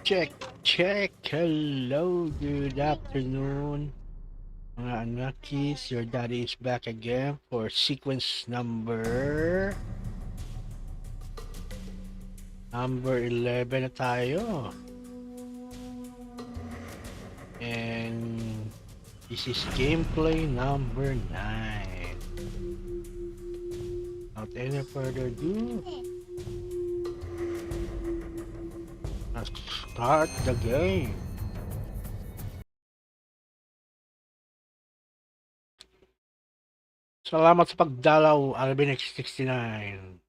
Check, check. Hello, good afternoon. Mga anakis, your daddy is back again for sequence number 11 na tayo. And this is gameplay number 9. Without any further ado, let's start the game. Salamat sa pagdalaw, Alvin X69.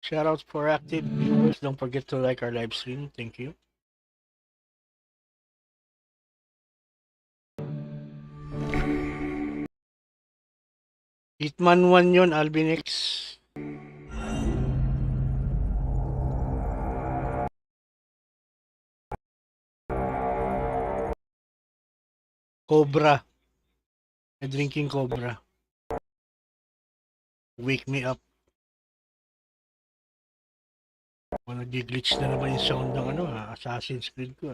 Shoutouts for active viewers. Don't forget to like our live stream. Thank you. Hitman 1 yun, Albinix. Cobra. A drinking Cobra. Wake me up. Nag-glitch na naman yung sound ng Assassin's Creed ko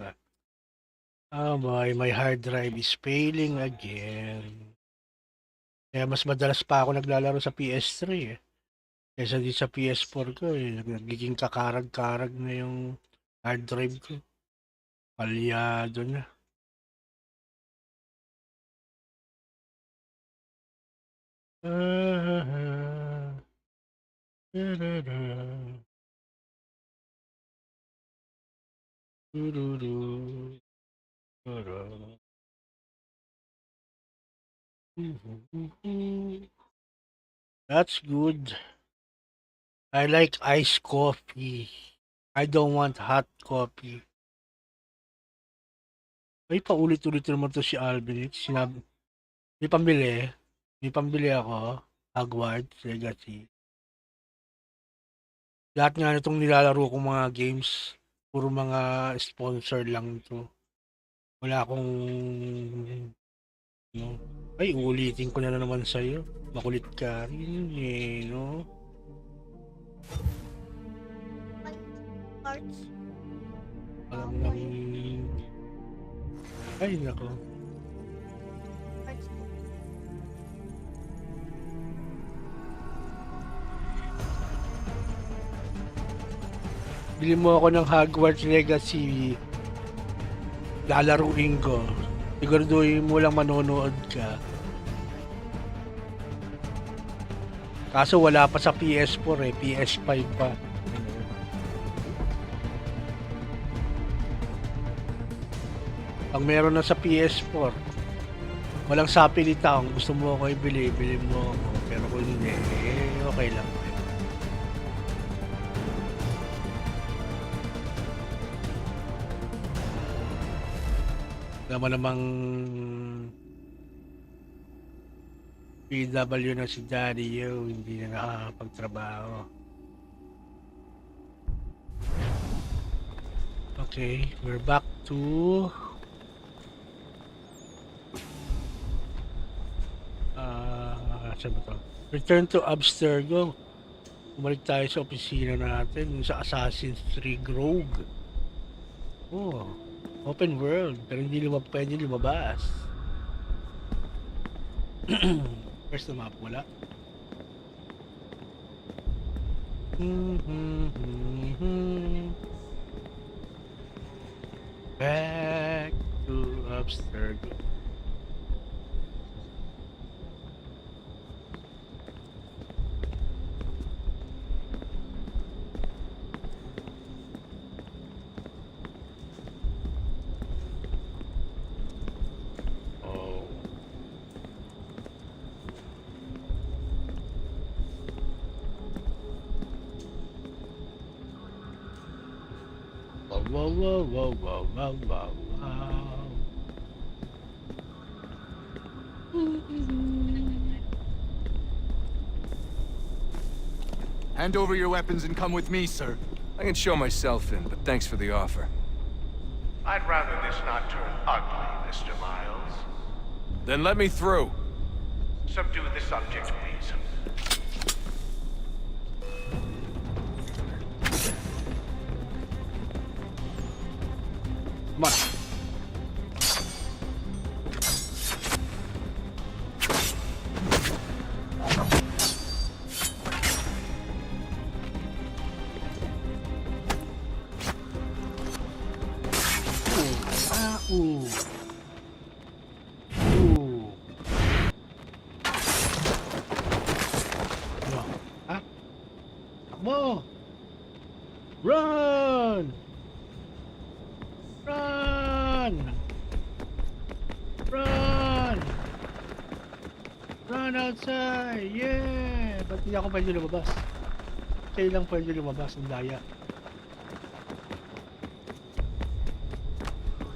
Oh boy, my hard drive is failing again. Kaya mas madalas pa ako naglalaro sa PS3 kaysa di sa PS4 ko nagiging kakarag-karag na yung hard drive ko. Palyado na. That's good. I like iced coffee. I don't want hot coffee. Ay, paulit-ulit naman to si Alvin. Sinabi, may pambili. May pambili ako. Hogwarts Legacy. Lahat nga nitong nilalaro kong mga games, puro mga sponsor lang to. Wala akong ay, ulitin ko na naman sa'yo. Makulit ka rin no? Alam lang. Ay, nako. Bili mo ako ng Hogwarts Legacy. Lalaruin ko. Siguraduhin mo lang manonood ka. Kaso wala pa sa PS4 PS5 pa. Pag meron na sa PS4, walang sapilita. Kung gusto mo ako ibili, bili mo ako. Pero kung hindi, okay lang. Alam mo namang PW na si Daddy hindi na nakakapagtrabaho. Okay, we're back to saan ba to? Return to Abstergo. Bumalik tayo sa opisina natin sa Assassin's Creed Rogue. Oh, open world, pero hindi pwede lumabas. Where's the map? Wala. Back to Abstergo. Wow, wow, wow, wow, wow, wow, wow. Hand over your weapons and come with me, sir. I can show myself in, but thanks for the offer. I'd rather this not turn ugly, Mr. Miles. Then let me through. Subdue the subject, please. Come on. Ooh. Ooh. Ano? Ha? Takbo! Run! Run! Run! Run outside! Yeah! Ba't hindi ako pwede lumabas? Kayo lang pwede lumabas ng daya.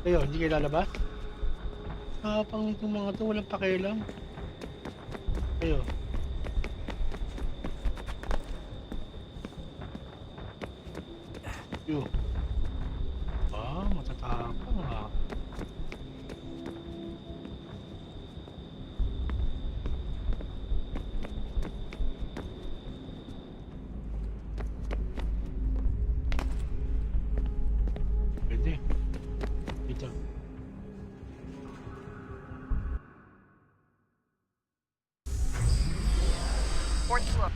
Kayo, hindi kayo lalabas? Pang itong mga to, walang pakialam. Kayo. Yo. Matatapang ah. Pwede. Dito. Fourth floor.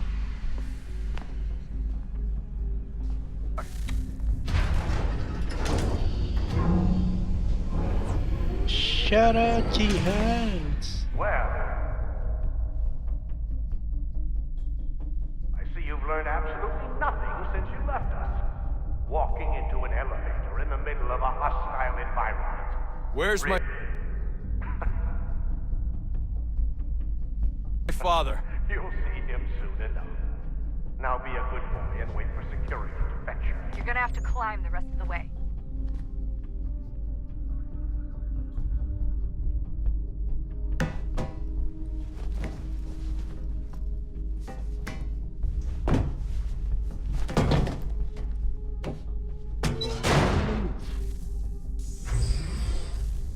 Shout out hands. Well, I see you've learned absolutely nothing since you left us. Walking into an elevator in the middle of a hostile environment. Where's my father? You'll see him soon enough. Now be a good boy and wait for security to fetch you. You're gonna have to climb the rest of the way.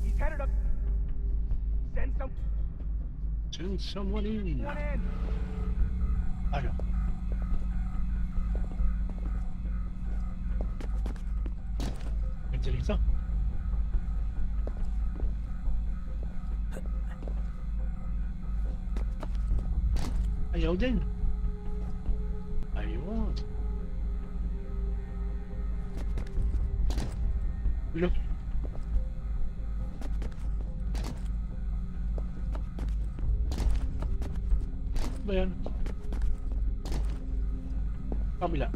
He's headed up. Send someone in. Ano? Pwede rito. Ayaw din. Ayun. Look. Ba yan? Kabila.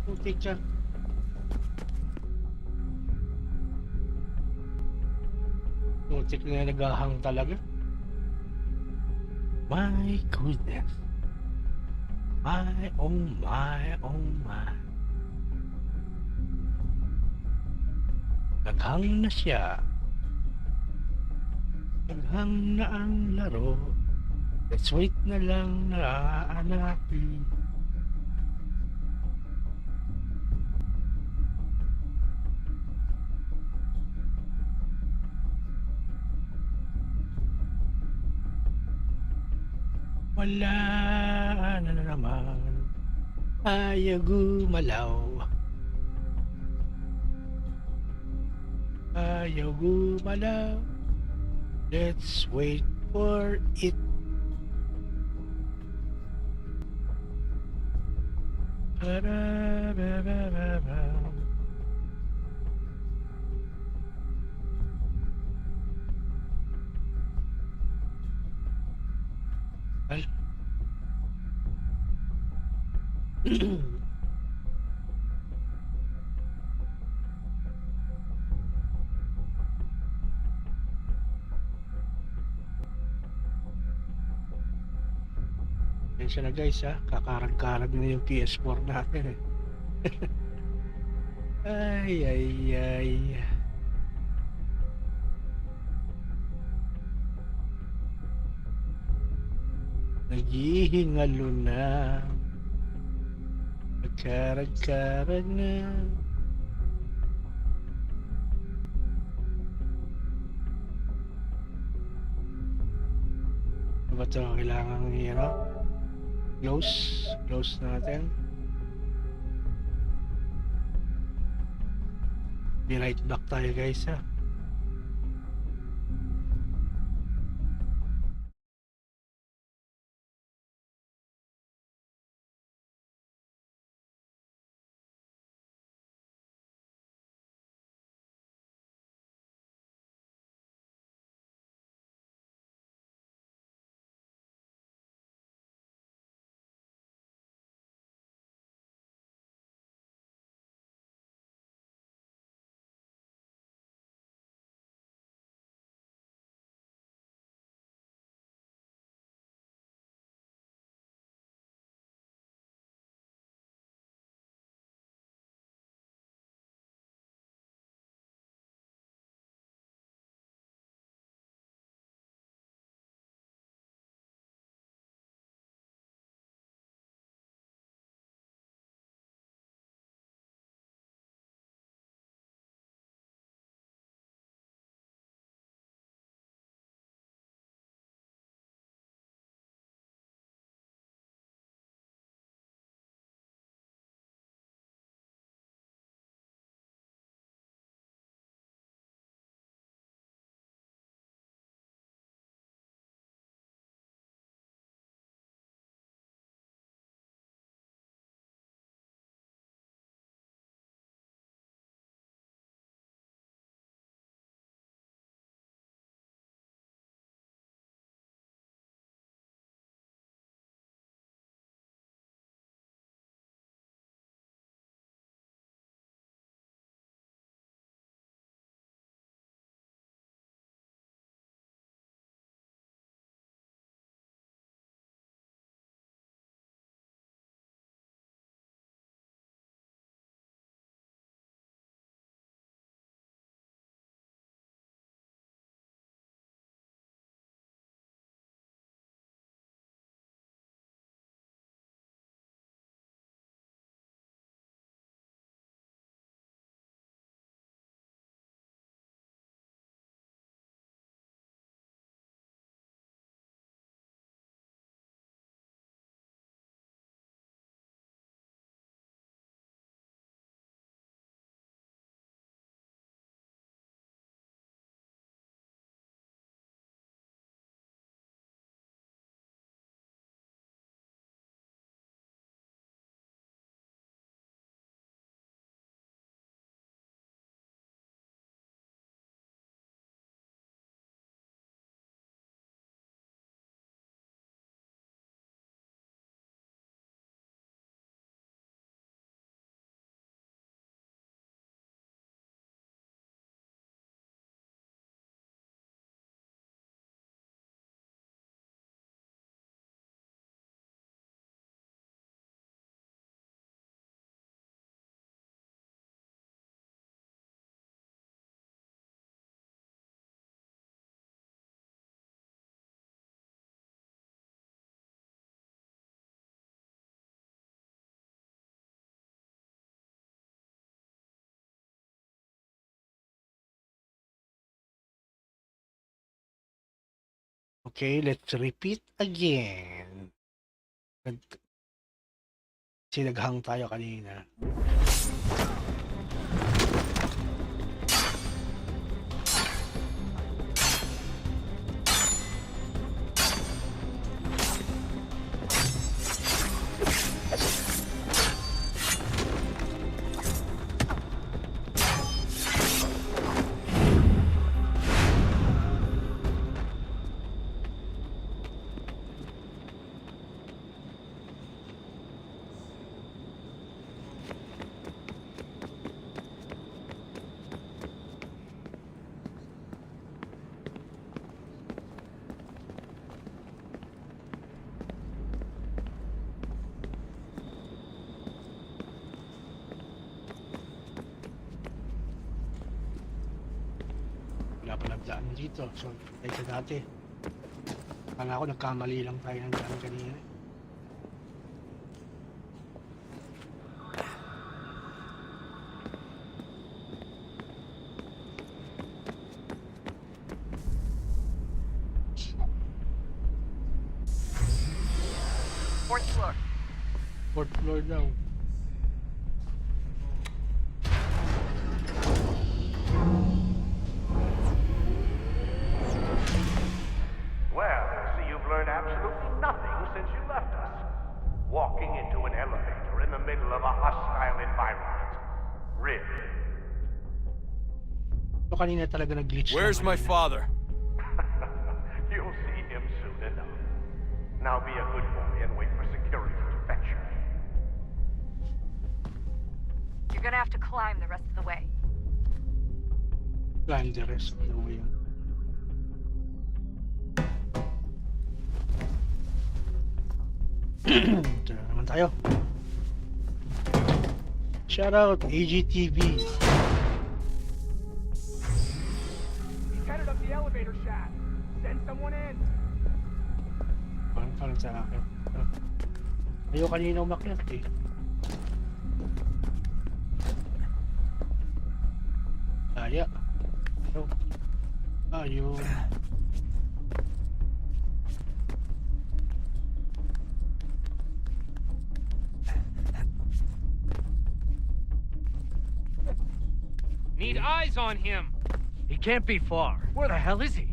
Putik siya. Putik na naghahang talaga. My goodness. My, oh my, oh my. Naghang na siya. Naghang na ang laro. Let's wait na lang na aanapin. Wala na naman. Ayaw gumalaw. Ayaw gumalaw. Let's wait for it. Ay. Pasensya na guys ha, kakarag-karag na yung PS4 natin eh. Ay, ay, ay. Naghihingalo na. Nagkarag-karag na. Ano ba ito? Kailangan close natin. Be right back tayo guys ha. Okay, let's repeat again. Sinaghang tayo kanina. dito. So, tayo sa dati. Akala ko nagkamali lang tayo ng daan kanina. Fourth floor. Fourth floor daw. Well, so you've learned absolutely nothing since you left us. Walking into an elevator in the middle of a hostile environment. Really? So kanina talaga nag-glitch. Where's my father? You'll see him soon enough. Now be a good boy and wait for security to fetch you. You're gonna have to climb the rest of the way. Climb the rest of the way. Ito na naman tayo. Shout out AGTV. He's headed up the elevator shaft. Send someone in. Parang sa akin. Ayaw kanina umakyat eh. Ayaw. Ayaw. Need eyes on him. He can't be far. Where the hell is he?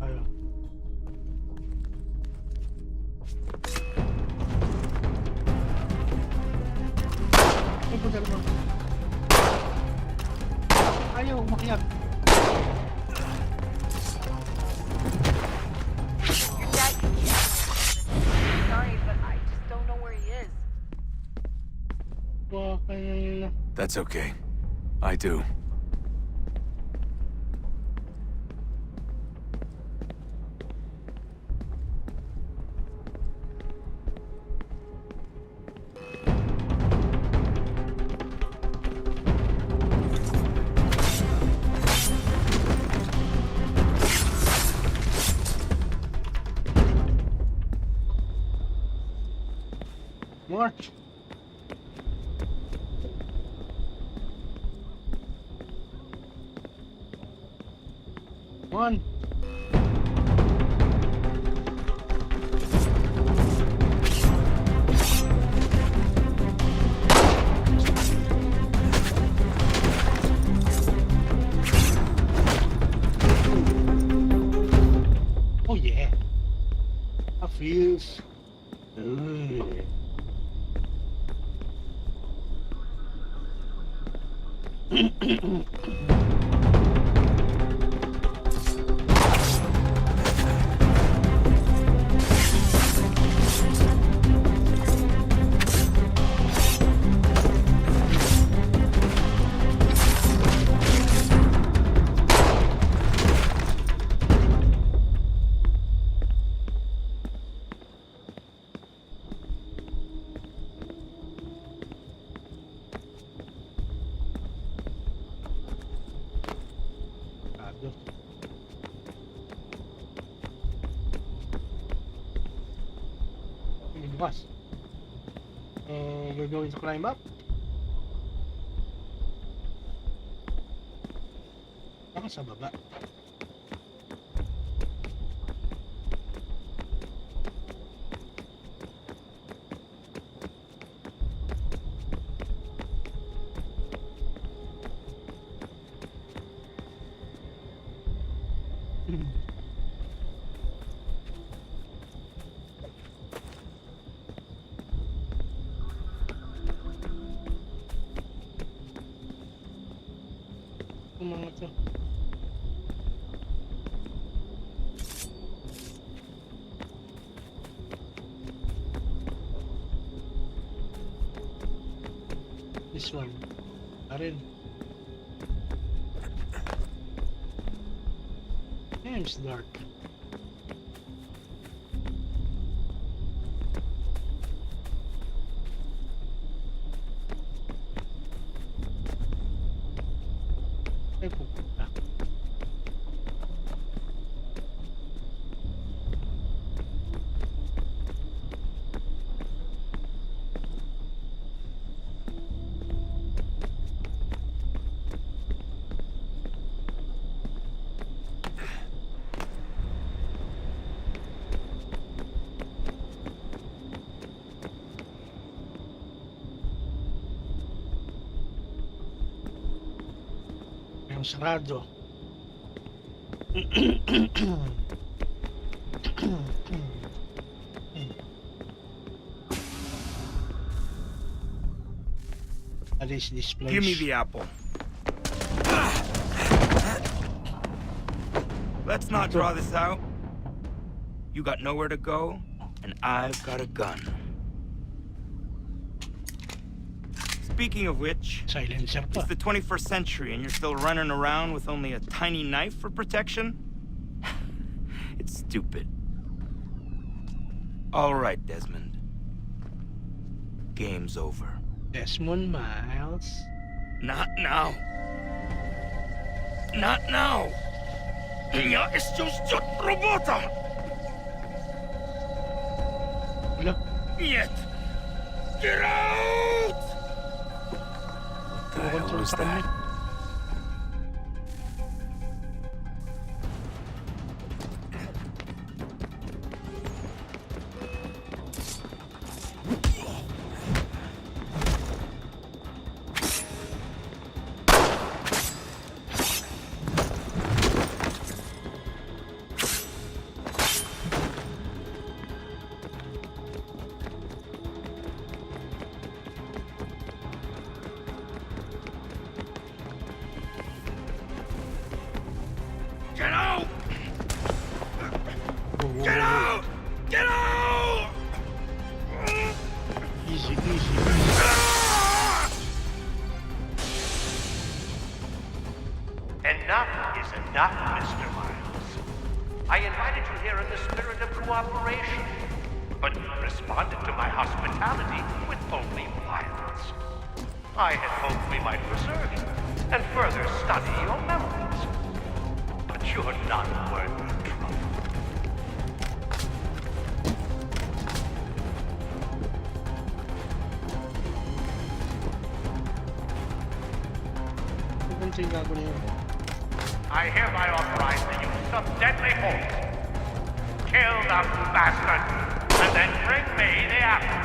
Ayaw. Ay, pagkala mo. Ayaw, umakyat. Your dad can keep you. Sorry, but I just don't know where he is. Bakit? That's okay. I do. March. One. Oh yeah. I feels. Ugh. Bukas. We're going to climb up. Baka sa baba. Mga to. This one. Arin. Seems dark. Ay, pupunta. Yung sarado. What is this place? Give me the apple. Let's not draw this out. You got nowhere to go, and I've got a gun. Speaking of which, Silencer pa. it's the 21st century and you're still running around with only a tiny knife for protection? It's stupid. All right, Desmond. Game's over. Desmond Miles. Not now. Not now. Я еще ждет работа. Wala. Нет. Get out! What the hell was that? Get out! Whoa, Get whoa, out! Get out! Easy, easy. Enough is enough, Mr. Miles. I invited you here in the spirit of cooperation, but you responded to my hospitality with only violence. I had hoped we might preserve you and further study your memories. But you're not worth the trouble. Pupunta yung gago na yun. I hereby authorize the use of deadly force. Kill the bastard, and then bring me the apple.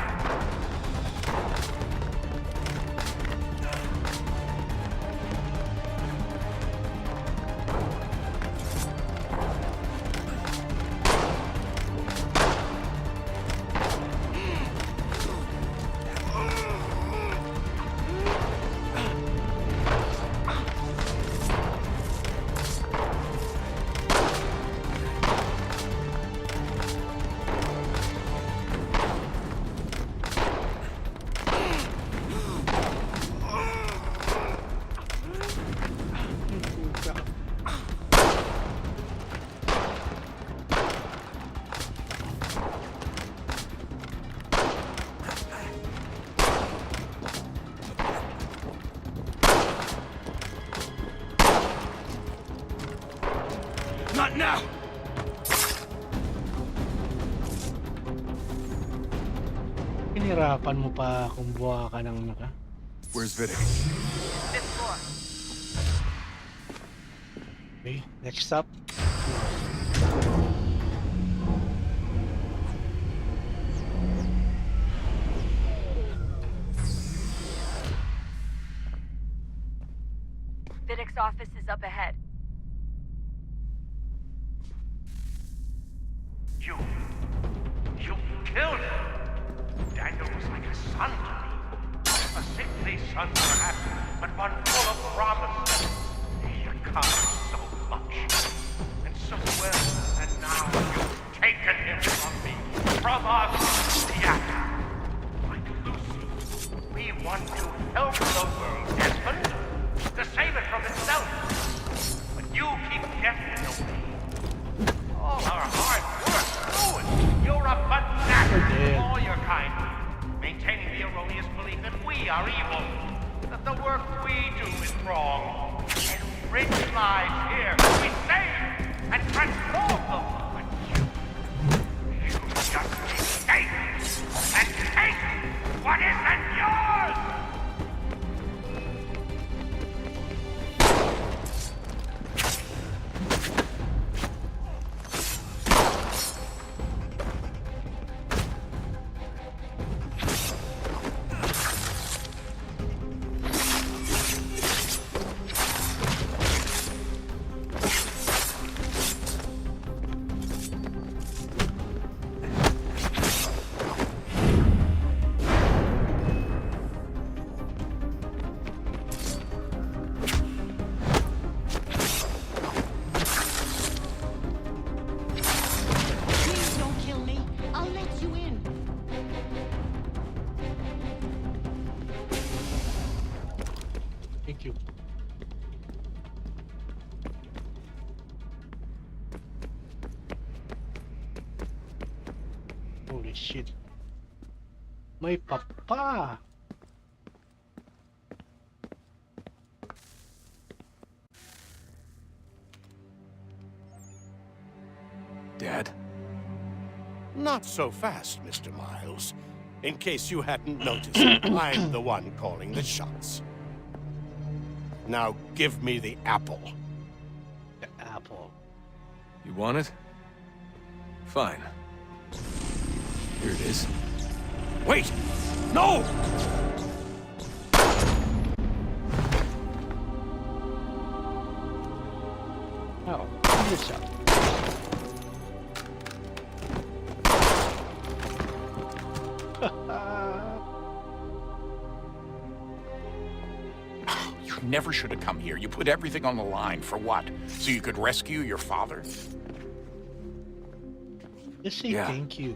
Not now! Pinirapan mo pa kung buha ka ng naka. Where's Vidic? Fifth floor. Okay, next stop. Vidic's office is up ahead. You killed him. Daniel was like a son to me. A sickly son, perhaps, but one full of promise. He accomplished so much, and so well, and now you've taken him from me, from us, the actor. Like Lucy, we want to help the world, Desmond, to save it from itself. But you keep getting in the way. strong, enrich lives here. We save and transform them. But you just escape and take what isn't yours. Please don't kill me. I'll let you in. Thank you. Holy shit. May papa. Dad? Not so fast, Mr. Miles. In case you hadn't noticed, I'm the one calling the shots. Now give me the apple. The apple. You want it? Fine. Here it is. Wait! No! Oh, give this up. You never should have come here. You put everything on the line. For what? So you could rescue your father? Just say Yeah. thank you.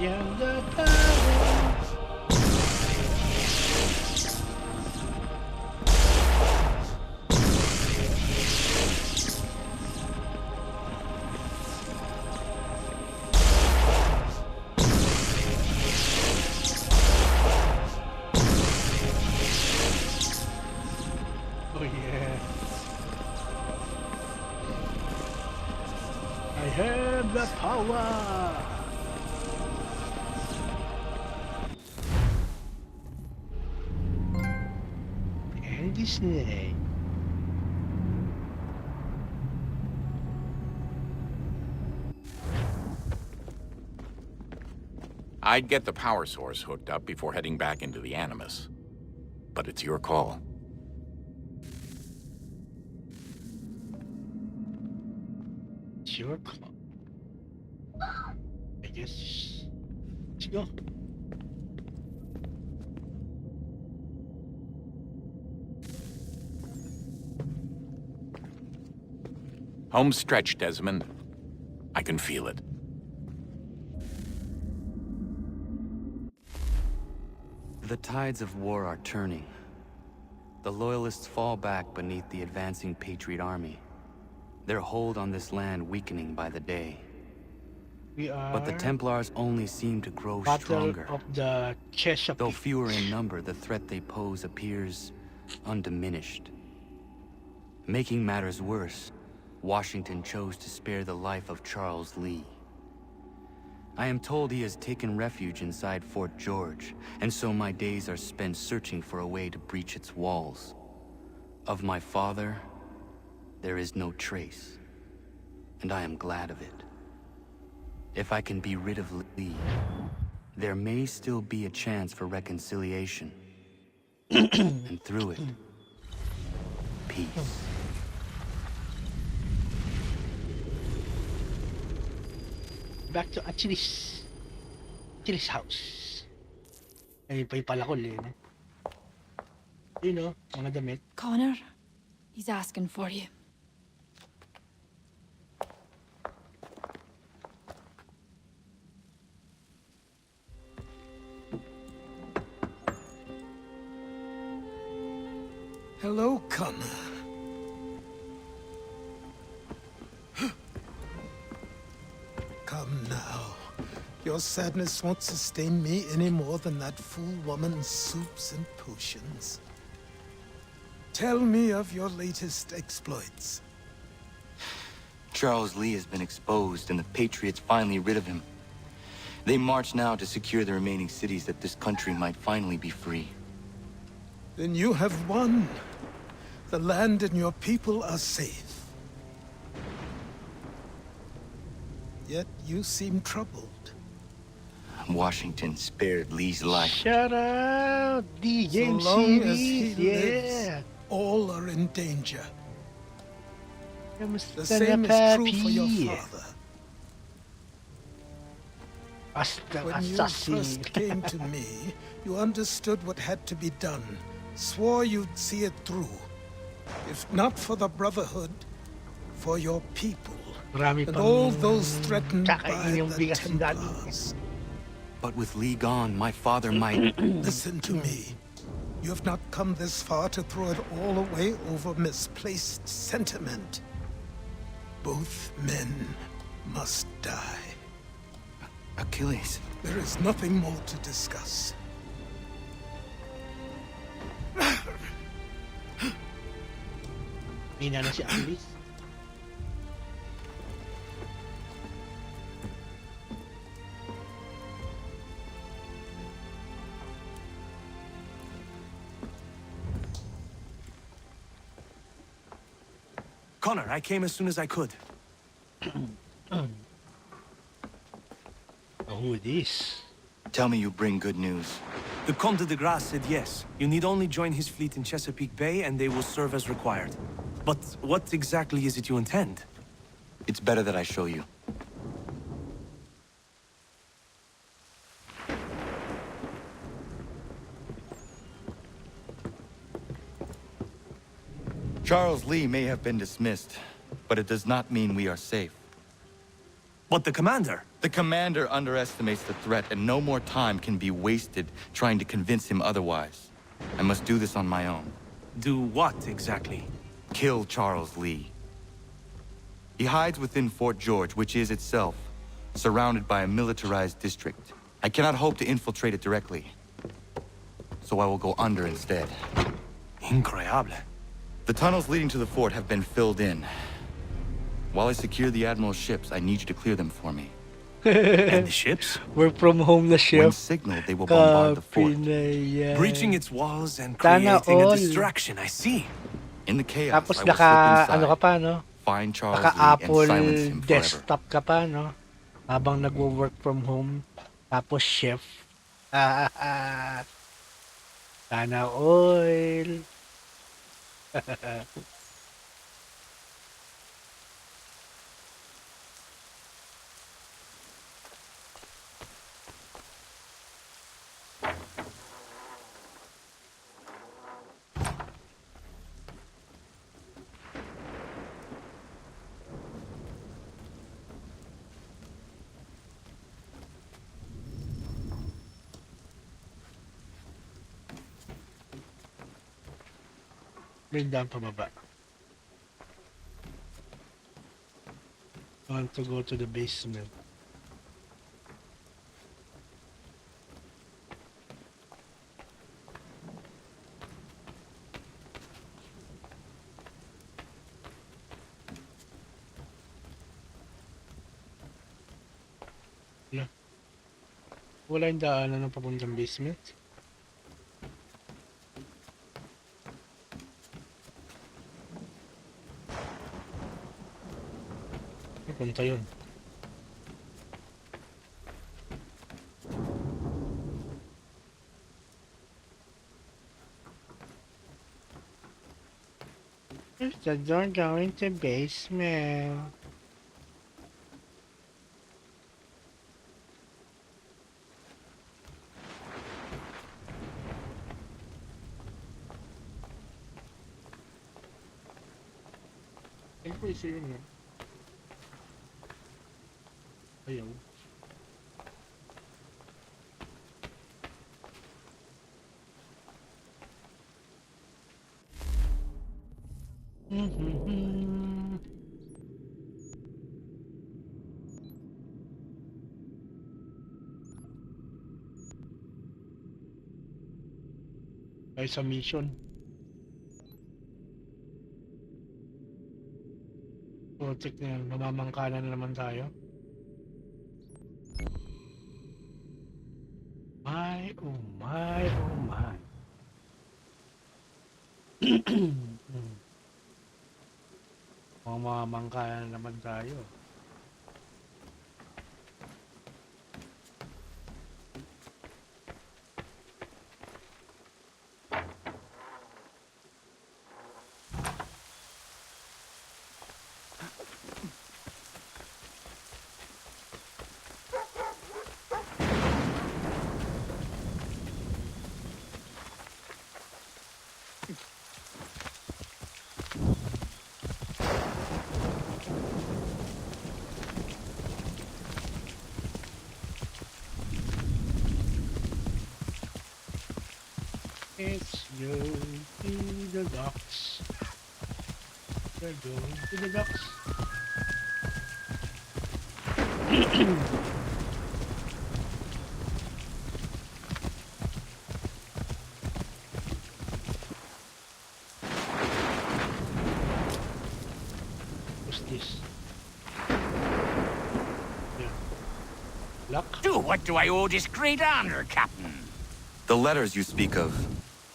I am the power. Oh yeah. I have the power. And Disney. I'd get the power source hooked up before heading back into the Animus. But it's your call. It's your call. I guess. Let's go. Home stretch, Desmond. I can feel it. The tides of war are turning. The Loyalists fall back beneath the advancing Patriot army. Their hold on this land weakening by the day. We are But the Templars only seem to grow Battle stronger. of the Chesapeake. Though fewer in number, the threat they pose appears undiminished. Making matters worse, Washington chose to spare the life of Charles Lee. I am told he has taken refuge inside Fort George, and so my days are spent searching for a way to breach its walls. Of my father, there is no trace, and I am glad of it. If I can be rid of Lee, there may still be a chance for reconciliation. And through it, peace. Back to Achilles house. Ayun pa yung palakol eh. Yun o, mga damit. Connor, he's asking for you. Hello, Connor. Come now. Your sadness won't sustain me any more than that fool woman's soups and potions. Tell me of your latest exploits. Charles Lee has been exposed, and the Patriots finally rid of him. They march now to secure the remaining cities that this country might finally be free. Then you have won. The land and your people are safe. Yet you seem troubled. Washington spared Lee's life. Shout out! The game So long as he series! Yeah! lives, all are in danger. Kamusta The na, same is true for your papi? father. Basta When you assassin. first came to me, you understood what had to be done, swore you'd see it through. If not for the Brotherhood, for your people, Marami and pang all those threatened by kakainin yung the bigas ni Daddy. Templars. But with Lee gone, my father might... Listen to me. You have not come this far to throw it all away over misplaced sentiment. Both men must die. Achilles. There is nothing more to discuss. May na si Achilles. Connor, I came as soon as I could. Who it is? Tell me you bring good news. The Comte de Grasse said yes. You need only join his fleet in Chesapeake Bay and they will serve as required. But what exactly is it you intend? It's better that I show you. Charles Lee may have been dismissed, but it does not mean we are safe. But the commander? The commander underestimates the threat, and no more time can be wasted trying to convince him otherwise. I must do this on my own. Do what exactly? Kill Charles Lee. He hides within Fort George, which is itself surrounded by a militarized district. I cannot hope to infiltrate it directly, so I will go under instead. Incroyable. The tunnels leading to the fort have been filled in. While I secure the Admiral's ships, I need you to clear them for me. And the ships? Work from home na When chef. signaled, they will bombard the fort. Copy na yan. Breaching its walls and Sana creating a all. distraction, I see. In the chaos, Tapos I will slip naka, ano ka inside, pa, no? find Charles Naka Lee, and Apple silence him forever. desktop ka pa, no? Habang nagwo-work from home. Tapos chef. Sana oil. Bigdaan pababa. Want to go to the basement. Wala yung daanan ng papuntang basement. Punta yun. There's the door going to basement. Ay po isa yun eh. Ayaw. Ay sa mission. Project na yan, mamamangkalan na naman tayo. My, oh my, oh my. Mamamangkalan na naman tayo. It's going to the docks. We're going to the docks. What's this? Yeah. Luck? What do I owe this great honor, Captain? The letters you speak of,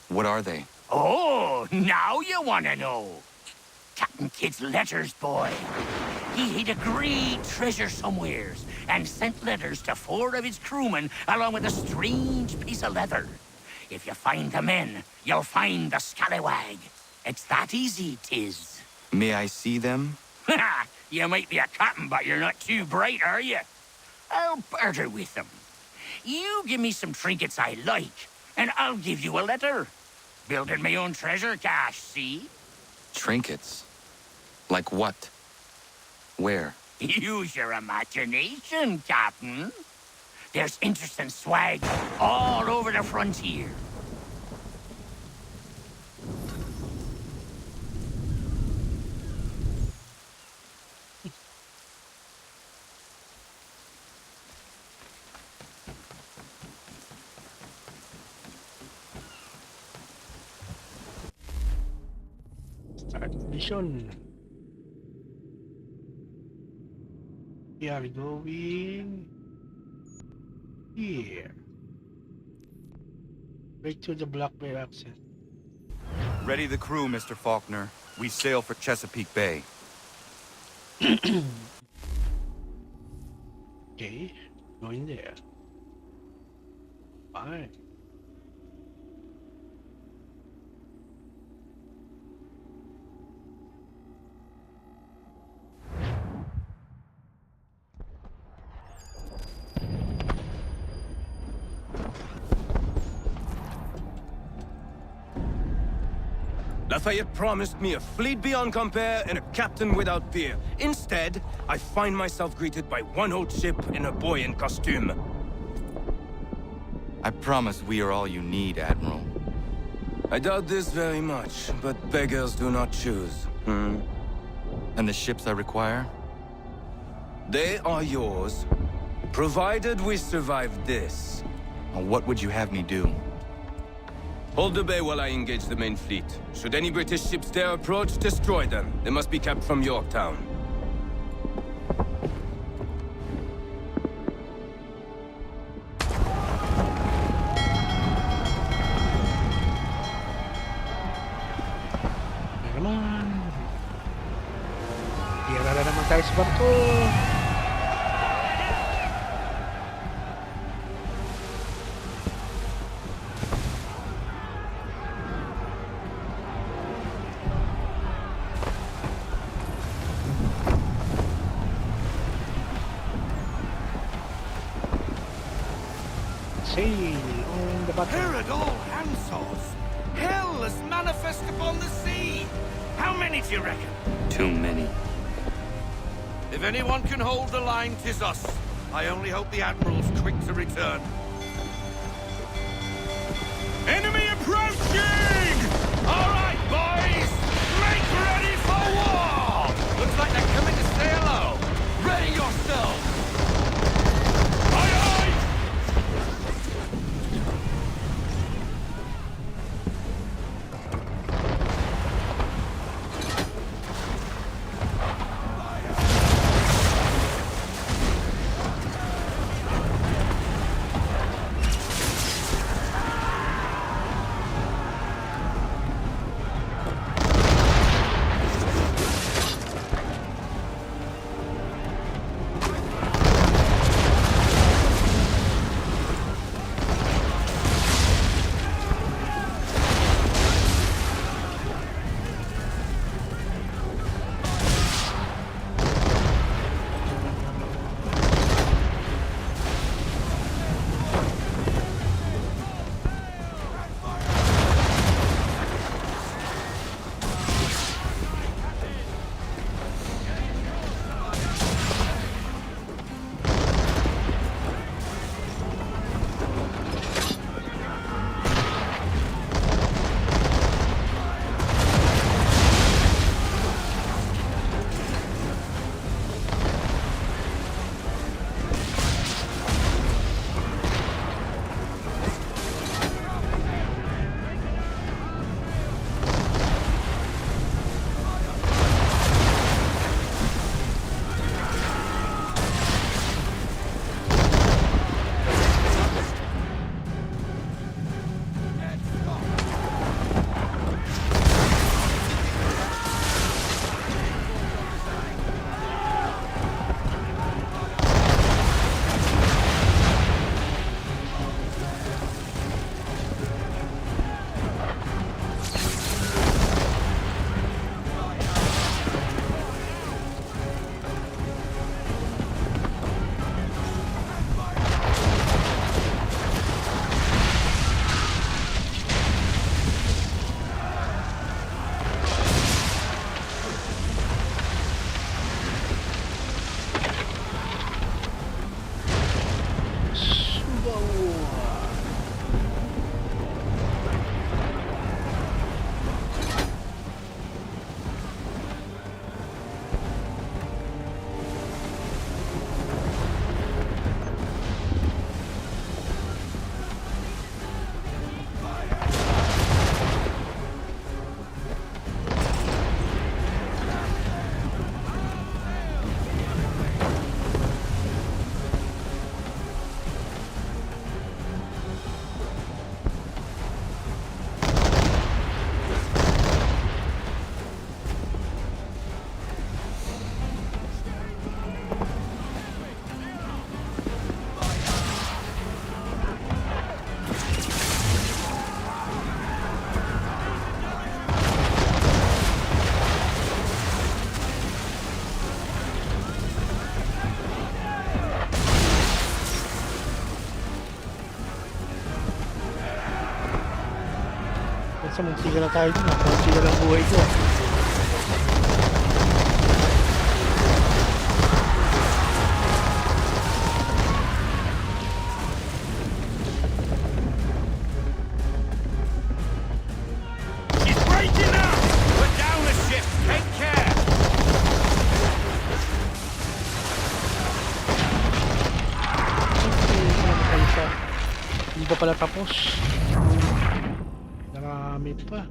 what are they? Oh, now you want to know. Captain Kidd's letters, boy. He hid a great treasure somewheres and sent letters to 4 of his crewmen along with a strange piece of leather. If you find the men, you'll find the scallywag. It's that easy, 'tis. May I see them? You might be a captain, but you're not too bright, are you? I'll barter with them. You give me some trinkets I like, and I'll give you a letter. Building my own treasure cache, see? Trinkets? Like what? Where? Use your imagination, Captain. There's interesting swag all over the frontier. Start mission. We are going here. Right to the Blackbear access. Ready the crew, Mr. Faulkner. We sail for Chesapeake Bay. Okay, going there. Fine. Lafayette promised me a fleet beyond compare and a captain without peer. Instead, I find myself greeted by one old ship and a boy in costume. I promise we are all you need, Admiral. I doubt this very much, but beggars do not choose. And the ships I require? They are yours, provided we survive this. What would you have me do? Hold the bay while I engage the main fleet. Should any British ships dare approach, destroy them. They must be kept from Yorktown. Naman. Tira na naman tayo sa barko. Sail on the bottom. Hear it all, handsaws! Hell is manifest upon the sea! How many do you reckon? Too many. If anyone can hold the line, 'tis us. I only hope the Admiral's quick to return. Enemy approaching! All right, boys! Make ready for war! Looks like they're coming to say hello. Ready yourselves! Aye, aye! Sa muntiga na tayo dun. Muntiga lang buhay ko. He's breaking up! We're down the ship! Take care! Hindi pa pala tapos. Marami pa.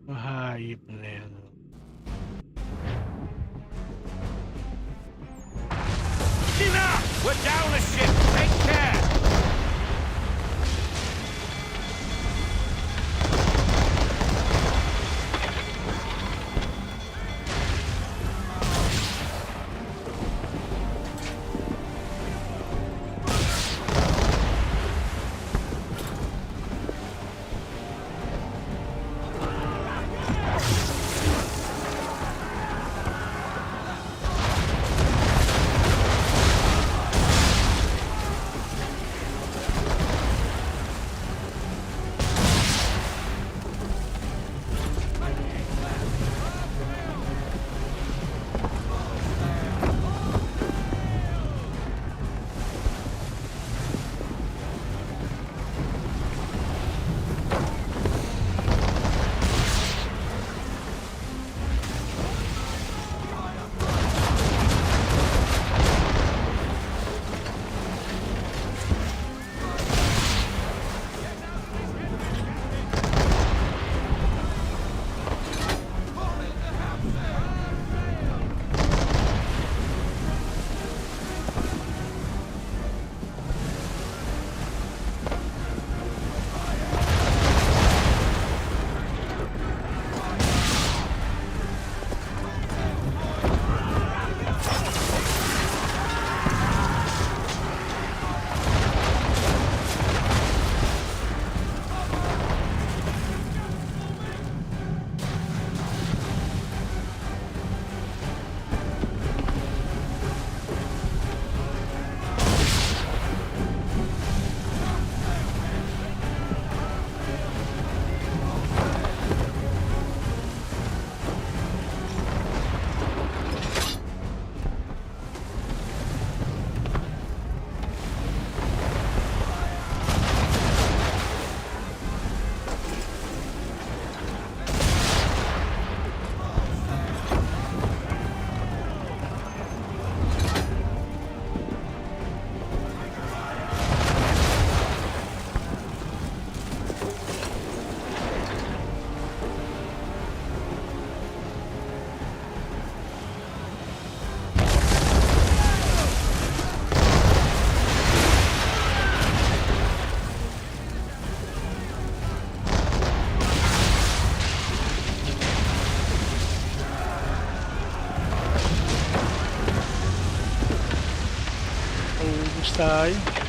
Mahayip na yan. Enough! We're down the ship! Take care! tayo.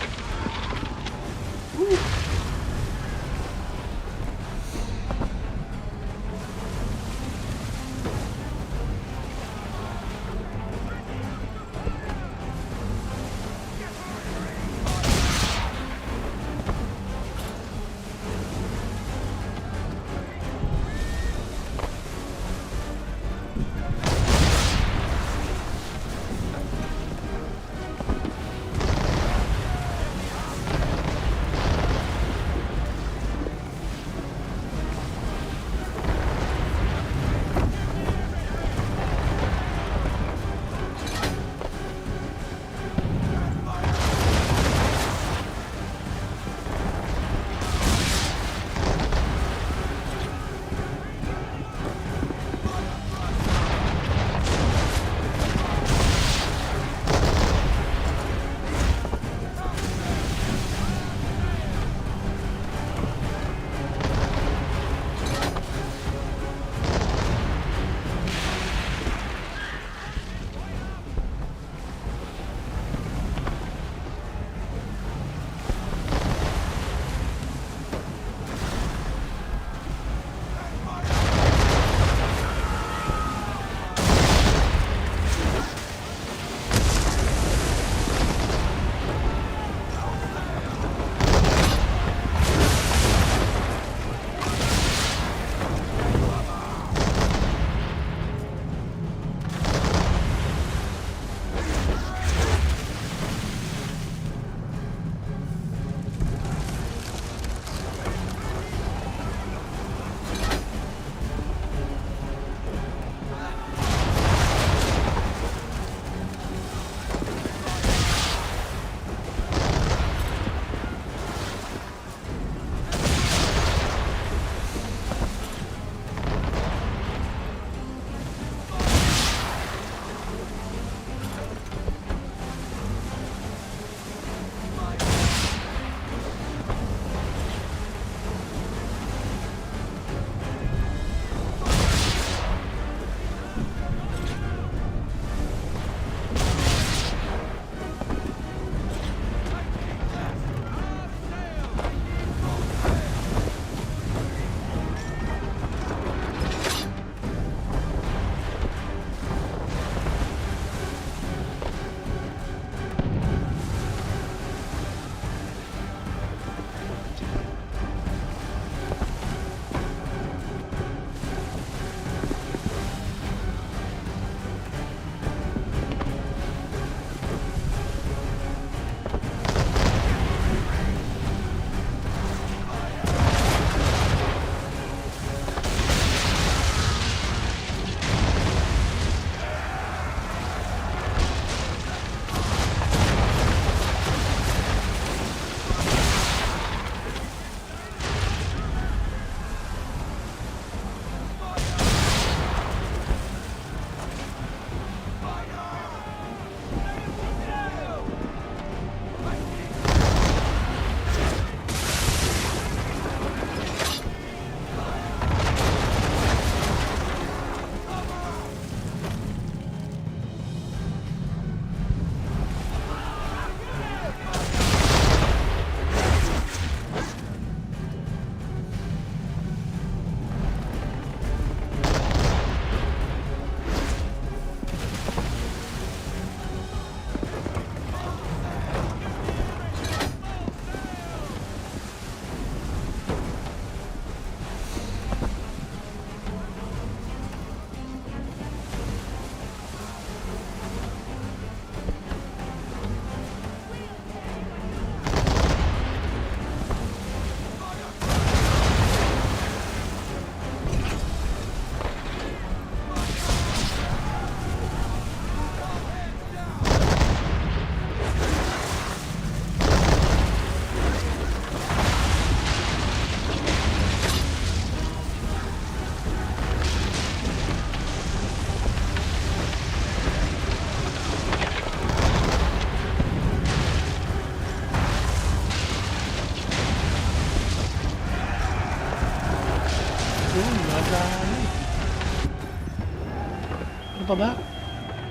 pa ba?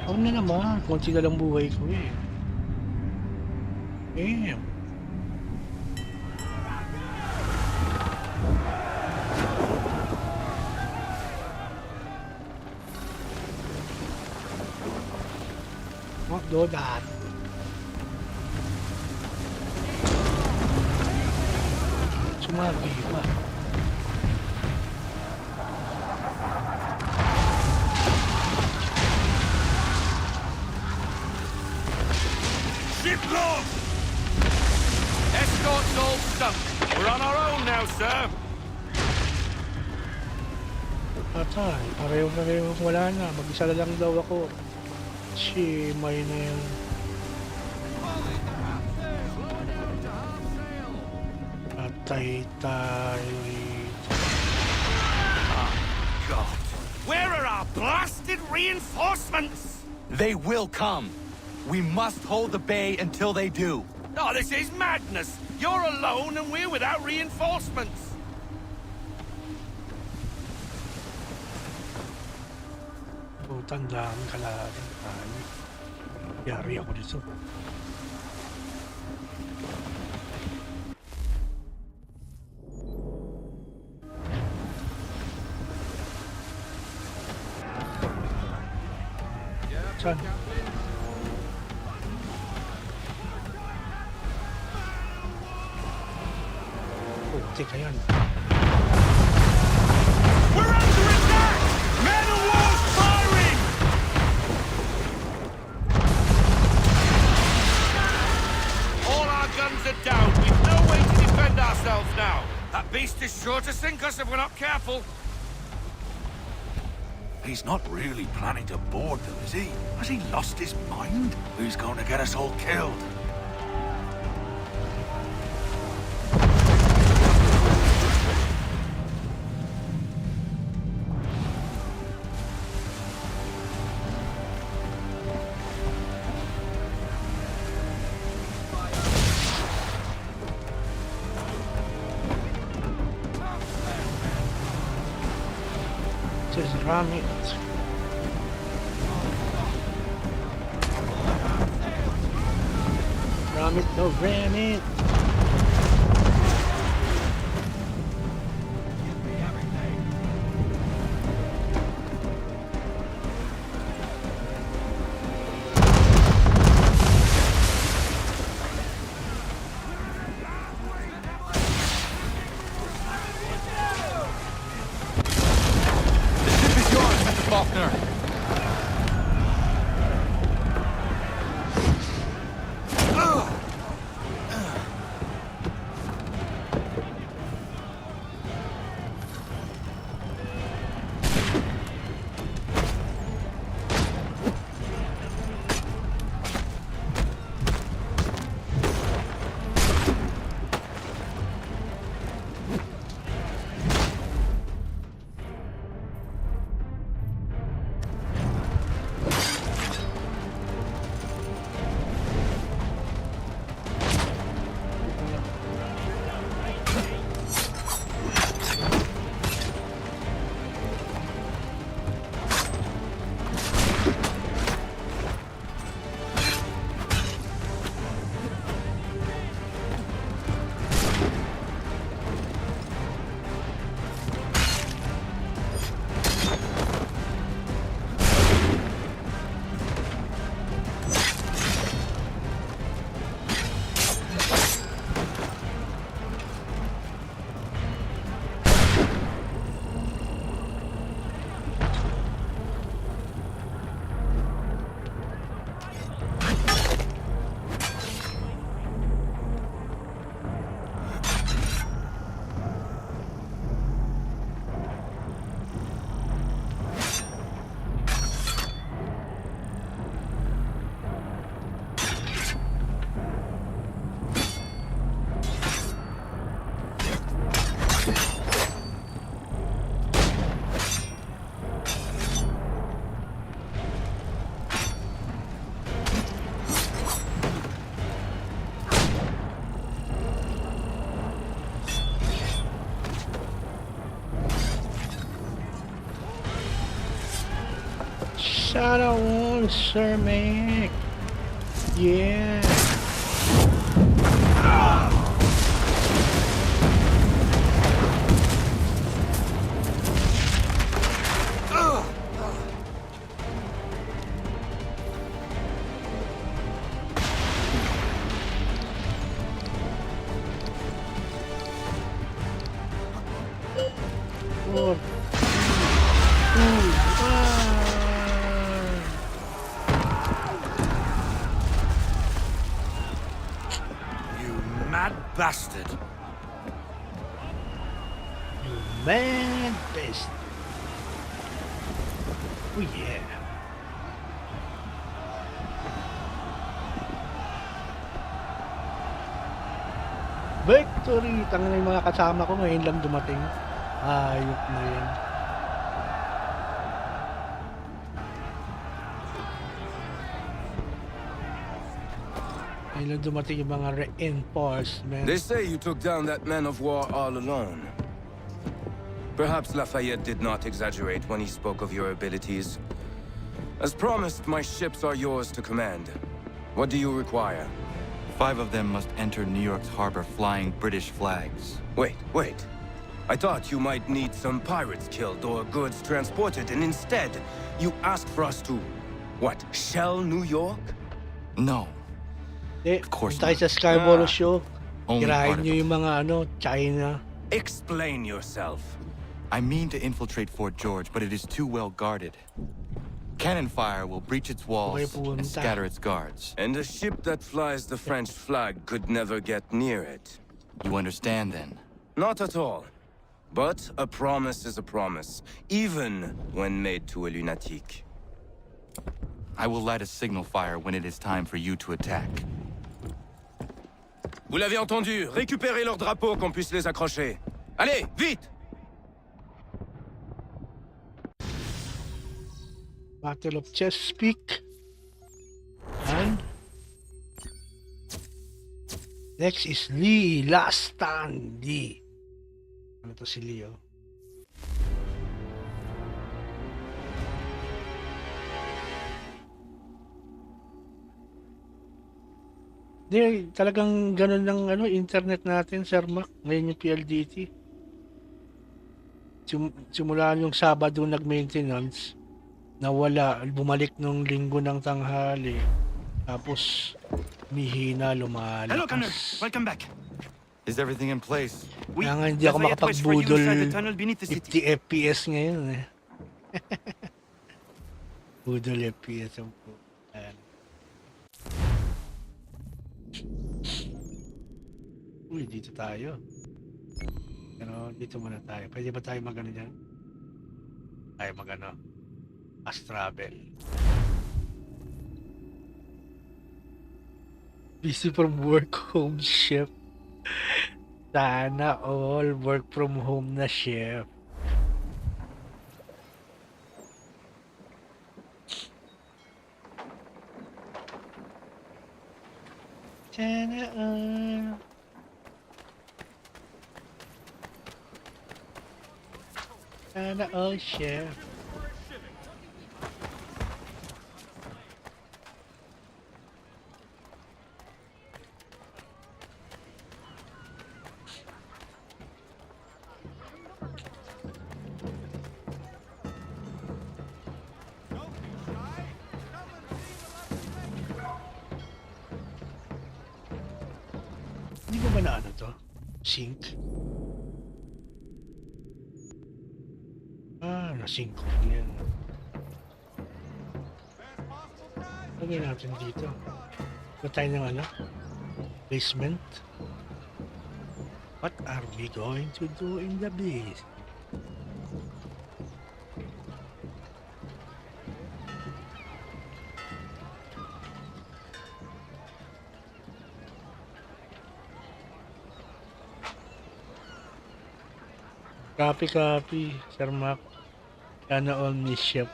Huwag na naman. Konti na lang buhay ko eh. Damn. Oh, do that. Sumagi pa. Ship lost! Escort's all sunk. We're on our own now, sir. Patay. Pareho wala na. Mag-isa na lang daw ako. May na yun. Patay tayo rito. God. Where are our blasted reinforcements? They will come. We must hold the bay until they do. Oh, this is madness. You're alone and we're without reinforcements. Tandaan Kalaro. Yari ako dito. Saan? Oh, teka yan. We're under attack! Man of war's firing! All our guns are down. We've no way to defend ourselves now. That beast is sure to sink us if we're not careful. He's not really planning to board them, is he? Has he lost his mind? Who's going to get us all killed? Just ram it. Ram it, no ram it. Faulkner. Shut up, Sir Mick. Yeah. bastard! You man best. Oh yeah. Victory! Tanga na yung mga kasama ko ngayon lang dumating. Ayok na yan. Ngayon lang dumating yung mga reinforcements. They say you took down that man of war all alone. Perhaps Lafayette did not exaggerate when he spoke of your abilities. As promised, my ships are yours to command. What do you require? 5 of them must enter New York's harbor flying British flags. Wait. I thought you might need some pirates killed or goods transported, and instead, you asked for us to, what, shell New York? No. Of course tayo not. sa Scarborough Show. Only part Kirahin of nyo it. yung mga China. Explain yourself. I mean to infiltrate Fort George, but it is too well guarded. Cannon fire will breach its walls and scatter its guards. And a ship that flies the French flag could never get near it. You understand then? Not at all. But a promise is a promise, even when made to a lunatic. I will light a signal fire when it is time for you to attack. Vous l'avez entendu, récupérez leurs drapeaux qu'on puisse les accrocher. Allez, vite! Battle of Chesapeake. And next is Lee. Last stand, Lee. Ano to si Leo? Di, talagang ganun ng internet natin, Sir Mac. Ngayon yung PLDT. Simula yung Sabado nag-maintenance, nawala, bumalik nung Linggo ng tanghali. Tapos, mihina, lumalakas. Hello, Connor. Welcome back. Is everything in place? Kaya nga hindi ako makapagbudol 50 FPS ngayon eh. Budol FPS ang po. Uy, dito tayo. Pero dito muna tayo. Pwede ba tayo magano dyan? Tayo magano. Fast travel. Busy from work, home shift. Sana all work from home na shift. Sana all. Sana all shift. Hindi ko ba na ano to? Sync? Ah, na-sync ko yan. Lagay natin dito. Ba tayo ng basement? What are we going to do in the base? Copy, Sir Mac. Sana all ship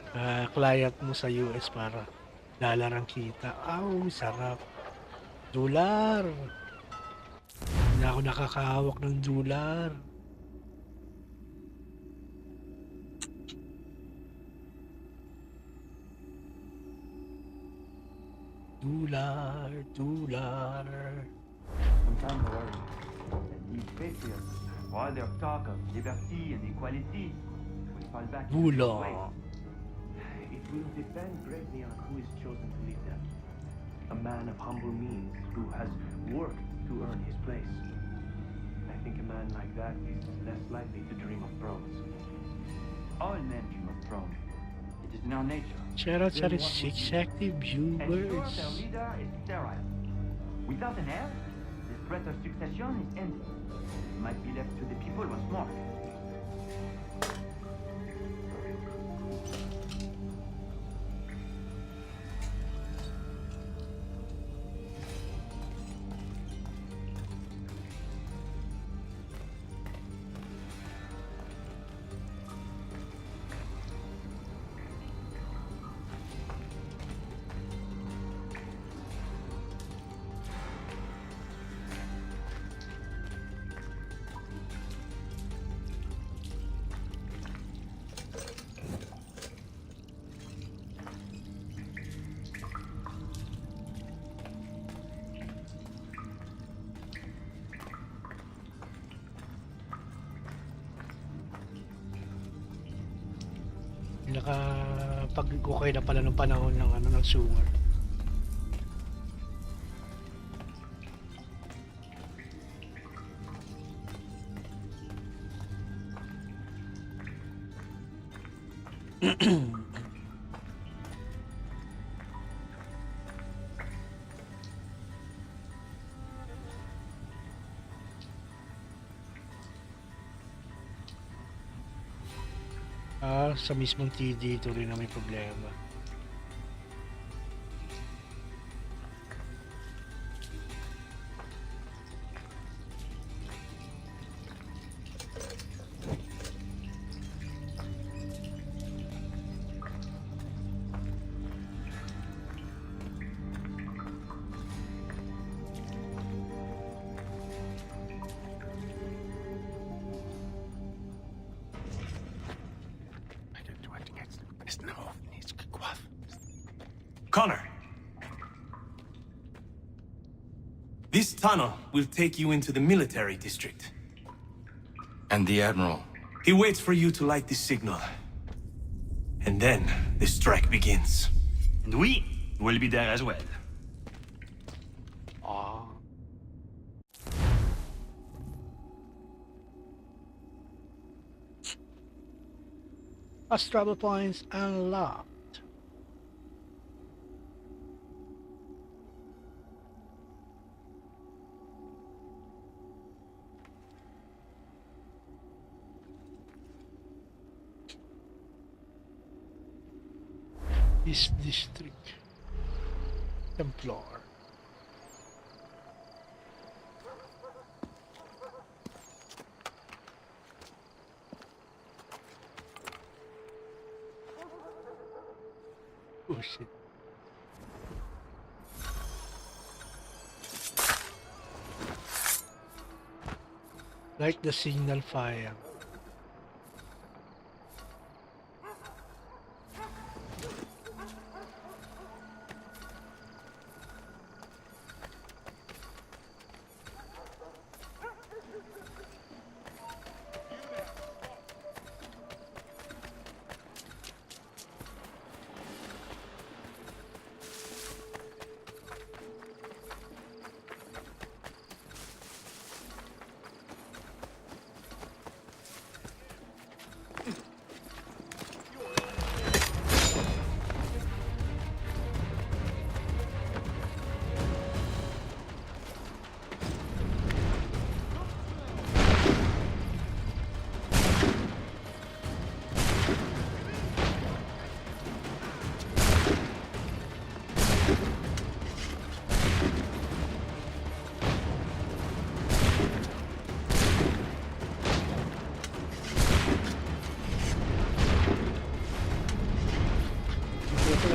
client mo sa US para dalarang kita. Aw, sarap. Dolar. Hindi ako nakakahawak ng dolar. Dolar. Sometimes I worry that these patriots, while their talk of liberty and equality, will fall back into their Dolar. ways. It will depend greatly on who is chosen to lead them. A man of humble means who has worked to earn his place. I think a man like that is less likely to dream of thrones. All men dream of thrones. It is in our nature. Shout out sa 6 active Ensure viewers. their leader is sterile. Without an heir, the threat of succession is ended. It might be left to the people once more. Pag-ukay na pala ng panahon ng ano ng sewer. Sa mismong TD ito rin na may problema. Connor. This tunnel will take you into the military district. And the Admiral? He waits for you to light the signal. And then the strike begins. And we will be there as well. Fast travel points unlocked. This district. Templar. Oh shit. Light the signal fire.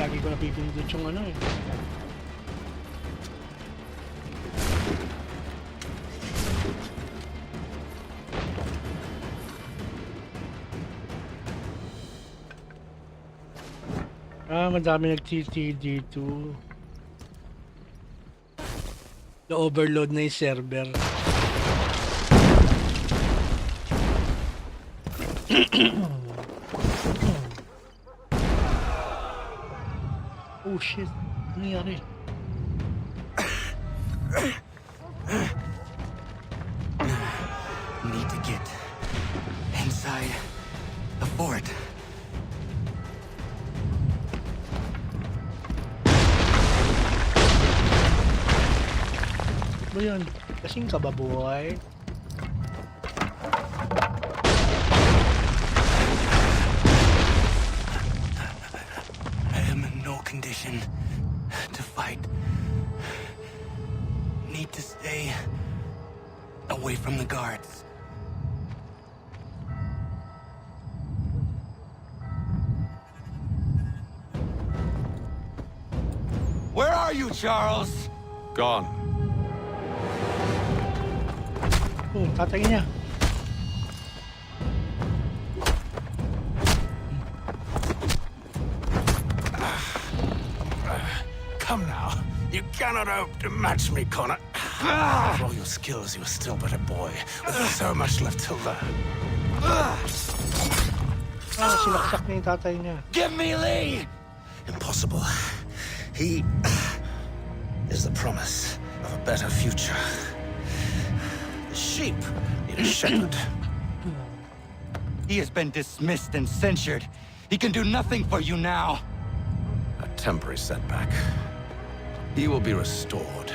Lagi ko napipindot yung ano eh. Madami nag-TT dito. Na-overload na yung server. Oh shit, ano nangyari? Need to get inside the fort. Ba't yun? Kasing ka ba, boy? I am in no condition to fight. Need to stay away from the guards. Where are you, Charles? Gone. Oh, tatay niya. Come now. You cannot hope to match me, Connor. For all your skills, you are still but a boy, with so much left to learn. Ah, sinaksak niya yung tatay niya. Give me Lee! Impossible. He is the promise of a better future. The sheep need a shepherd. He has been dismissed and censured. He can do nothing for you now. A temporary setback. He will be restored.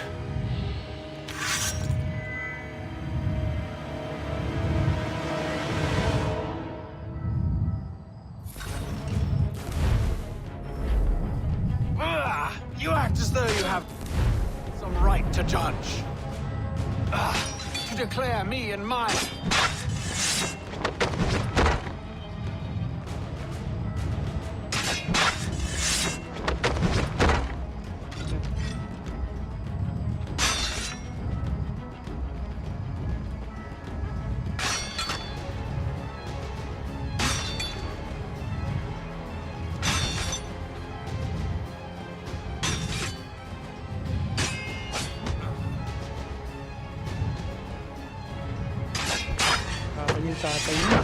You act as though you have some right to judge. To declare me and mine. Yung tatay niya.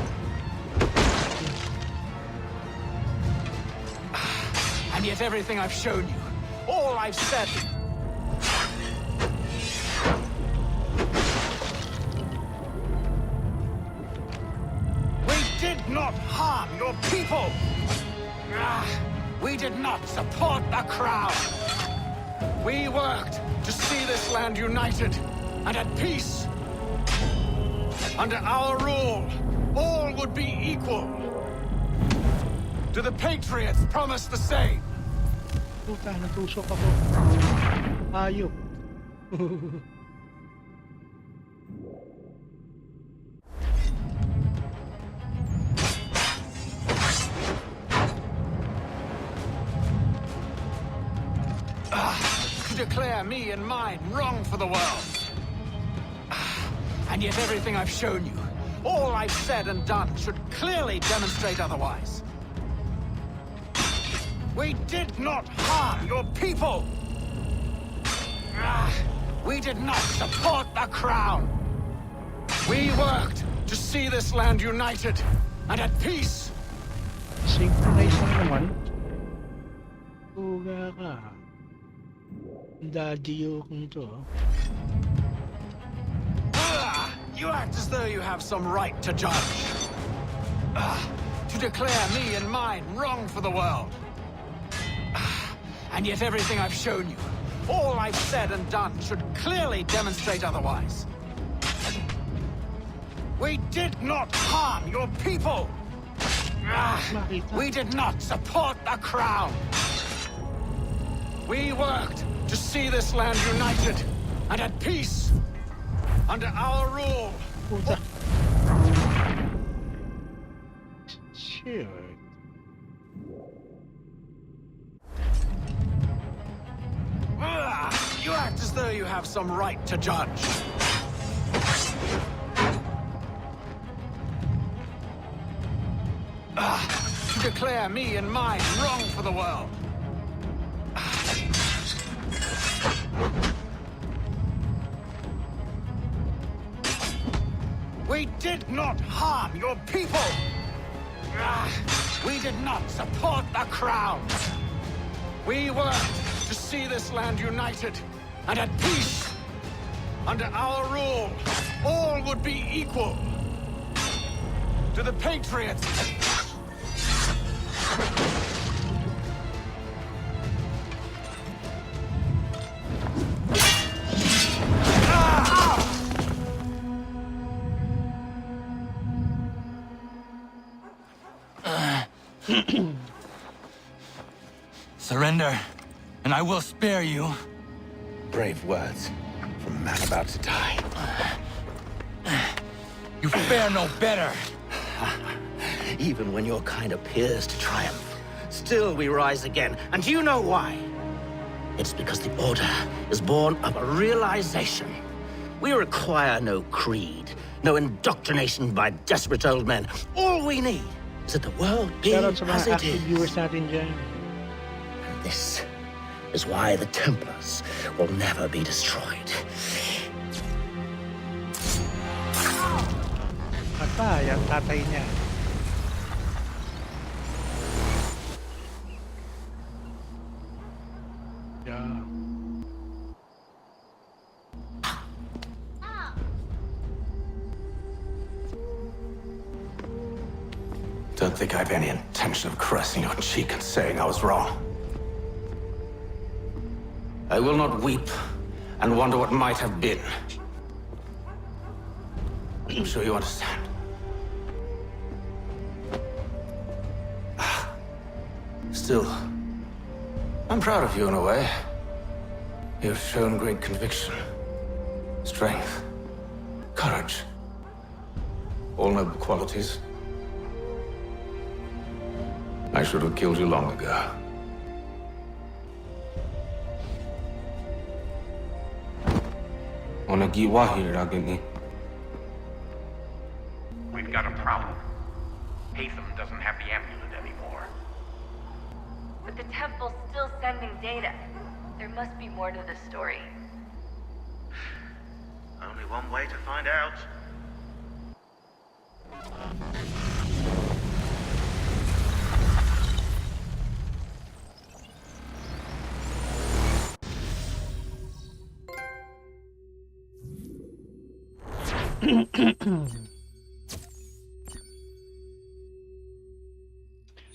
And yet everything I've shown you, all I've said... We did not harm your people! We did not support the crown! We worked to see this land united and at peace. Under our rule, all would be equal. Do the Patriots promise the same? Puta, natusok ako. Ayok. To declare me and mine wrong for the world. And yet everything I've shown you, all I've said and done, should clearly demonstrate otherwise. We did not harm your people! We did not support the crown! We worked to see this land united and at peace! Synchronize na naman. Puga ka. Daddy yung to. You act as though you have some right to judge. To declare me and mine wrong for the world. And yet everything I've shown you, all I've said and done, should clearly demonstrate otherwise. We did not harm your people! We did not support the crown! We worked to see this land united and at peace! Under our rule. Shit. You act as though you have some right to judge. To declare me and mine wrong for the world. We did not harm your people! We did not support the crown! We worked to see this land united and at peace! Under our rule, all would be equal! To the Patriots! Surrender, and I will spare you. Brave words from a man about to die. You fare no better. Even when your kind appears to triumph, still we rise again. And you know why? It's because the Order is born of a realization. We require no creed, no indoctrination by desperate old men. All we need is that the world be Shoutout sa as mga it active is. viewers natin dyan. And this is why the Templars will never be destroyed. Patay ang tatay niya. Yeah. Don't think I have any intention of caressing your cheek and saying I was wrong. I will not weep and wonder what might have been. I'm sure you understand. Still, I'm proud of you in a way. You've shown great conviction, strength, courage. All noble qualities. I should have killed you long ago. We've got a problem. Hatham doesn't have the amulet anymore. But the temple's still sending data. There must be more to the story. Only one way to find out.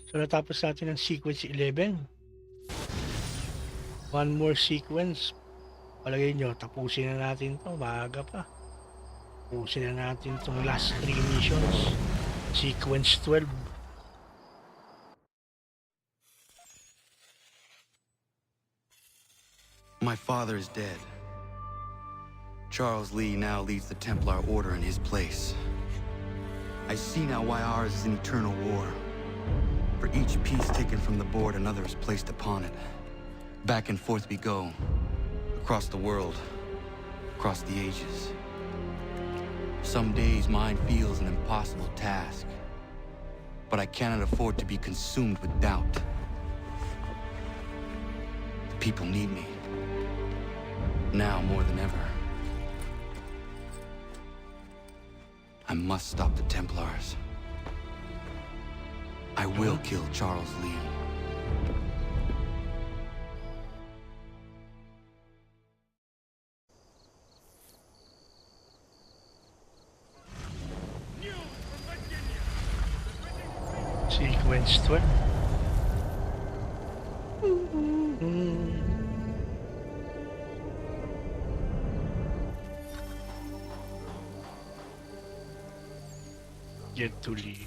So natapos natin ang sequence 11. One more sequence. Palagay nyo, tapusin na natin to. Maaga pa. Tapusin na natin tong last 3 missions. Sequence 12. My father is dead. Charles Lee now leads the Templar Order in his place. I see now why ours is an eternal war. For each piece taken from the board, another is placed upon it. Back and forth we go. Across the world. Across the ages. Some days mine feels an impossible task. But I cannot afford to be consumed with doubt. The people need me. Now more than ever. I must stop the Templars. I will kill Charles Lee. Sequence 12. Get to Lee.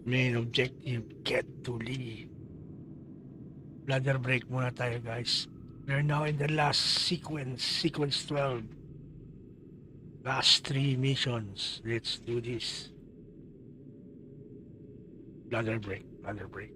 Main objective, get to Lee. Bladder break muna tayo, guys. We're now in the last sequence, sequence 12. Last 3 missions. Let's do this. Bladder break, bladder break.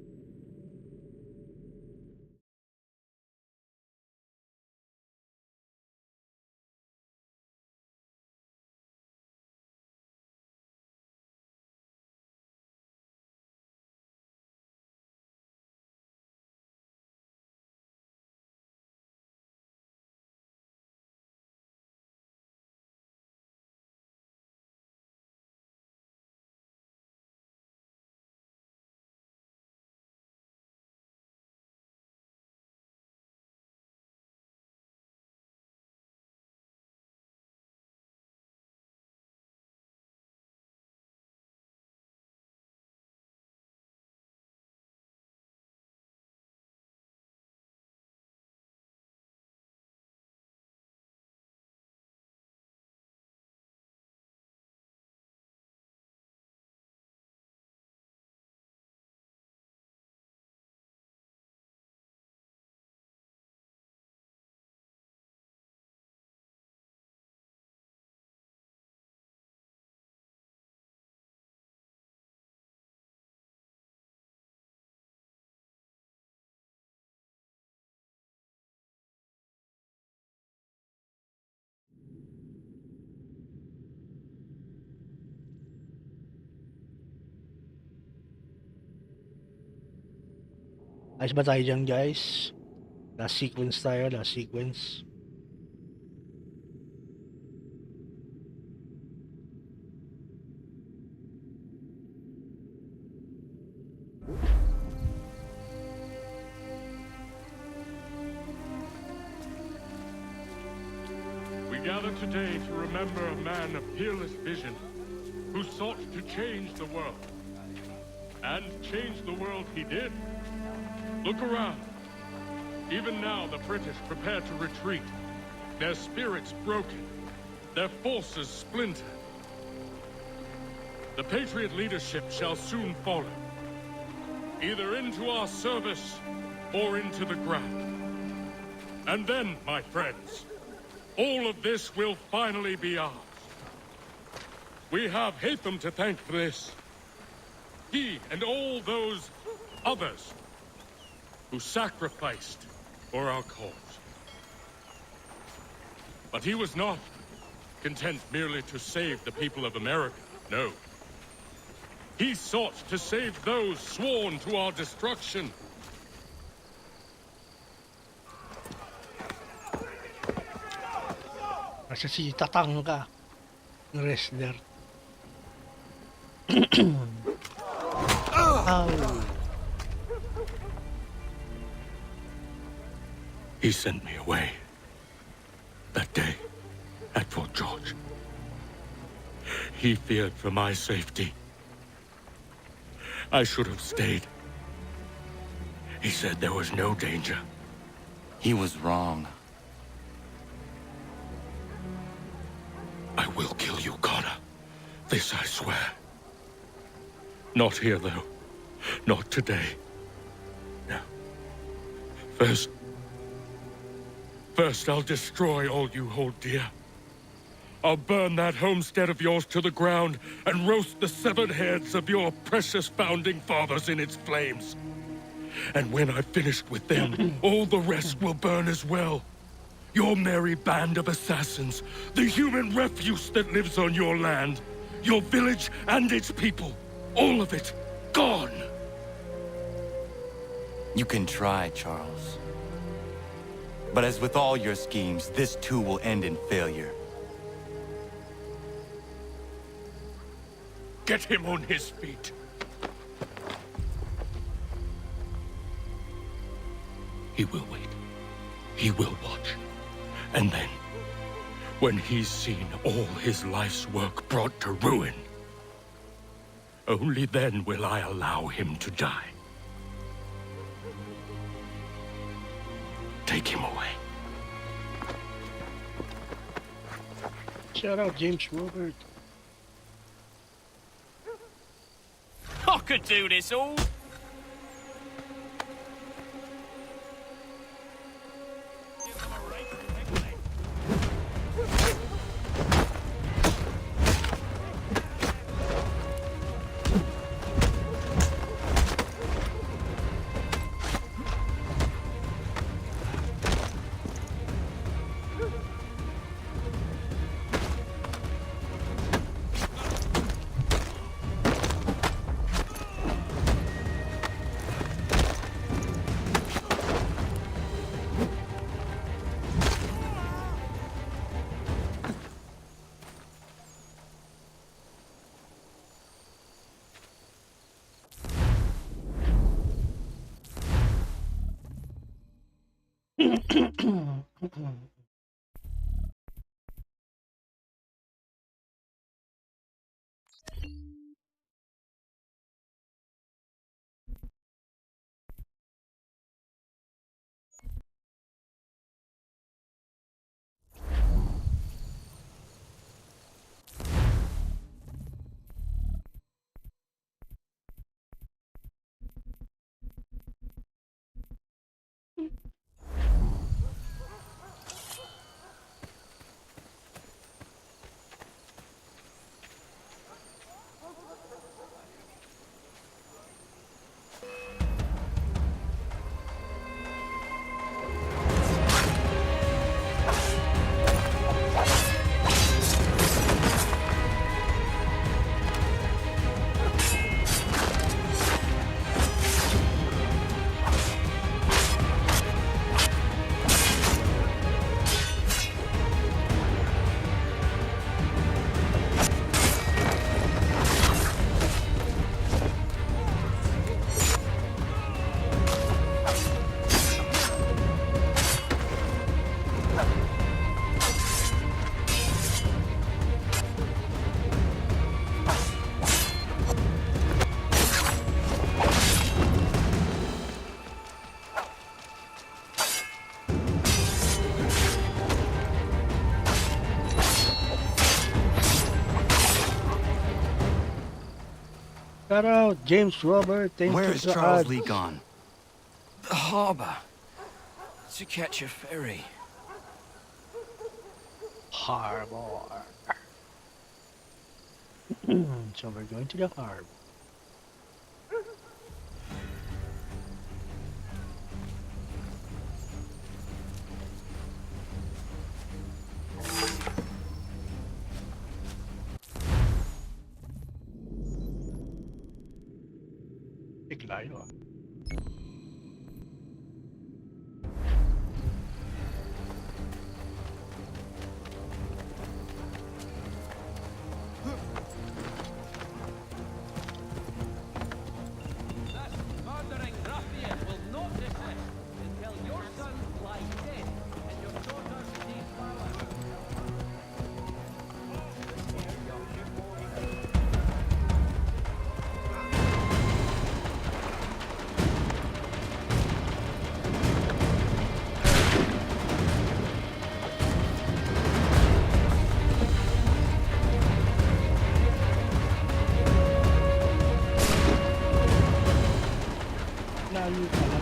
Ayos ba tayo dyan, guys? Last sequence tayo, last sequence. We gather today to remember a man of peerless vision who sought to change the world. And change the world he did. Look around. Even now, the British prepare to retreat. Their spirits broken. Their forces splintered. The Patriot leadership shall soon follow. Either into our service, or into the ground. And then, my friends, all of this will finally be ours. We have Hatham to thank for this. He and all those others who sacrificed for our cause. But he was not content merely to save the people of America, no. He sought to save those sworn to our destruction. Kasi si Tatang ka. Wrestler. Oh. He sent me away. That day, at Fort George. He feared for my safety. I should have stayed. He said there was no danger. He was wrong. I will kill you, Connor. This I swear. Not here, though. Not today. No. First I'll destroy all you hold dear. I'll burn that homestead of yours to the ground and roast the severed heads of your precious founding fathers in its flames. And when I've finished with them, all the rest will burn as well. Your merry band of assassins, the human refuse that lives on your land, your village and its people, all of it, gone. You can try, Charles. But as with all your schemes, this too will end in failure. Get him on his feet. He will wait. He will watch. And then, when he's seen all his life's work brought to ruin, only then will I allow him to die. Take him away. Shout out James Robert. I could do this all. Shout out James Robert. Thank Where you is for Charles ads. Lee gone? The harbor. To catch a ferry. Harbor. So we're going to the harbor. Layo ah. Murdering ruffian will not desist until your son lies dead and your daughter deflowered. Layo pala.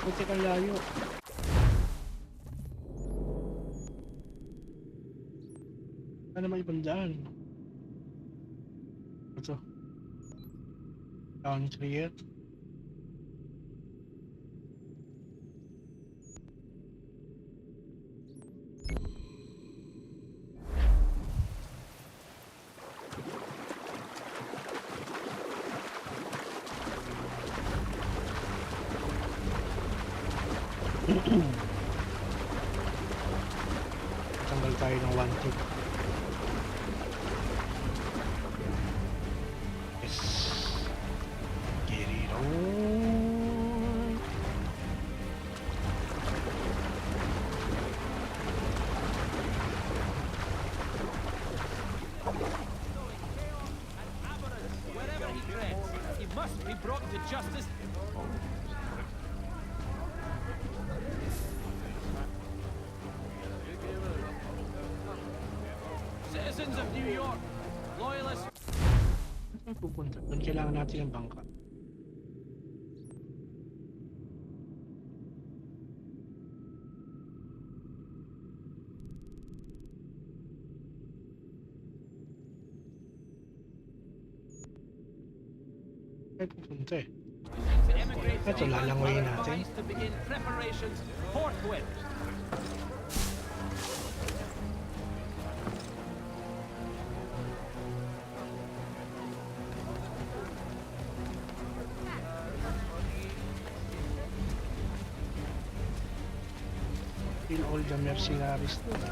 Buti kang layo. Ano may ibang daan? Ito. Down clear. Tanggal tayo ng 1-2. Yes. Get it on. Wherever he treads, he must be brought to justice. Citizens of New York, loyalists. Saan pupunta? Doon kailangan natin ng bangka. Saan pupunta eh? To emigrate Ito, lalangoyin natin. advised to begin preparations forthwith. Kill all the mercenaries doon.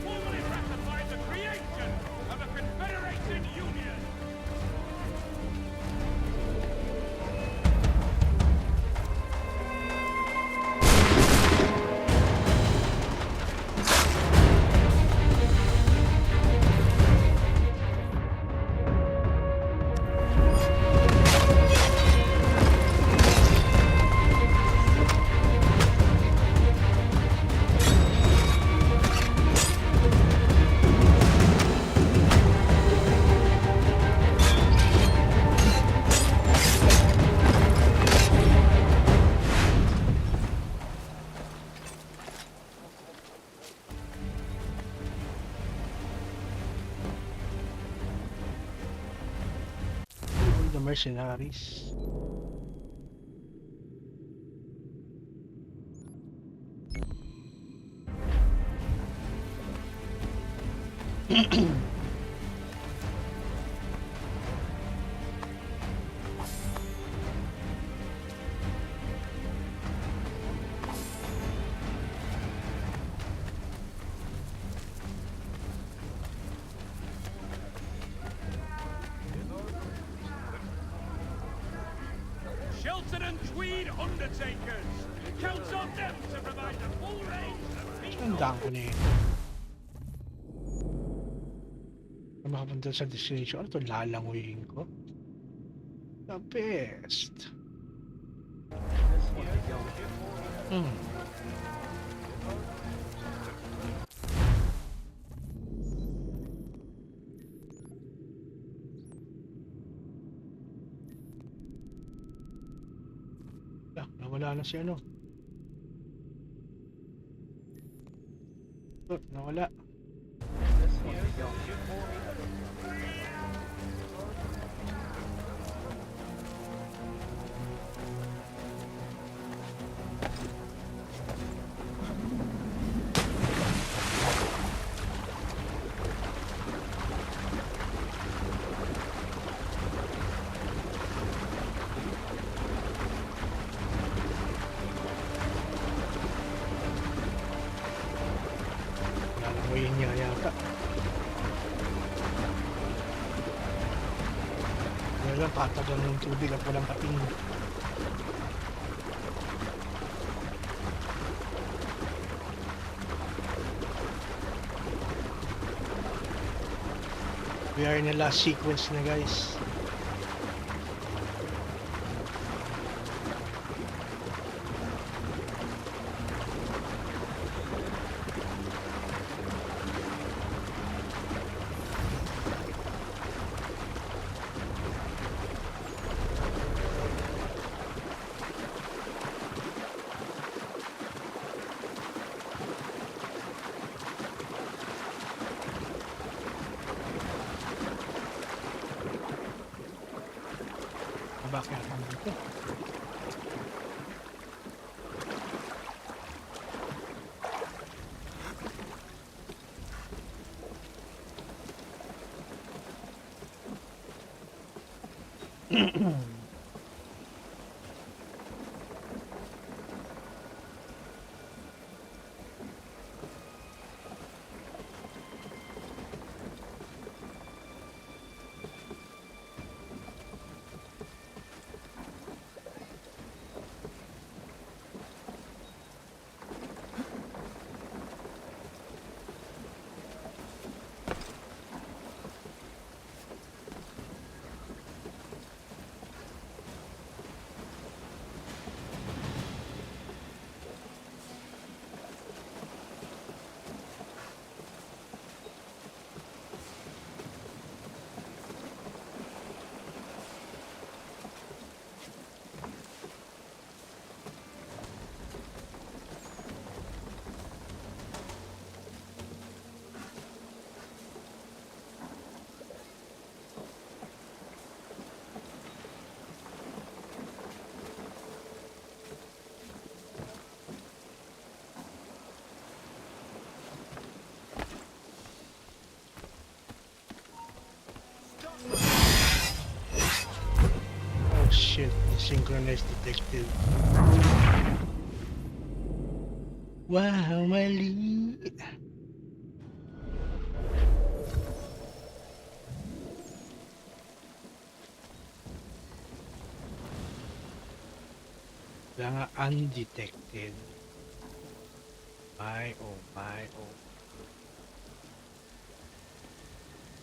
Formally ratified the creation of a Confederation Union! All the mercenaries. Shelton and Tweed Undertakers. Counts on them to provide the full range of peace. Tandaan ko na eh. Makapunta sa destination. Ano ito? Lalanguyin ko. The best. Nawala na si ano. Oh, nawala. Lalanguyin niya yata. Ngayon patagal ng tubig at walang pating. We are in the last sequence na guys. Bakit ako dito? Oh shit, synchronized detective. Wow, mali. Kaya nga undetected. My oh my oh.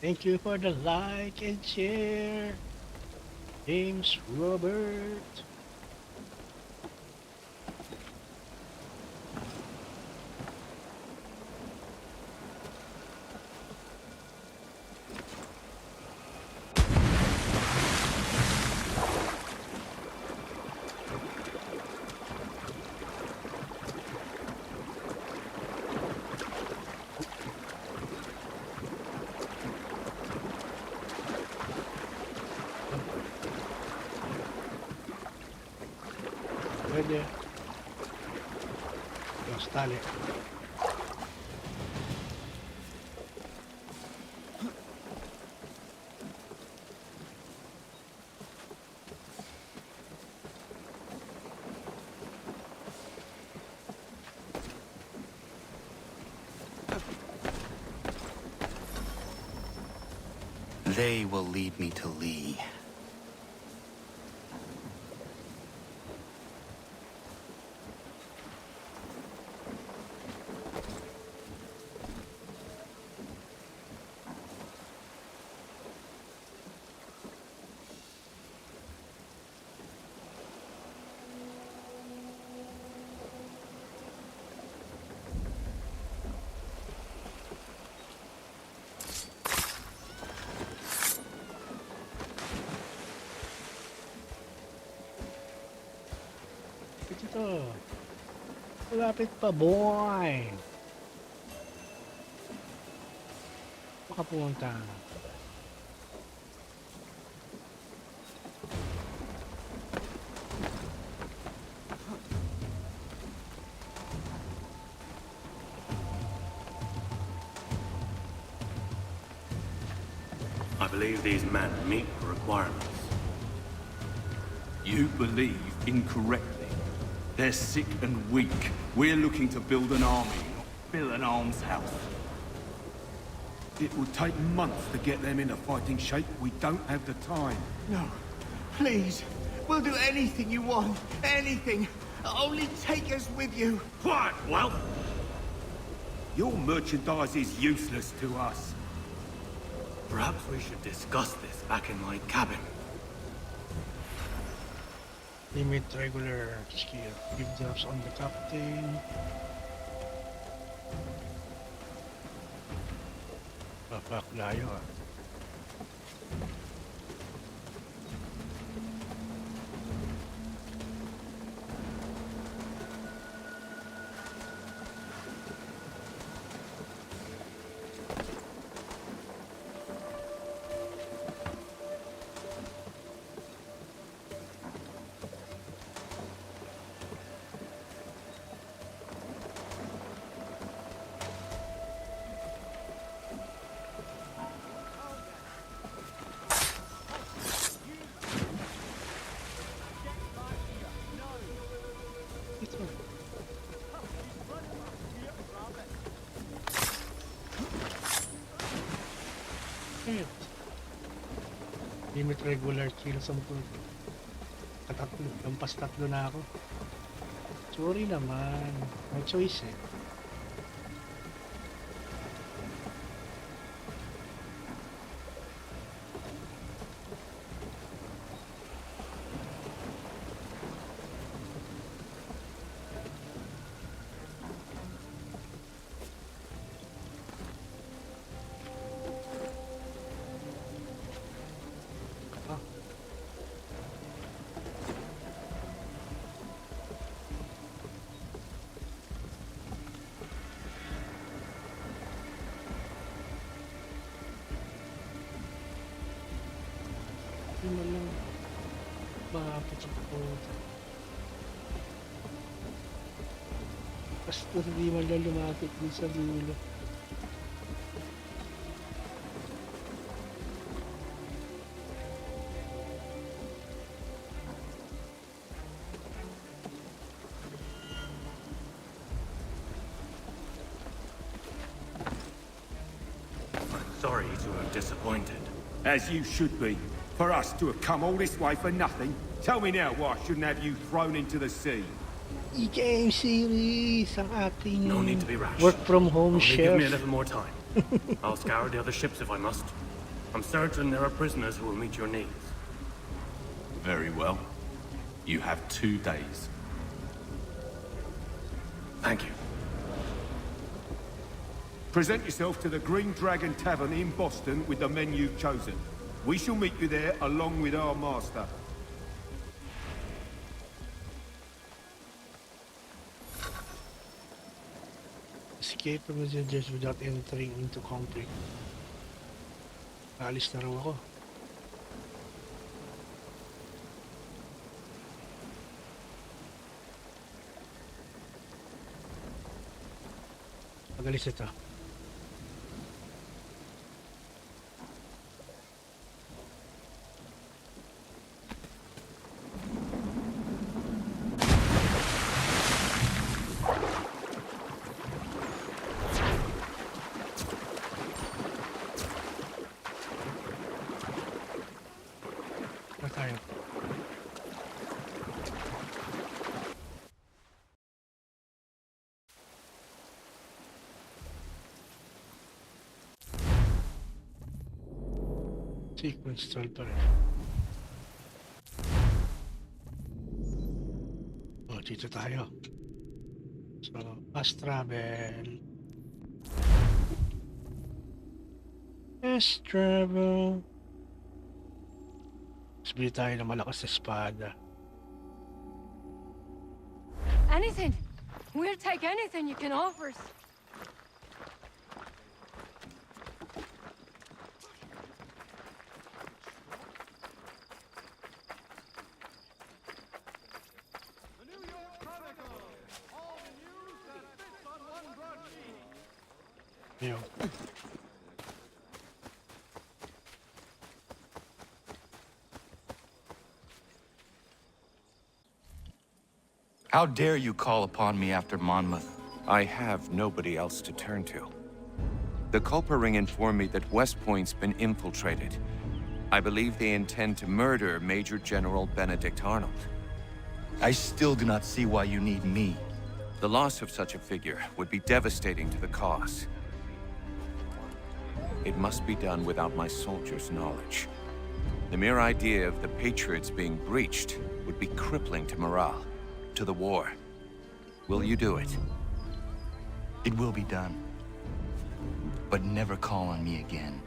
Thank you for the like and share. James Robert. Pwede. Los tali. They will lead me to Lee. Malapit ito. Malapit pa, boy. Baka pumunta. I believe these men meet the requirements. You believe incorrectly. They're sick and weak. We're looking to build an army, not build an almshouse. It will take months to get them into fighting shape. We don't have the time. No. Please. We'll do anything you want. Anything. Only take us with you. Quiet, Well. Your merchandise is useless to us. Perhaps we should discuss this back in my cabin. Limit regular skill. Give drops on the captain. Fuck, layo ah. Limit regular kill sa mga katatlo, lampas tatlo na ako. Sorry naman, may choice eh. Basta hindi man lang lumapit din sa dulo. I'm sorry to have disappointed. As you should be. For us to have come all this way for nothing. Tell me now why I shouldn't have you thrown into the sea. E-game series ang ating No need to be rash. work from home Only chef. give me a little more time. I'll scour the other ships if I must. I'm certain there are prisoners who will meet your needs. Very well. You have 2 days. Thank you. Present yourself to the Green Dragon Tavern in Boston with the men you've chosen. We shall meet you there along with our master. Escape from messages without entering into conflict. Alis na raw ako. Pag-alis ito. Sequence 12 pa rin. Oh, dito tayo. So, fast travel. Fast travel. Mas bili tayo ng malakas na espada. Anything. We'll take anything you can offer us. Yeah. How dare you call upon me after Monmouth? I have nobody else to turn to. The Culper Ring informed me that West Point's been infiltrated. I believe they intend to murder Major General Benedict Arnold. I still do not see why you need me. The loss of such a figure would be devastating to the cause. It must be done without my soldiers' knowledge. The mere idea of the Patriots being breached would be crippling to morale, to the war. Will you do it? It will be done. But never call on me again.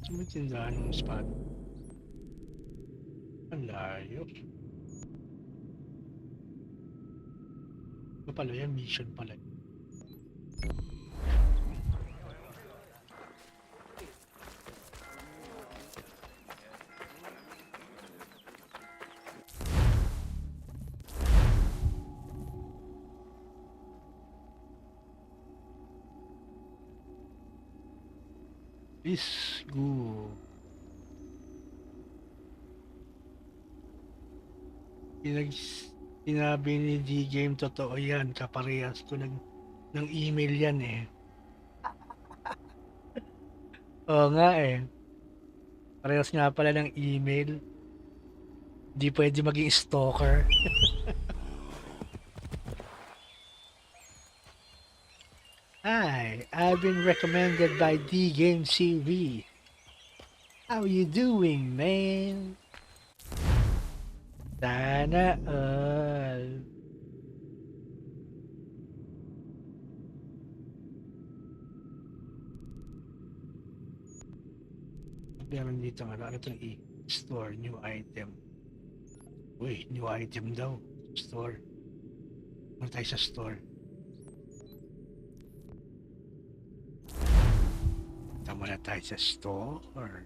Sumitindahan yung spot. Ang layo. Ano pala yan? Mission pala. Let's go. Sinabi ni D-Game, totoo yan. Kaparehas ko ng email yan eh. Oo nga eh. Parehas nga pala ng email. Di pwede maging stalker. Hi, I've been recommended by D-Game CV. How you doing, man? Sana all. Meron dito ano itong store, new item. Uy, new item daw. Store. Ano tayo sa store? Tama na tayo sa store.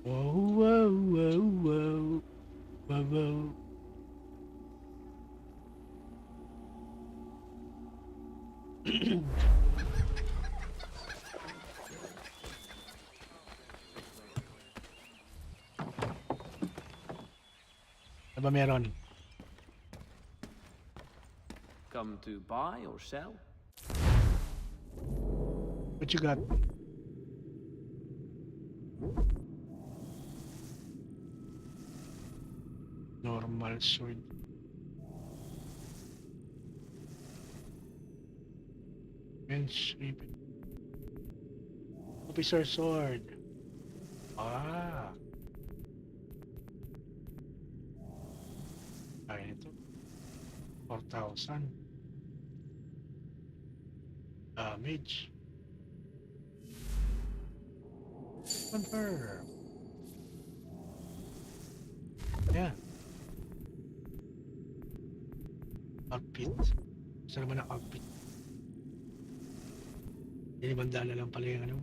Wow, wow, wow, wow. Wow, wow. Ano ba meron? Come to buy or sell? What you got? Normal sword. Bench weapon. Officer sword. Ah. Ay, ito. 4,000. Damage. Confirm. Yeah. Outfit. Gusto naman ang outfit. Dinibanda na lang pala yung ano.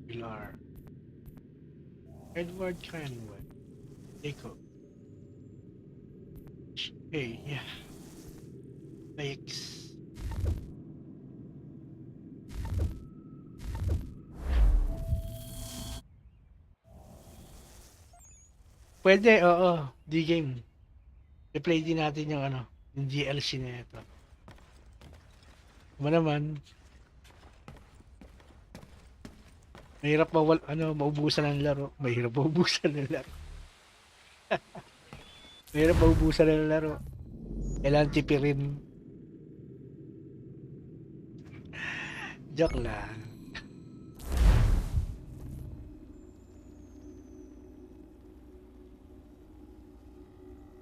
Pilar. Edward Canway. Jacob. Hey, yeah. Lakes. Pwede, oo. D-Game. I-play din natin yung ano, yung DLC na ito. Diba naman? Mahirap maubusan ng laro. Mahirap maubusan ng laro. Mahirap maubusan ng laro. Kailangan tipirin. Joke lang.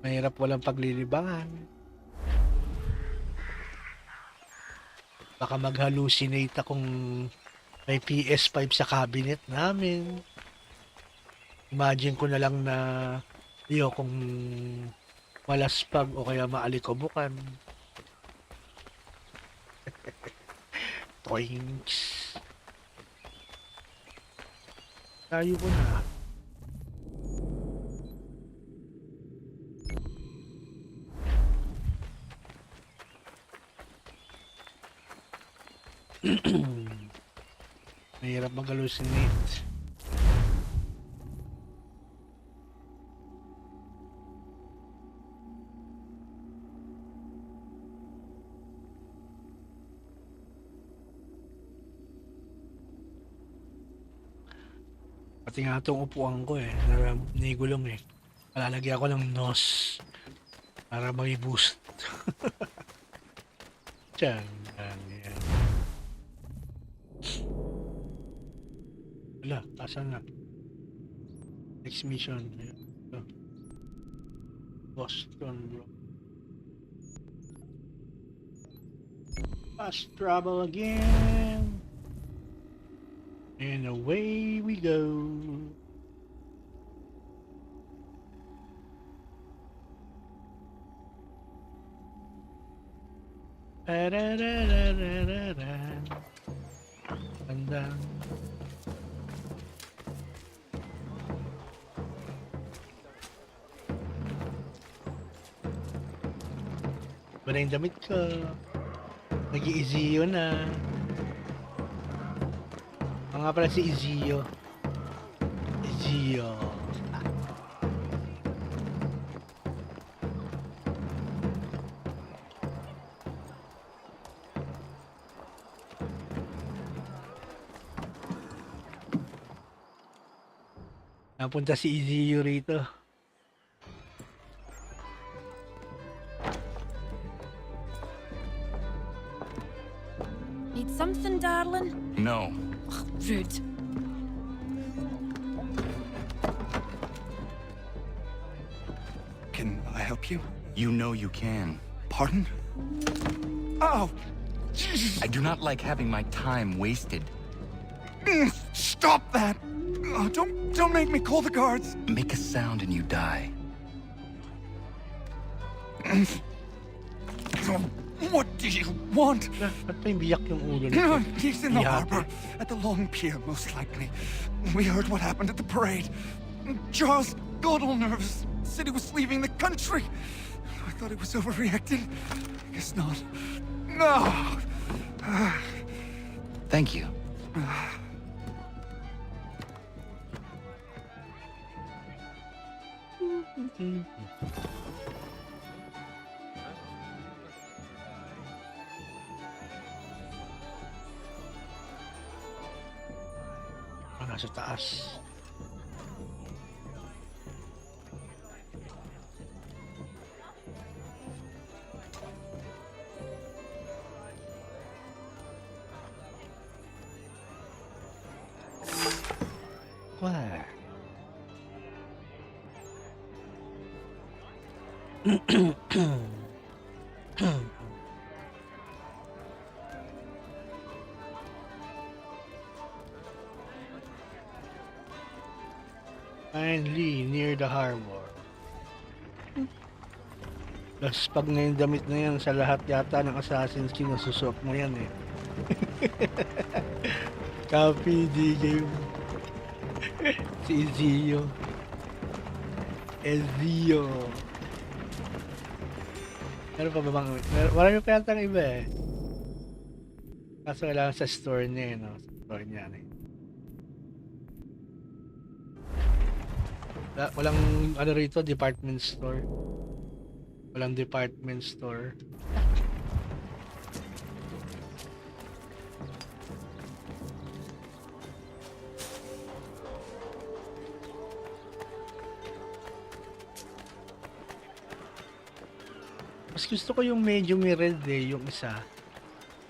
Mahirap walang paglilibangan. Baka mag-hallucinate akong may PS5 sa cabinet namin. Imagine ko na lang na kung malaspag o kaya maalikobukan. Toinks. Tayo ko na. Mahirap mag-hallucinate. Pati nga itong upuan ko nigulong Palalagyan ko ng NOS para may boost. Diyan, yan. Wala, asan na? Next mission. Boston, bro. Fast travel again. And away we go. Ganda. Ba na yung damit ko? Nag-i-Ezio na. Nga pala si Ezio. Ezio. Napunta si Ezio rito. Need something, darling? No. Rude. Can I help you? You know you can. Pardon? Oh! I do not like having my time wasted. Stop that! Oh, don't make me call the guards! Make a sound and you die. What do you want? Ulo He's in the harbor, at the long pier, most likely. We heard what happened at the parade. Charles got all nervous, said he was leaving the country. I thought he was overreacting. Guess not. No! Thank you. Nasa taas. Why? Finally, near the harbor. Plus, pag na yung damit na yan, sa lahat yata ng Assassin's Creed, nasusuot mo yan Copy, DJ. Si Ezio. Ezio. Meron pa ba bang... Marami pa yata ng iba Kaso kailangan sa store niya Sa store niya Walang ano rito, department store. Walang department store. Mas gusto ko yung medyo may red eh, yung isa.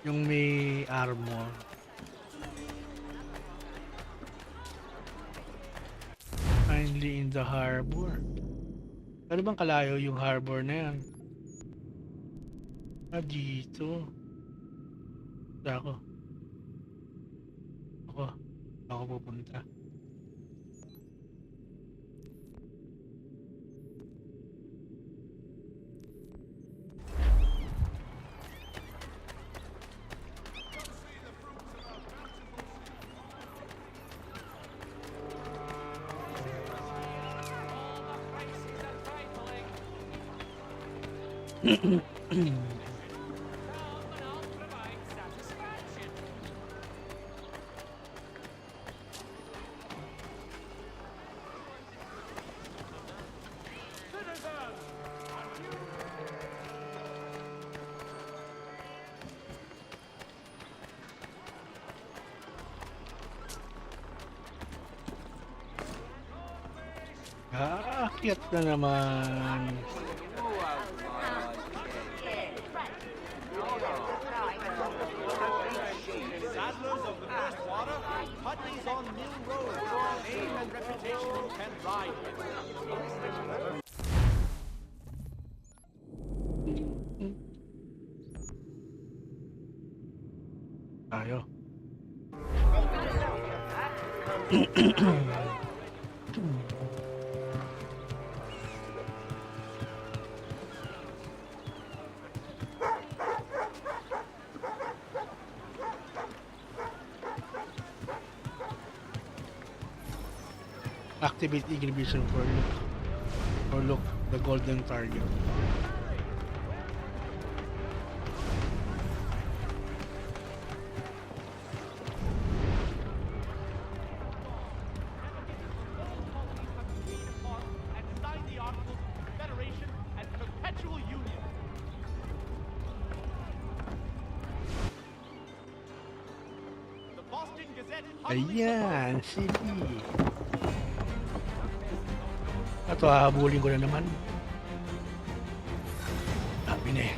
Yung may armor. Finally in the harbor. Ano bang kalayo yung harbor na yan? Ah, dito. Ako. Ako pupunta. Aakyat na naman. Saddlers of the first water, Putney's on Mill Road. Name and reputation can ride with. Tayo. Activate Eagle Vision for look the golden target. Ayan, sige. Ito, hahabulin ko na naman. Sabi na eh.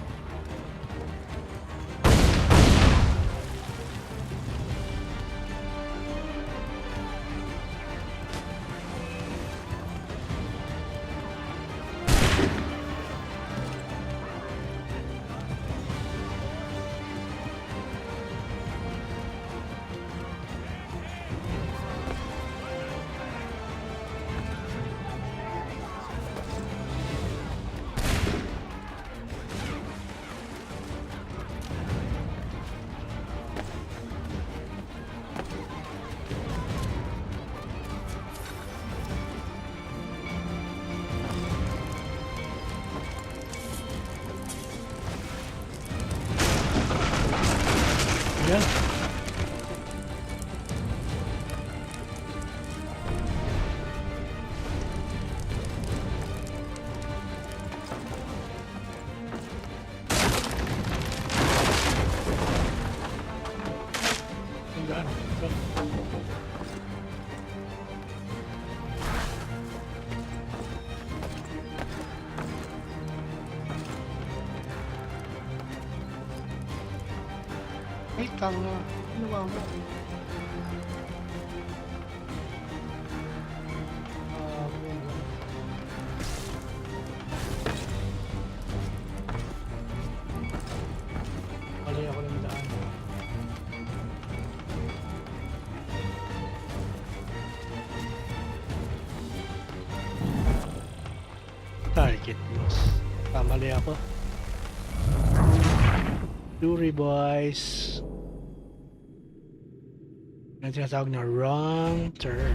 Yeah. Ay, tanga. Ano ba mo? Mali ako ng daan. Target loss. Mali ako. Dury boys. Yan tinatawag na wrong turn.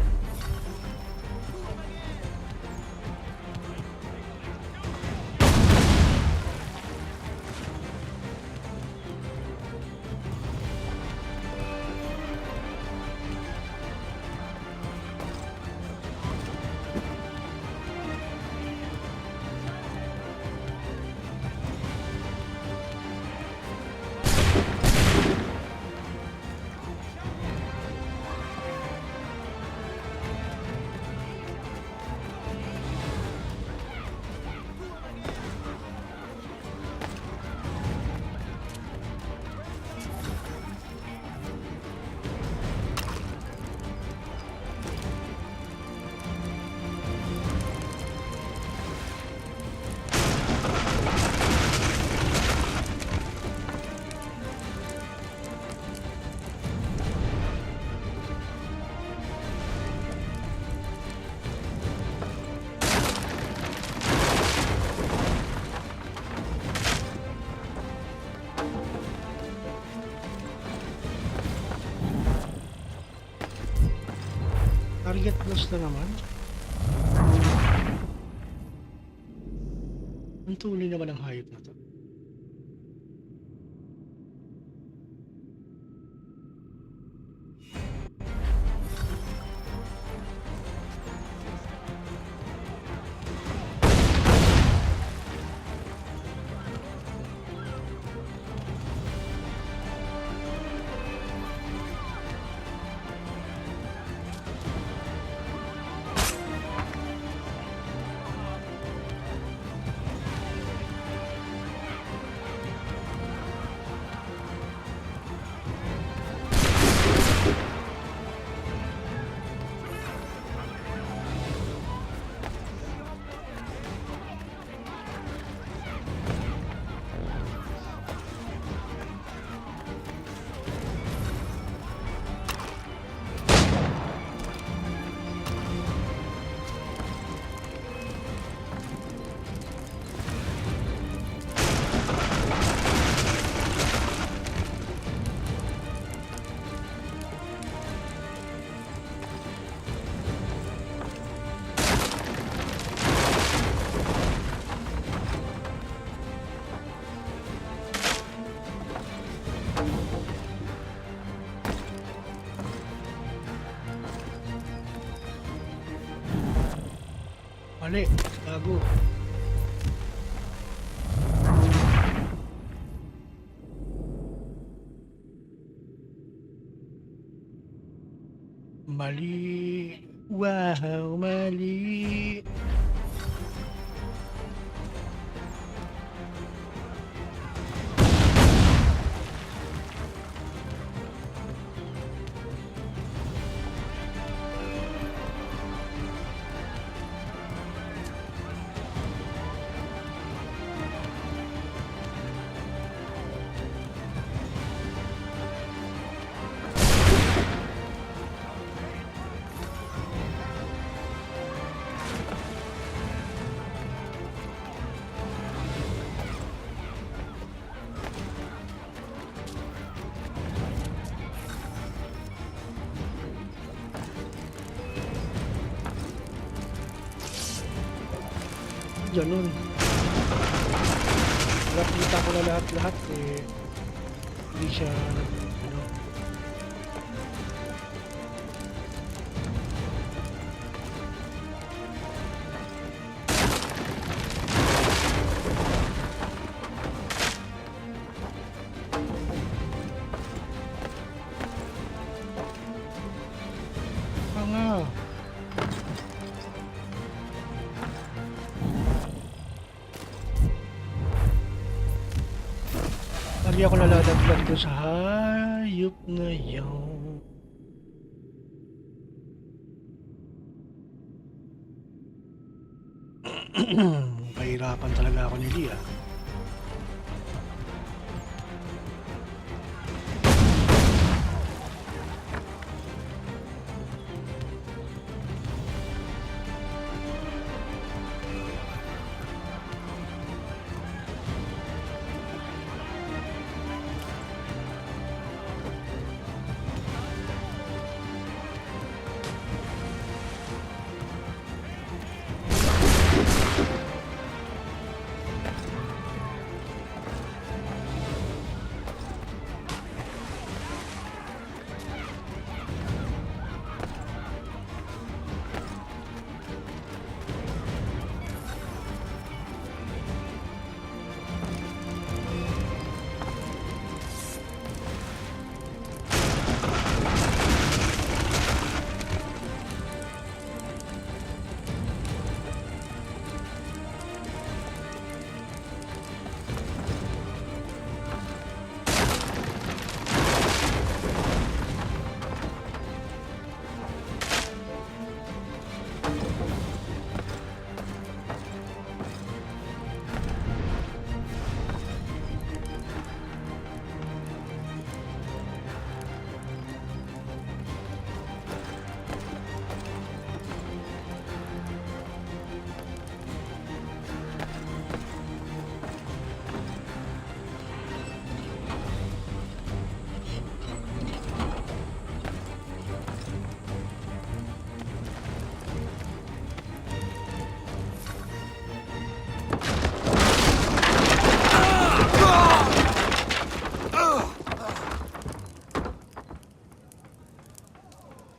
Ayos na naman. Ang tuloy naman ng hayop na to. Mali, gago. Mali. Wow, mali. Ganun. Nakita ko na lahat-lahat eh. Hindi siya ano. Nga. Hindi ako naladagdag doon sa hayop na yun. Pahirapan talaga ako ni Lia.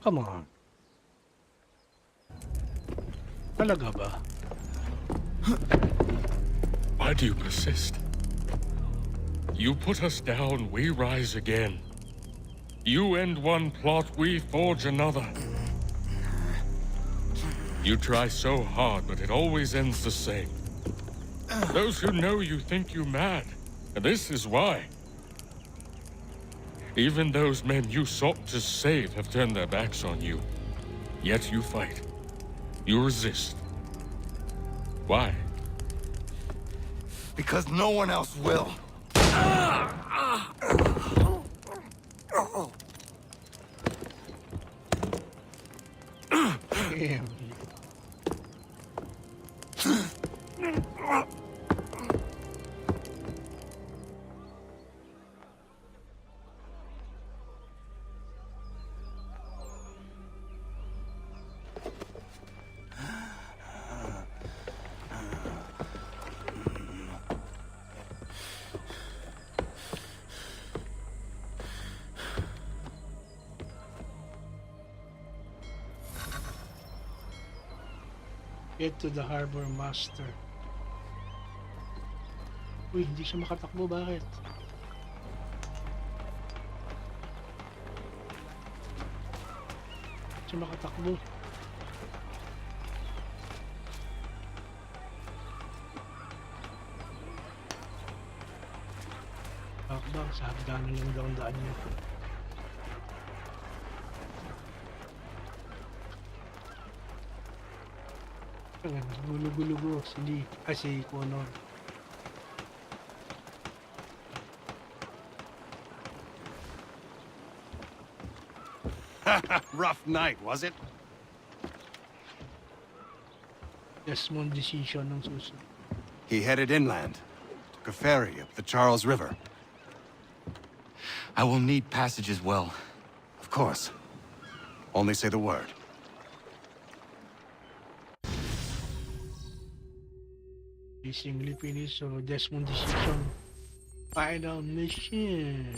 Come on. Talaga ba? Why do you persist? You put us down, we rise again. You end one plot, we forge another. You try so hard, but it always ends the same. Those who know you think you mad, and this is why. Even those men you sought to save have turned their backs on you. Yet you fight. You resist. Why? Because no one else will. Damn. Get to the harbor master. Uy, hindi siya makatakbo. Bakit? Hindi siya makatakbo. Bakbang, sa hagdanan lang daw ang daan niya. Gulo-gulo si Lee. Si Connor. Rough night, was it? Desmond decision ng susunod. He headed inland. Took a ferry up the Charles River. I will need passage as well. Of course. Only say the word. Recently finished, so Desmond decision. Final mission.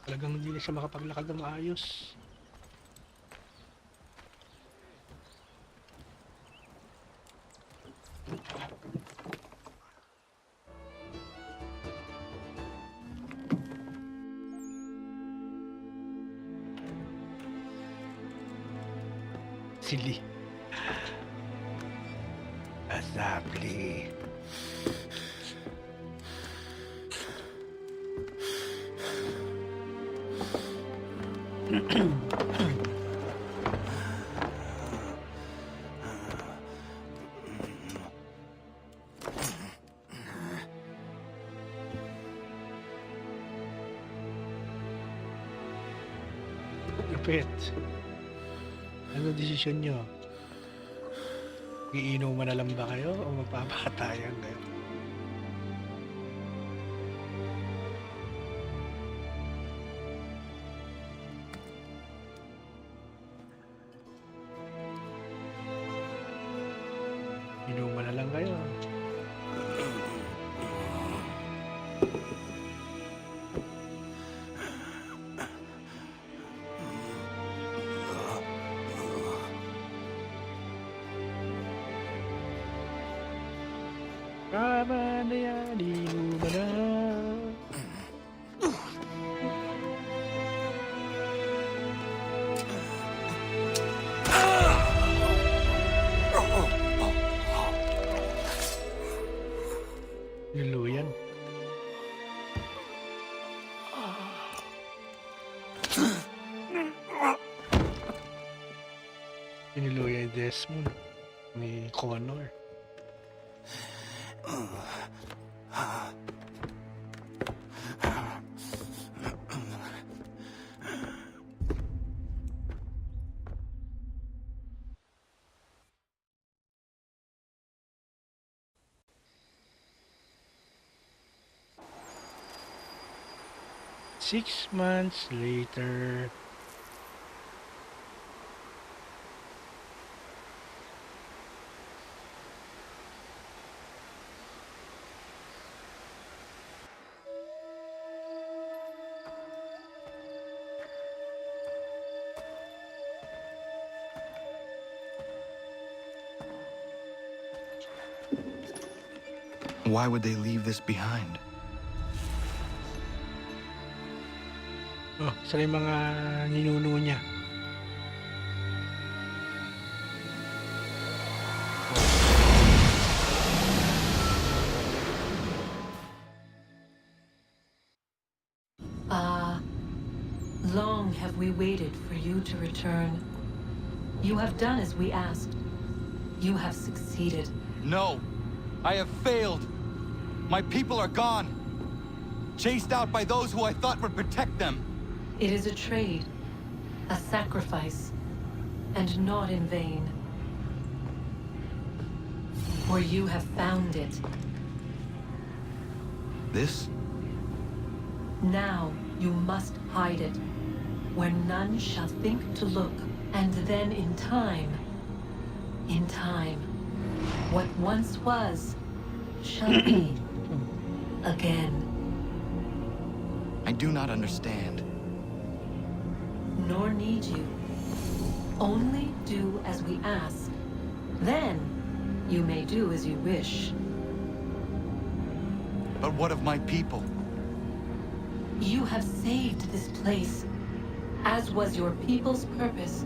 Talagang hindi na siya makapaglakad ng maayos. Silly. Asapli. Lupit. Ano desisyon nyo? Iinuman na lang ba kayo o magpapatayan kayo? Inuman na lang kayo. Tama na yan, inuman na. Luluyan. Tiniluya yung Desmond ni Connor. Six months later. Why would they leave this behind? Oh, sila yung mga ninuno niya. Long have we waited for you to return. You have done as we asked. You have succeeded. No! I have failed! My people are gone! Chased out by those who I thought would protect them! It is a trade, a sacrifice, and not in vain. For you have found it. This? Now you must hide it, where none shall think to look, and then in time, what once was, shall be again. I do not understand. Nor need you. Only do as we ask. Then, you may do as you wish. But what of my people? You have saved this place, as was your people's purpose,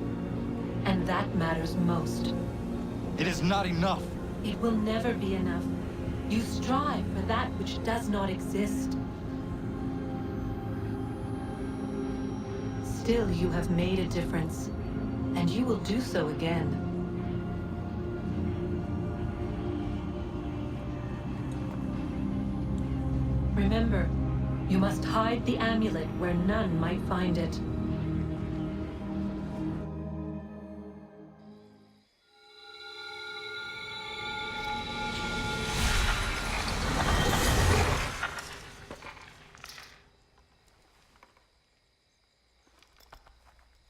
and that matters most. It is not enough. It will never be enough. You strive for that which does not exist. Still, you have made a difference, and you will do so again. Remember, you must hide the amulet where none might find it.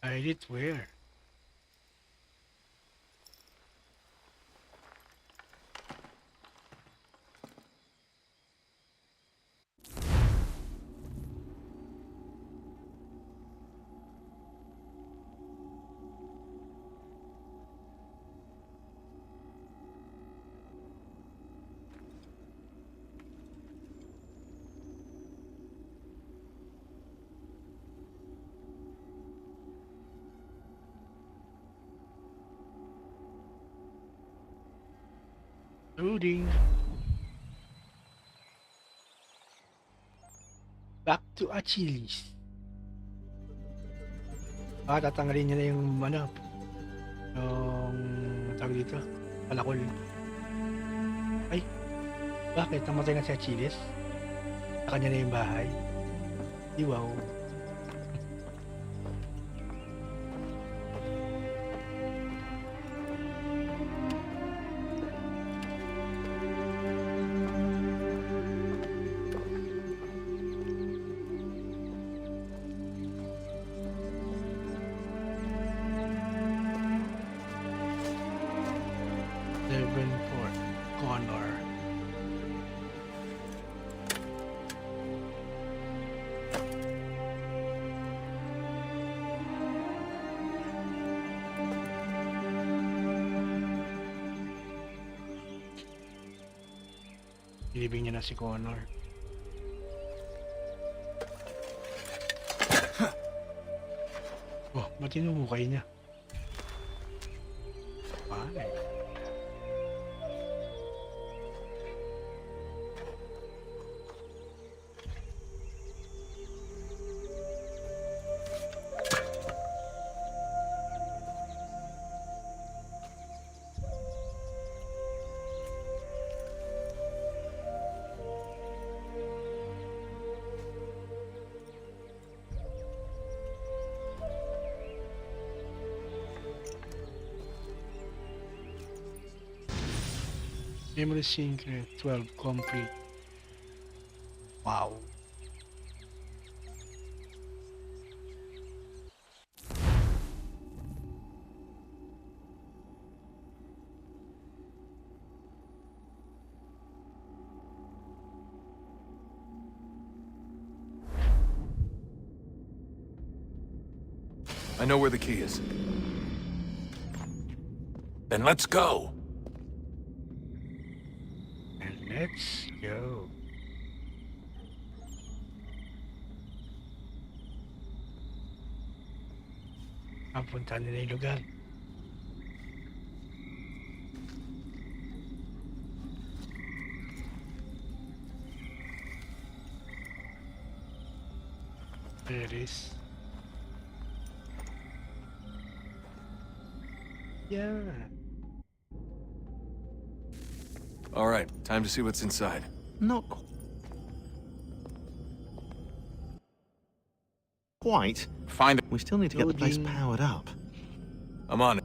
Hide it where? Loading. Back to Achilles. Tatanggalin niya na yung ano, yung tawag dito, palakol. Ay, bakit? Namatay na si Achilles? Sa kanya na yung bahay. Wow. Connor. Ilibing niya na si Connor. Oh, ba't tinumukay niya? Ay. Memory secret 12 complete. Wow. I know where the key is. Then let's go. And let's go. Ang punta nila yung lugar. There it is. Yeah. All right, time to see what's inside. Not quite. Find it. We still need to get the place powered up. I'm on it.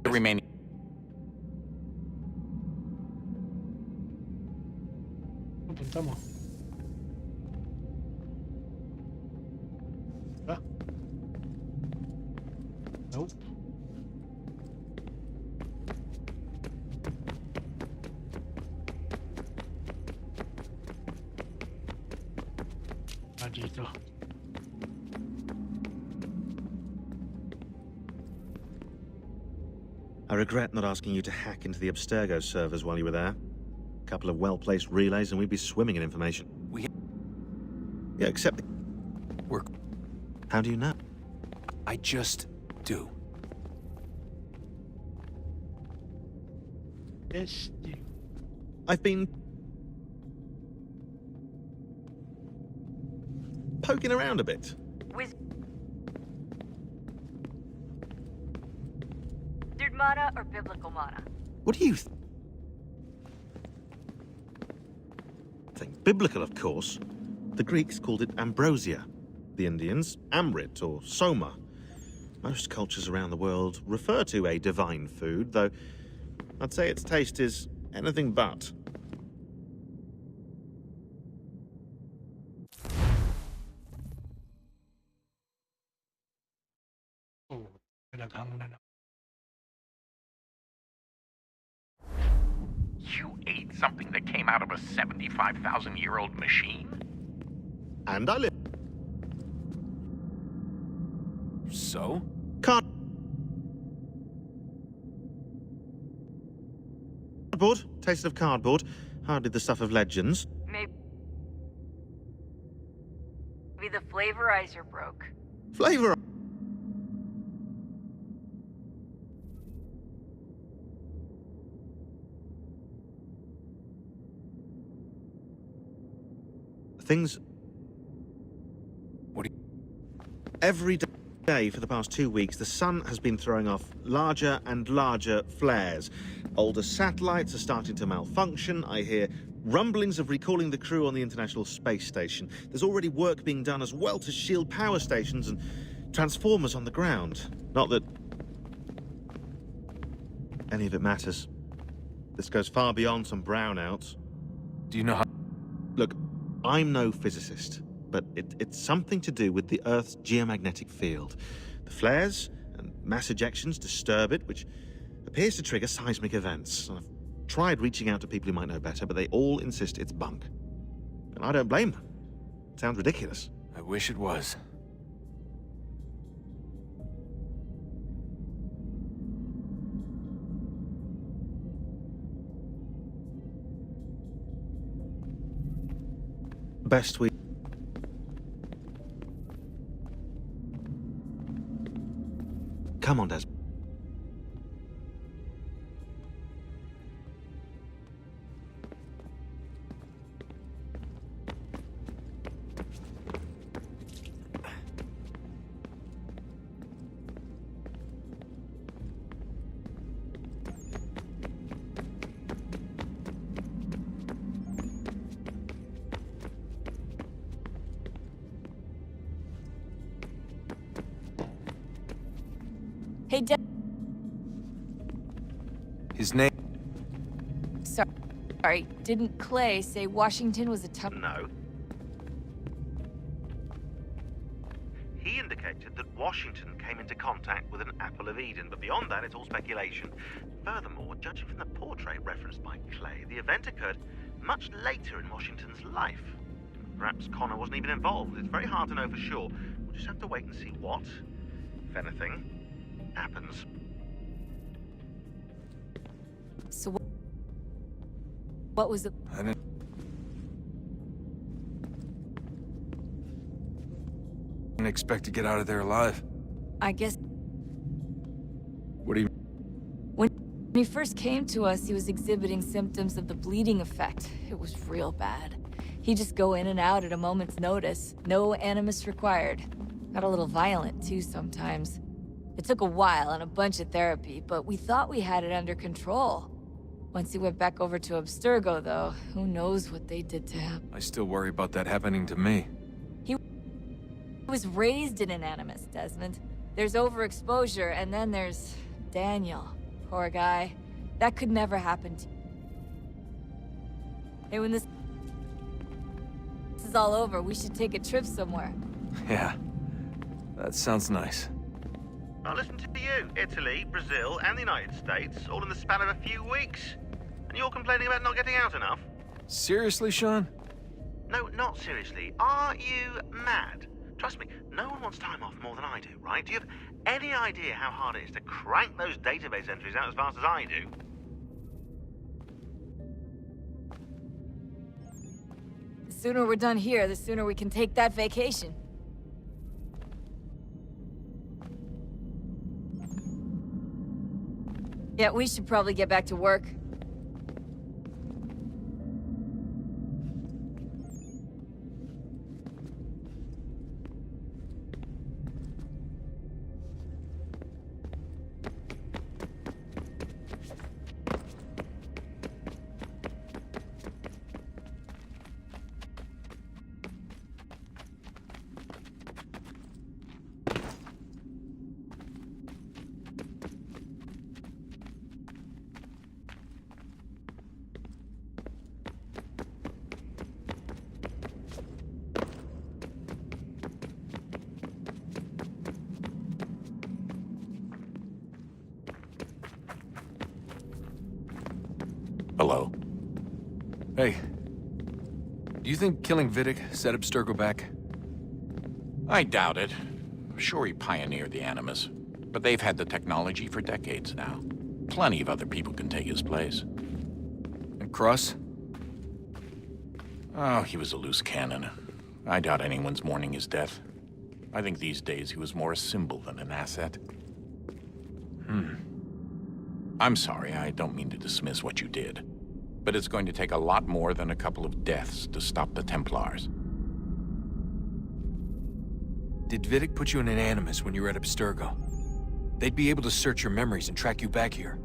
The remaining. Punta mo. Ah. Nope. Dito. I regret not asking you to hack into the Abstergo servers while you were there. A couple of well-placed relays and we'd be swimming in information. Yeah, except... How do you know? I just do. Yes. I've been... poking around a bit. Wizard mana or biblical mana? What do you think? Biblical, of course. The Greeks called it ambrosia. The Indians, amrit or soma. Most cultures around the world refer to a divine food, though I'd say its taste is anything but. Oh, talagang na. You ate something that came out of a 75,000-year-old machine? And I live. So? Cardboard. Taste of cardboard. Hardly the stuff of legends. Maybe the flavorizer broke. Flavor. Things. Every day for the past 2 weeks, the sun has been throwing off larger and larger flares. Older satellites are starting to malfunction. I hear rumblings of recalling the crew on the International Space Station. There's already work being done as well to shield power stations and transformers on the ground. Not that any of it matters. This goes far beyond some brownouts. Do you know how... Look, I'm no physicist, but it's something to do with the Earth's geomagnetic field. The flares and mass ejections disturb it, which appears to trigger seismic events. I've tried reaching out to people who might know better, but they all insist it's bunk. And I don't blame them. It sounds ridiculous. I wish it was. Best we... Come on, Des. Hey, His name... Sorry, didn't Clay say Washington was a tough... No. He indicated that Washington came into contact with an Apple of Eden, but beyond that, it's all speculation. Furthermore, judging from the portrait referenced by Clay, the event occurred much later in Washington's life. Perhaps Connor wasn't even involved. It's very hard to know for sure. We'll just have to wait and see what, if anything, happens. So what was the... I didn't expect to get out of there alive. I guess... What do you... When he first came to us, he was exhibiting symptoms of the bleeding effect. It was real bad. He'd just go in and out at a moment's notice. No animus required. Got a little violent, too, sometimes. It took a while and a bunch of therapy, but we thought we had it under control. Once he went back over to Abstergo, though, who knows what they did to him. I still worry about that happening to me. He was raised in an animus, Desmond. There's overexposure, and then there's Daniel. Poor guy. That could never happen to you. Hey, when this is all over, we should take a trip somewhere. Yeah, that sounds nice. Now listen to you. Italy, Brazil, and the United States, all in the span of a few weeks. And you're complaining about not getting out enough? Seriously, Sean? No, not seriously. Are you mad? Trust me, no one wants time off more than I do, right? Do you have any idea how hard it is to crank those database entries out as fast as I do? The sooner we're done here, the sooner we can take that vacation. Yeah, we should probably get back to work. Hello. Hey. Do you think killing Vidic set Abstergo back? I doubt it. Sure, he pioneered the Animus, but they've had the technology for decades now. Plenty of other people can take his place. And Cross? Oh, he was a loose cannon. I doubt anyone's mourning his death. I think these days he was more a symbol than an asset. I'm sorry, I don't mean to dismiss what you did. But it's going to take a lot more than a couple of deaths to stop the Templars. Did Vidic put you in an Animus when you were at Abstergo? They'd be able to search your memories and track you back here.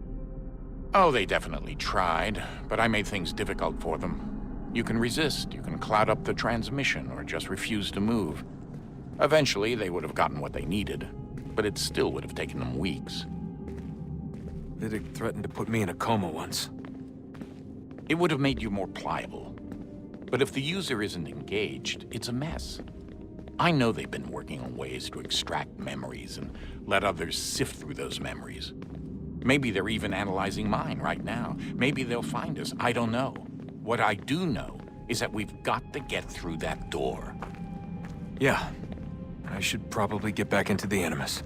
Oh, they definitely tried, but I made things difficult for them. You can resist, you can cloud up the transmission, or just refuse to move. Eventually, they would have gotten what they needed, but it still would have taken them weeks. Vidic threatened to put me in a coma once. It would have made you more pliable. But if the user isn't engaged, it's a mess. I know they've been working on ways to extract memories and let others sift through those memories. Maybe they're even analyzing mine right now. Maybe they'll find us. I don't know. What I do know is that we've got to get through that door. Yeah. I should probably get back into the Animus.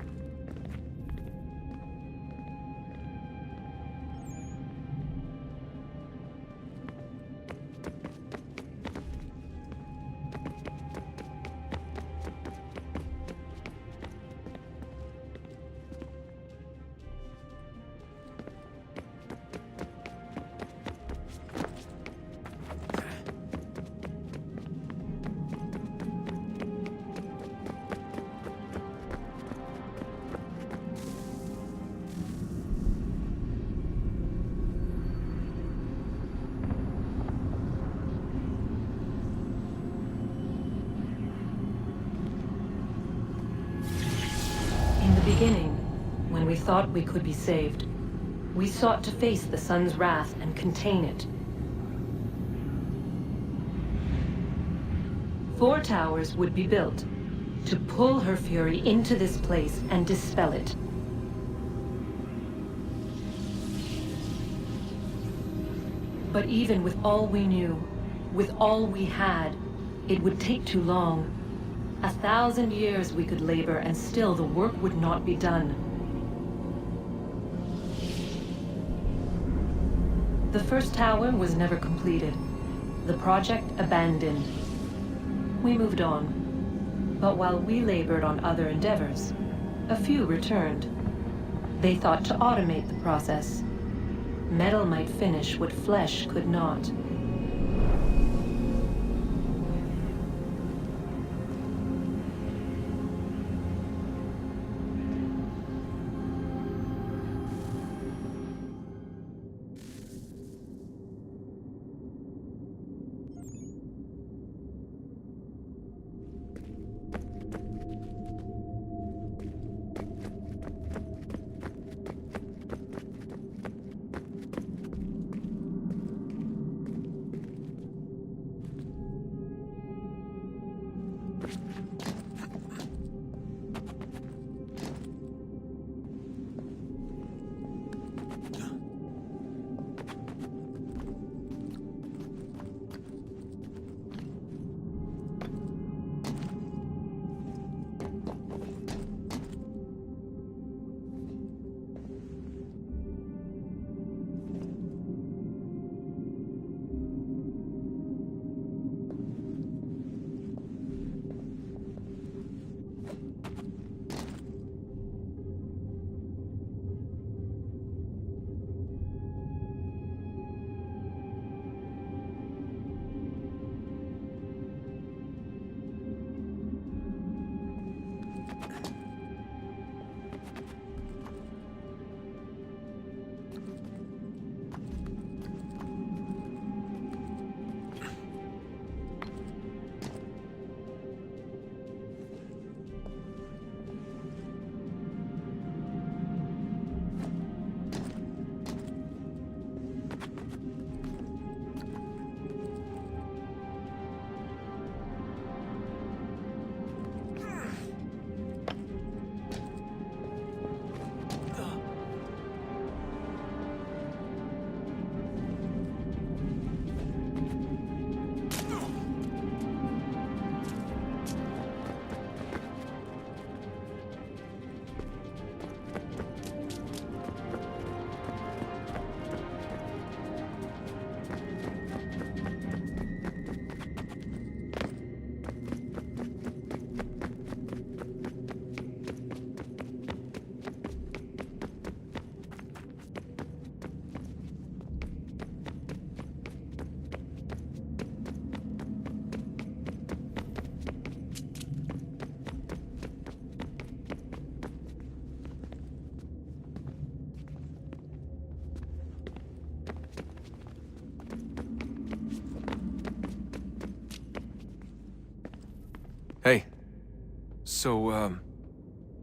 Beginning, when we thought we could be saved, we sought to face the sun's wrath and contain it. 4 towers would be built to pull her fury into this place and dispel it. But even with all we knew, with all we had, it would take too long. 1,000 years we could labor and still the work would not be done. The first tower was never completed. The project abandoned. We moved on. But while we labored on other endeavors, a few returned. They thought to automate the process. Metal might finish what flesh could not. Hey. So,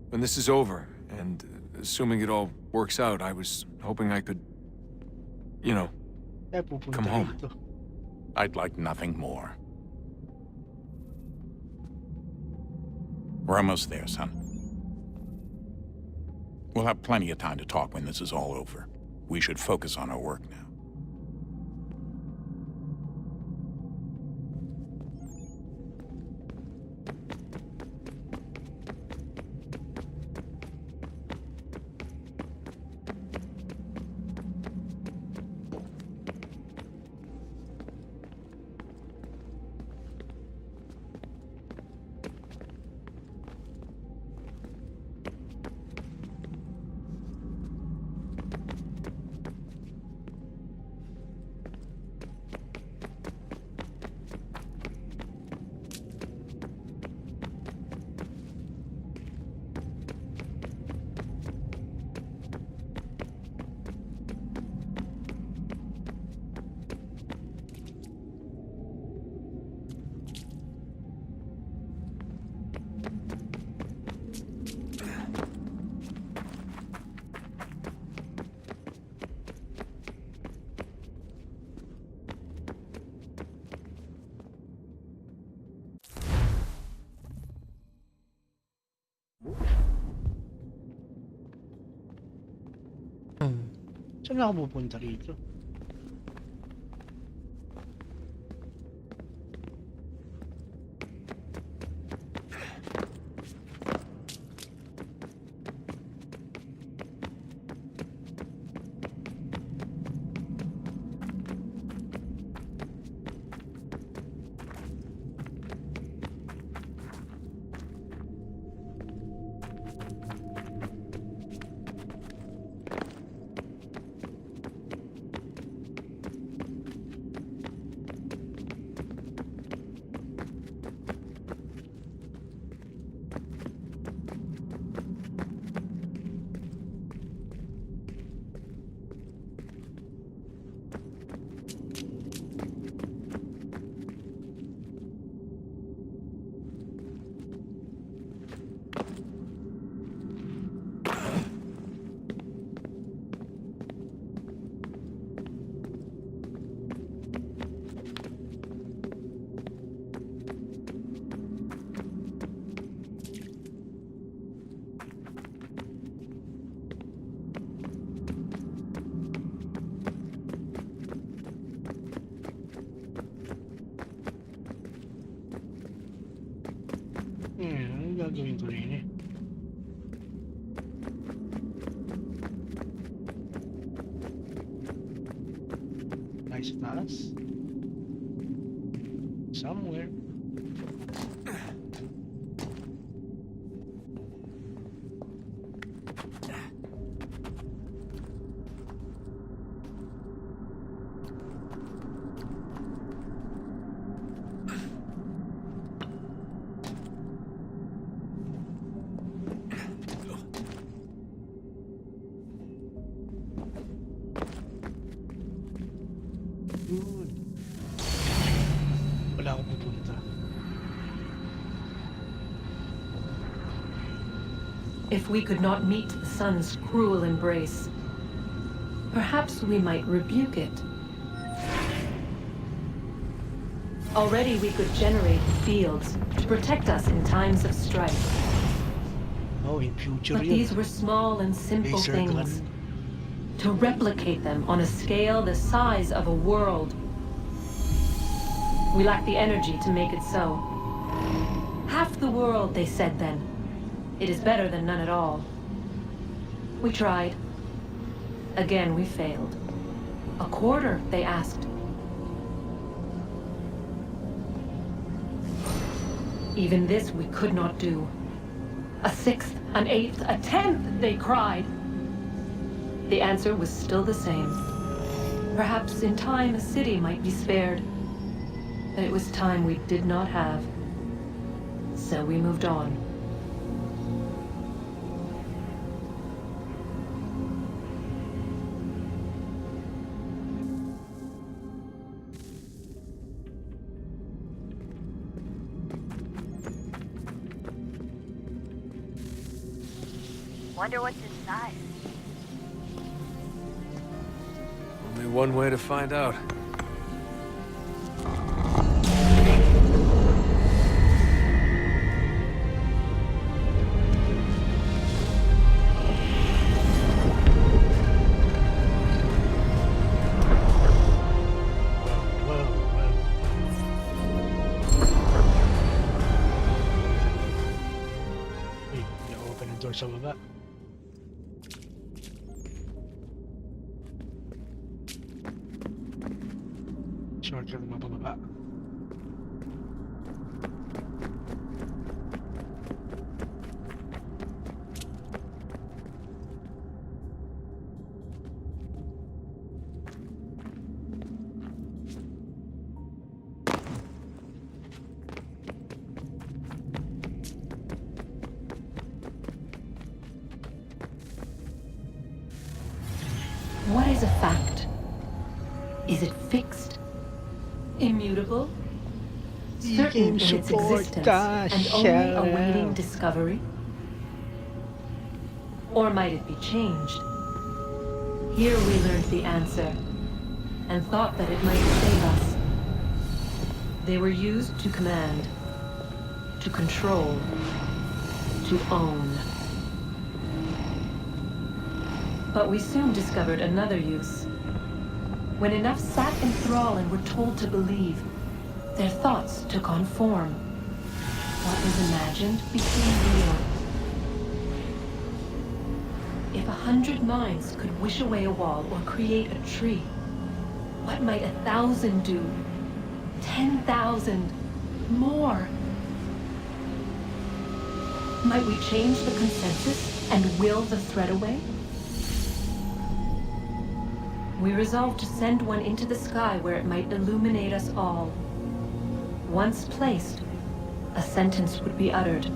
when this is over, and assuming it all works out, I was hoping I could, you know, come home. I'd like nothing more. We're almost there, son. We'll have plenty of time to talk when this is all over. We should focus on our work now. Saan ako pupunta rito? Anong gagawin ko rin eh? Nice talas. Somewhere. Wala akong pupunta. If we could not meet the sun's cruel embrace, perhaps we might rebuke it. Already we could generate fields to protect us in times of strife. Oh, in future But these were small and simple Laser things. gun. To replicate them on a scale the size of a world, we lack the energy to make it so. Half the world, they said then. It is better than none at all. We tried. Again, we failed. A quarter, they asked. Even this we could not do. A sixth, an eighth, a tenth, they cried. The answer was still the same. Perhaps in time a city might be spared. But it was time we did not have. So we moved on. Wonder what's inside. Only one way to find out. Open the door sa baba. Shortcut naman pababa. What is a fact? Is it fixed? Immutable? Certain in its existence and only awaiting discovery? Or might it be changed? Here we learned the answer, and thought that it might save us. They were used to command, to control, to own. But we soon discovered another use. When enough sat in thrall and were told to believe, their thoughts took on form. What was imagined became real. If 100 minds could wish away a wall or create a tree, what might 1,000 do? 10,000? More? Might we change the consensus and will the threat away? We resolved to send one into the sky where it might illuminate us all. Once placed, a sentence would be uttered.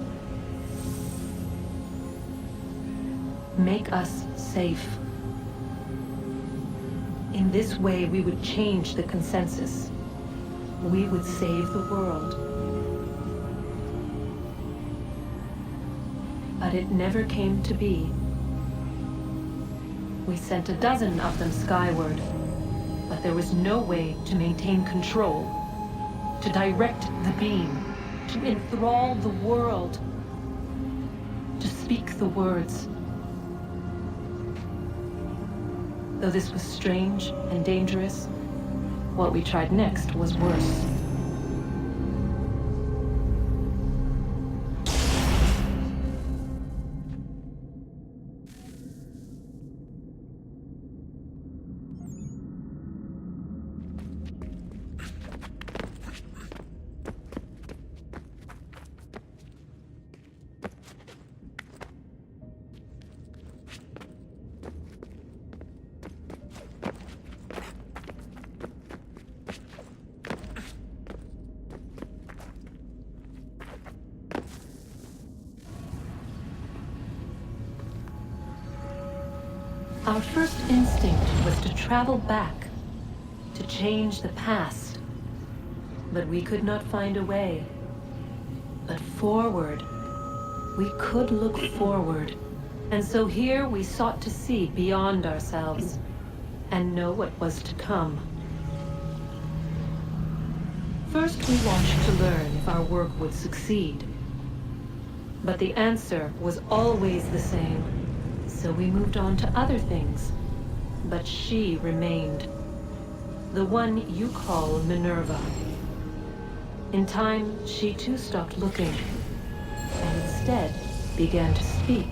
Make us safe. In this way, we would change the consensus. We would save the world. But it never came to be. We sent a dozen of them skyward, but there was no way to maintain control, to direct the beam, to enthrall the world, to speak the words. Though this was strange and dangerous, what we tried next was worse. Our first instinct was to travel back, to change the past. But we could not find a way. But forward, we could look forward. And so here we sought to see beyond ourselves and know what was to come. First, we watched to learn if our work would succeed. But the answer was always the same. So we moved on to other things. But she remained. The one you call Minerva. In time, she too stopped looking, and instead began to speak.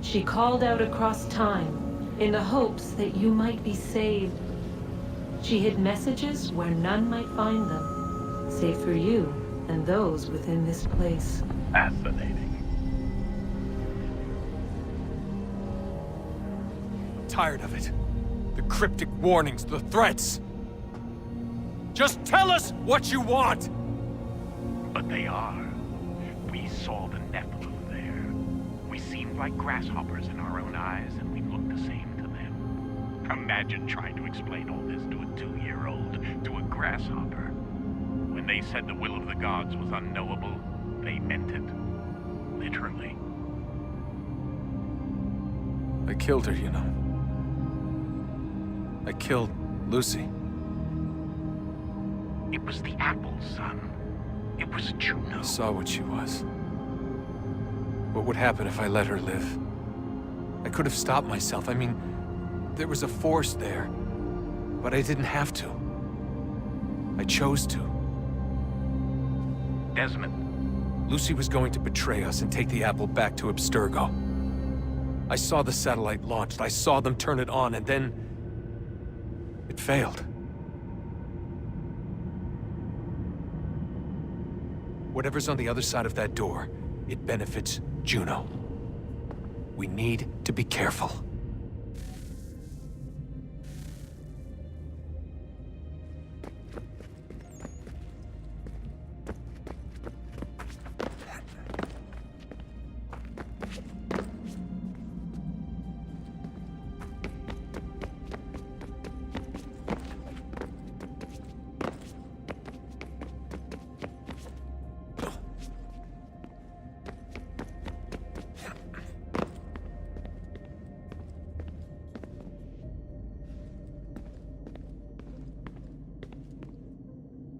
She called out across time, in the hopes that you might be saved. She hid messages where none might find them, save for you and those within this place. Fascinating. Tired of it. The cryptic warnings, the threats. Just tell us what you want! But they are. We saw the Nephilim there. We seemed like grasshoppers in our own eyes, and we looked the same to them. Imagine trying to explain all this to a 2-year-old, to a grasshopper. When they said the will of the gods was unknowable, they meant it. Literally. I killed her, you know. I killed Lucy. It was the apple, son. It was Juno. I saw what she was. What would happen if I let her live? I could have stopped myself. I mean, there was a force there. But I didn't have to. I chose to. Desmond. Lucy was going to betray us and take the apple back to Abstergo. I saw the satellite launched. I saw them turn it on, and then it failed. Whatever's on the other side of that door, it benefits Juno. We need to be careful.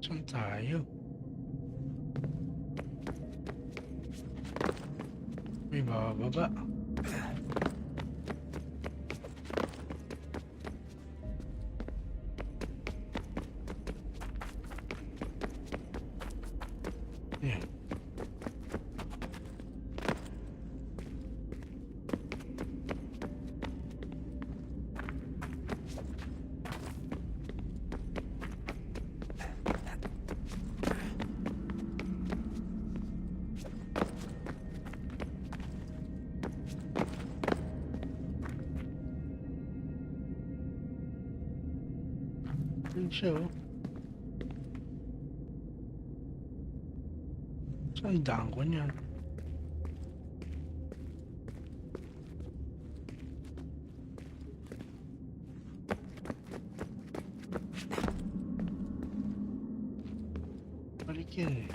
Saan tayo? May bababa. siya, oh. Saan daan ko niyan? Balik yan eh.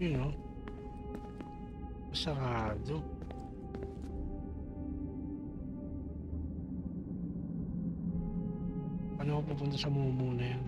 Yun, oh. Sarado. Paano ako pupunta sa mumu na yan?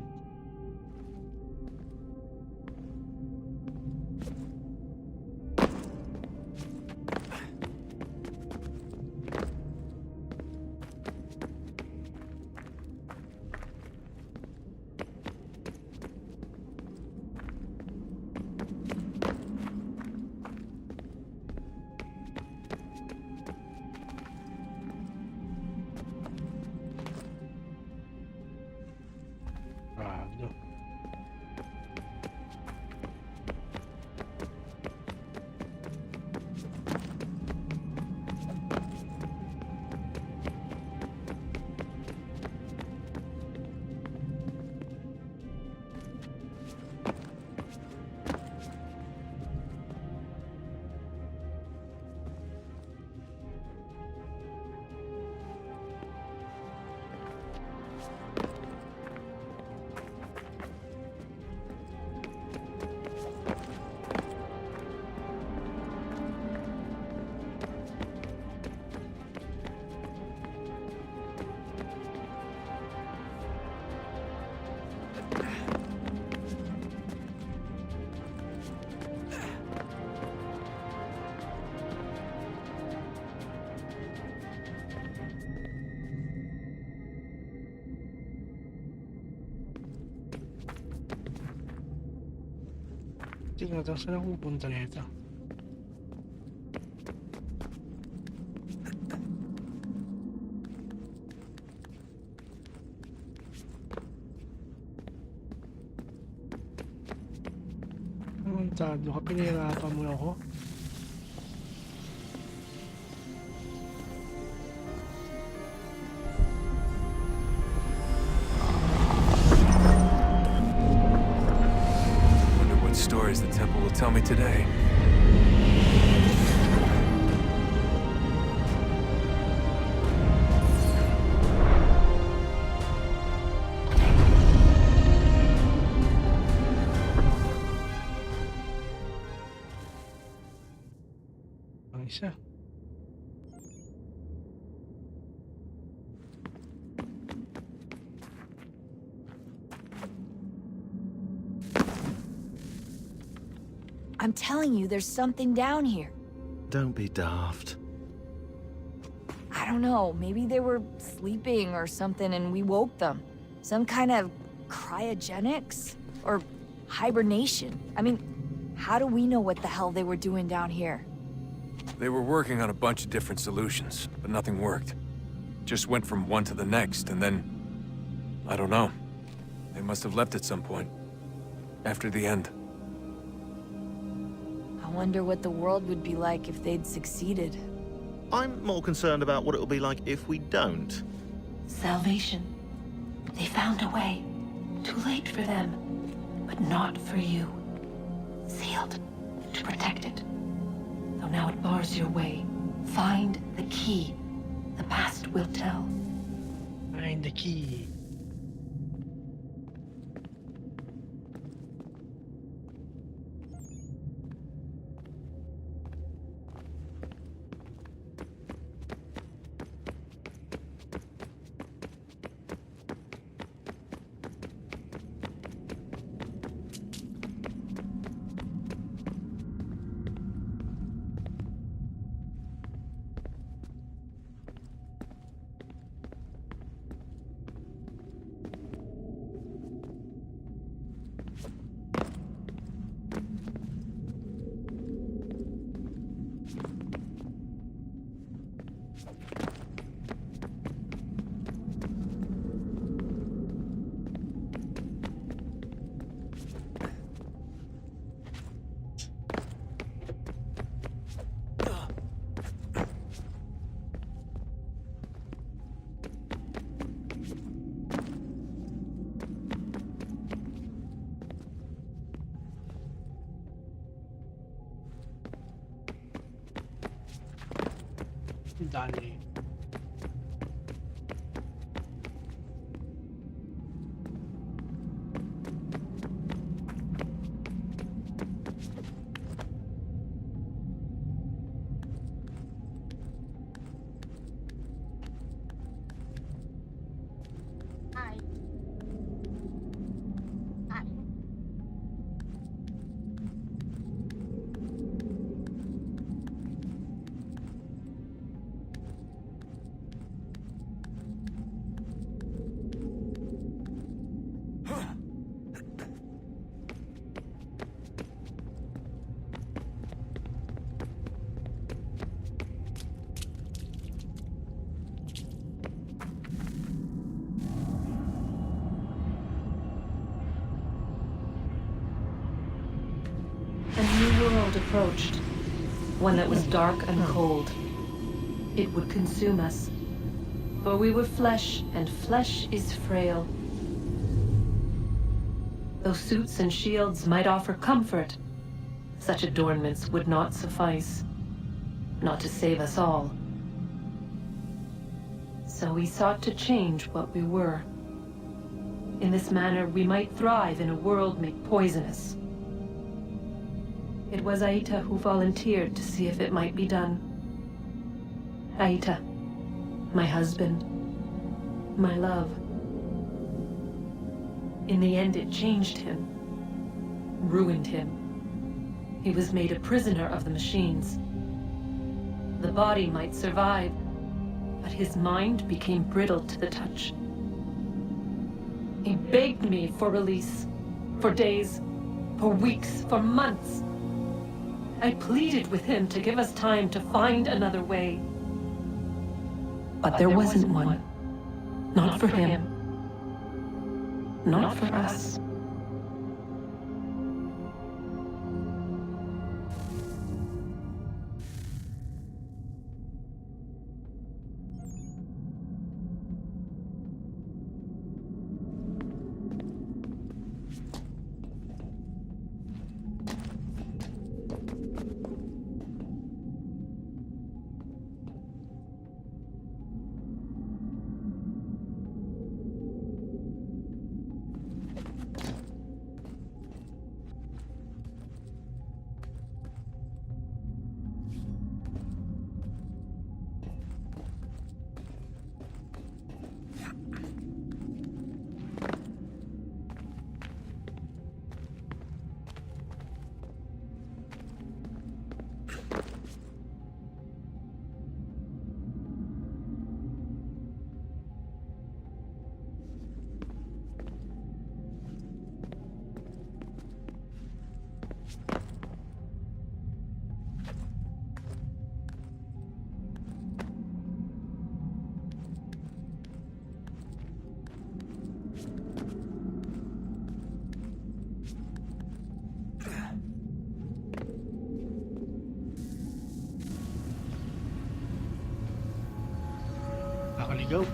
Sarado. Tingnan natin saan ako pupunta nito. Tado ka, pinahirapan mo ako. Wonder what stories the temple will tell me today. Isa. I'm telling you, there's something down here. Don't be daft. I don't know, maybe they were sleeping or something and we woke them. Some kind of cryogenics? Or hibernation? I mean, how do we know what the hell they were doing down here? They were working on a bunch of different solutions, but nothing worked. Just went from one to the next, and then... I don't know. They must have left at some point. After the end. I wonder what the world would be like if they'd succeeded. I'm more concerned about what it'll be like if we don't. Salvation. They found a way. Too late for them, but not for you. Sealed to protect it. Though now it bars your way. Find the key. The past will tell. Find the key. Stanley. Hi. Hi. A new world approached. One that was dark and cold. It would consume us. For we were flesh, and flesh is frail. Though suits and shields might offer comfort, such adornments would not suffice. Not to save us all. So we sought to change what we were. In this manner, we might thrive in a world made poisonous. It was Aita who volunteered to see if it might be done. Aita, my husband, my love. In the end, it changed him, ruined him. He was made a prisoner of the machines. The body might survive, but his mind became brittle to the touch. He begged me for release, for days, for weeks, for months. I pleaded with him to give us time to find another way. But there wasn't one. Not for him. Not for us. Nakaligaw.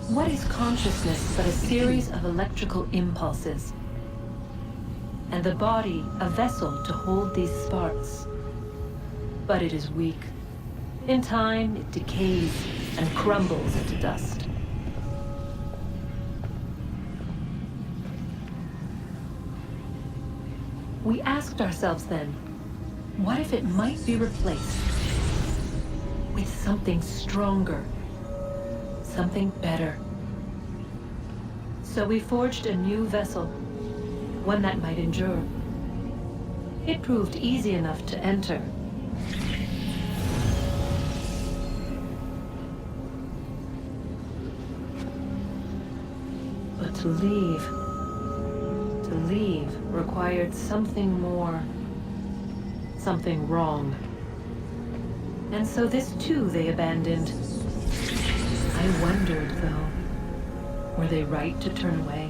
What is consciousness but a series of electrical impulses? And the body a vessel to hold these sparks. But it is weak. In time, it decays and crumbles into dust. We asked ourselves then, what if it might be replaced with something stronger, something better? So we forged a new vessel, one that might endure. It proved easy enough to enter. But to leave required something more, something wrong. And so this too they abandoned. I wondered, though, were they right to turn away?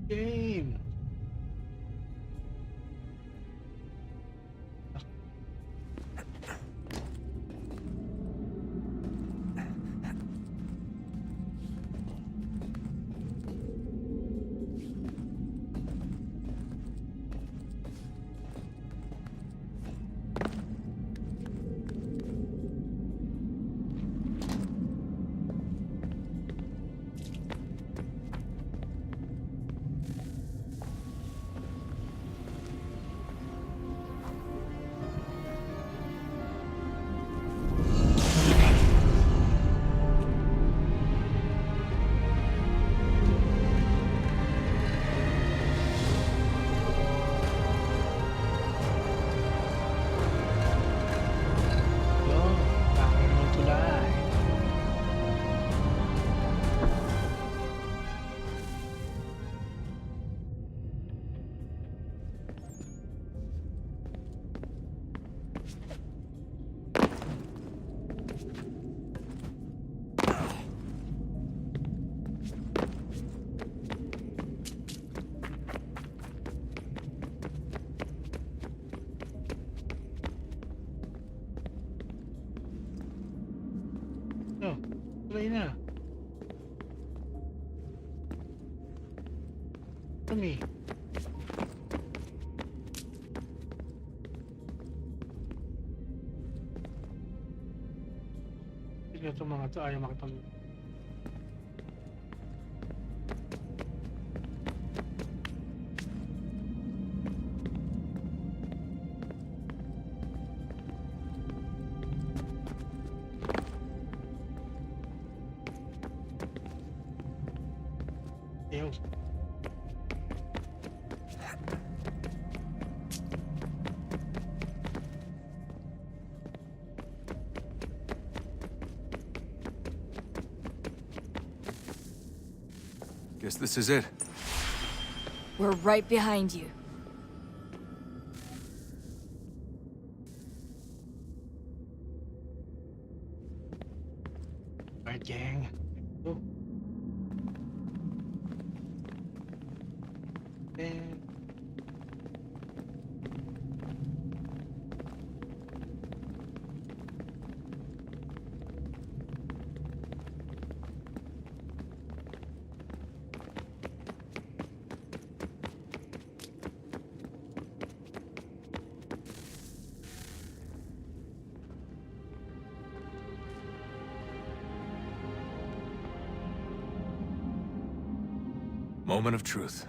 Game. Tuloy na. Kami. Sige, itong mga ito ayaw makipag... Ew. Guess this is it. We're right behind you. Alright, gang. Oh. And... Moment of truth.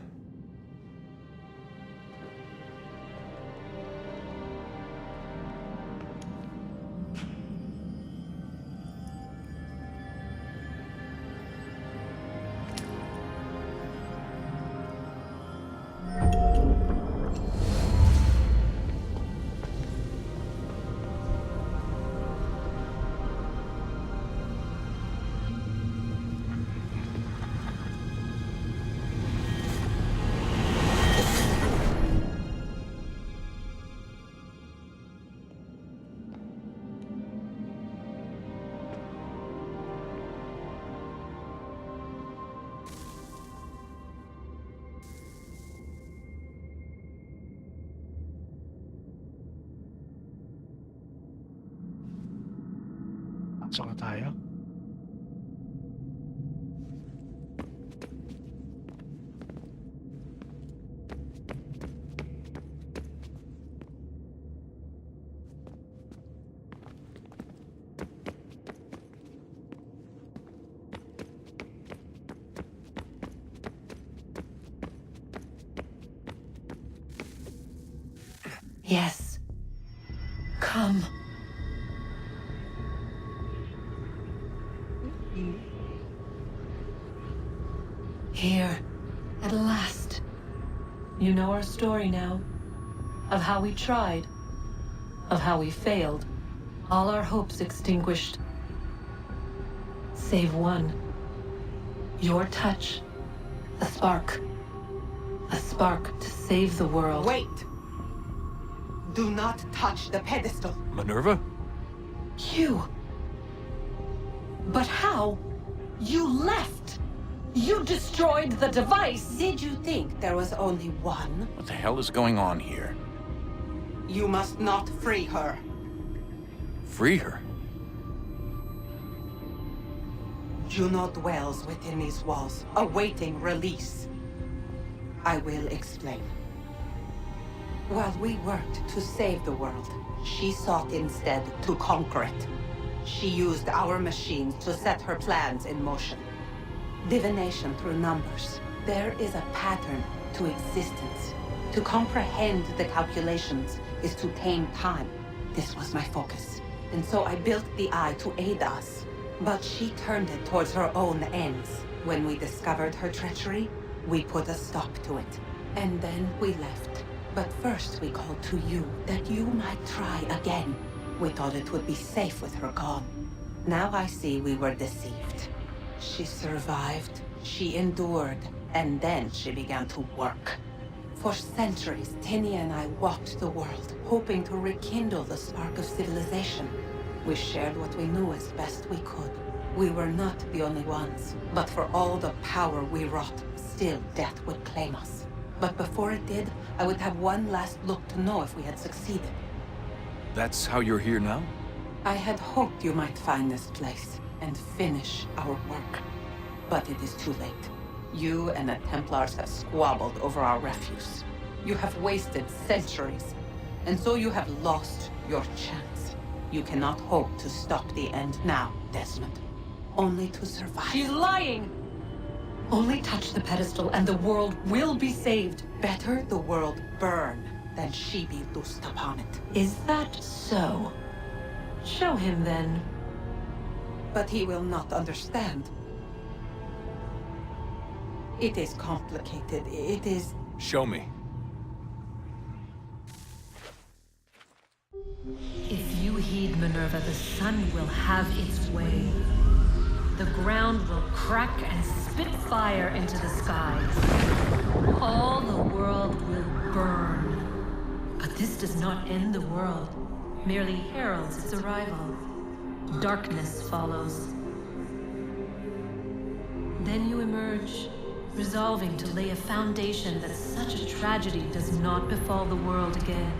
Pasok na tayo. Yes. Come. Here, at last. You know our story now. Of how we tried. Of how we failed. All our hopes extinguished. Save one. Your touch. A spark. A spark to save the world. Wait! Do not touch the pedestal. Minerva? You. But how? You left. You destroyed the device! Did you think there was only one? What the hell is going on here? You must not free her. Free her? Juno dwells within these walls, awaiting release. I will explain. While we worked to save the world, she sought instead to conquer it. She used our machines to set her plans in motion. Divination through numbers. There is a pattern to existence. To comprehend the calculations is to tame time. This was my focus. And so I built the eye to aid us. But she turned it towards her own ends. When we discovered her treachery, we put a stop to it. And then we left. But first we called to you, that you might try again. We thought it would be safe with her gone. Now I see we were deceived. She survived, she endured, and then she began to work. For centuries, Tinia and I walked the world, hoping to rekindle the spark of civilization. We shared what we knew as best we could. We were not the only ones, but for all the power we wrought, still death would claim us. But before it did, I would have one last look to know if we had succeeded. That's how you're here now? I had hoped you might find this place and finish our work. But it is too late. You and the Templars have squabbled over our refuse. You have wasted centuries, and so you have lost your chance. You cannot hope to stop the end now, Desmond. Only to survive. She's lying! Only touch the pedestal and the world will be saved. Better the world burn than she be loosed upon it. Is that so? Show him then. But he will not understand. It is complicated. It is... Show me. If you heed Minerva, the sun will have its way. The ground will crack and spit fire into the skies. All the world will burn. But this does not end the world, merely heralds its arrival. Darkness follows. Then you emerge, resolving to lay a foundation that such a tragedy does not befall the world again.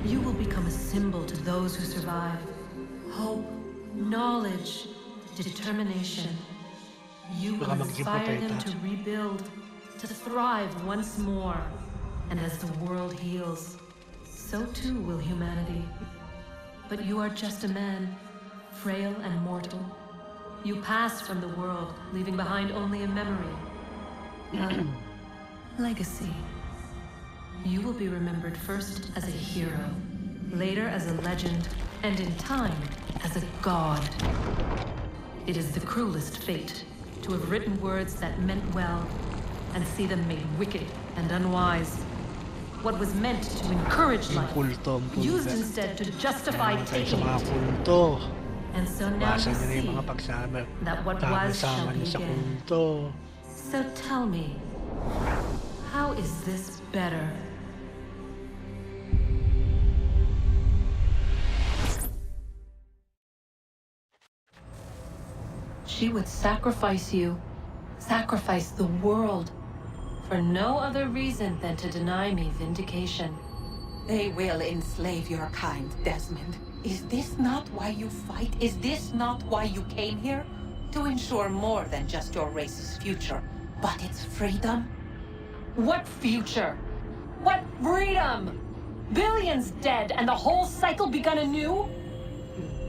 You will become a symbol to those who survive. Hope, knowledge, determination. You will inspire them to rebuild, to thrive once more. And as the world heals, so too will humanity. But you are just a man, frail and mortal. You pass from the world, leaving behind only a memory. A legacy. You will be remembered first as a hero, later as a legend, and in time, as a god. It is the cruelest fate, to have written words that meant well, and see them made wicked and unwise. What was meant to encourage life, used instead to justify taking it. And so now you see that what was shall be again. So tell me, how is this better? She would sacrifice you, sacrifice the world, for no other reason than to deny me vindication. They will enslave your kind, Desmond. Is this not why you fight? Is this not why you came here? To ensure more than just your race's future, but its freedom? What future? What freedom? Billions dead and the whole cycle begun anew?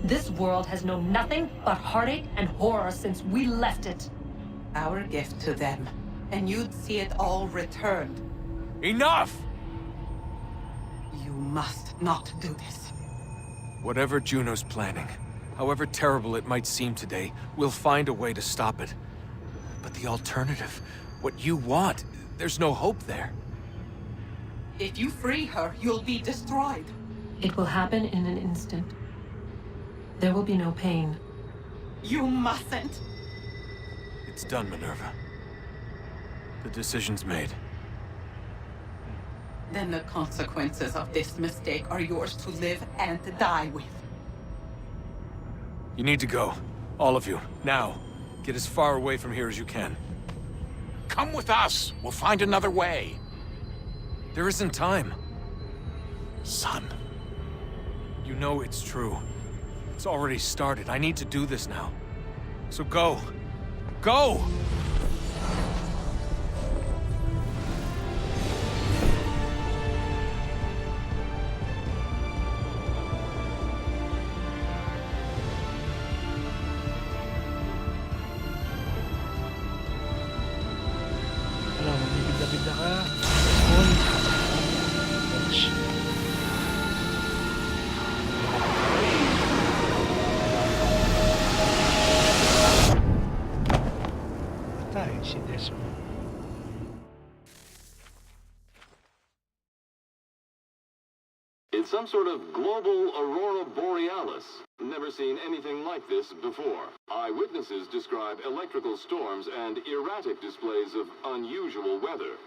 This world has known nothing but heartache and horror since we left it. Our gift to them, and you'd see it all returned. Enough! You must not do this. Whatever Juno's planning, however terrible it might seem today, we'll find a way to stop it. But the alternative, what you want, there's no hope there. If you free her, you'll be destroyed. It will happen in an instant. There will be no pain. You mustn't. It's done, Minerva. The decision's made. Then the consequences of this mistake are yours to live and die with. You need to go. All of you. Now. Get as far away from here as you can. Come with us. We'll find another way. There isn't time. Son. You know it's true. It's already started. I need to do this now. So go. Go! Alam, bibigla-bigla ka. On. Ouch. Patay si Desmond. It's some sort of global aurora borealis. Never seen anything like this before. Eyewitnesses describe electrical storms and erratic displays of unusual weather.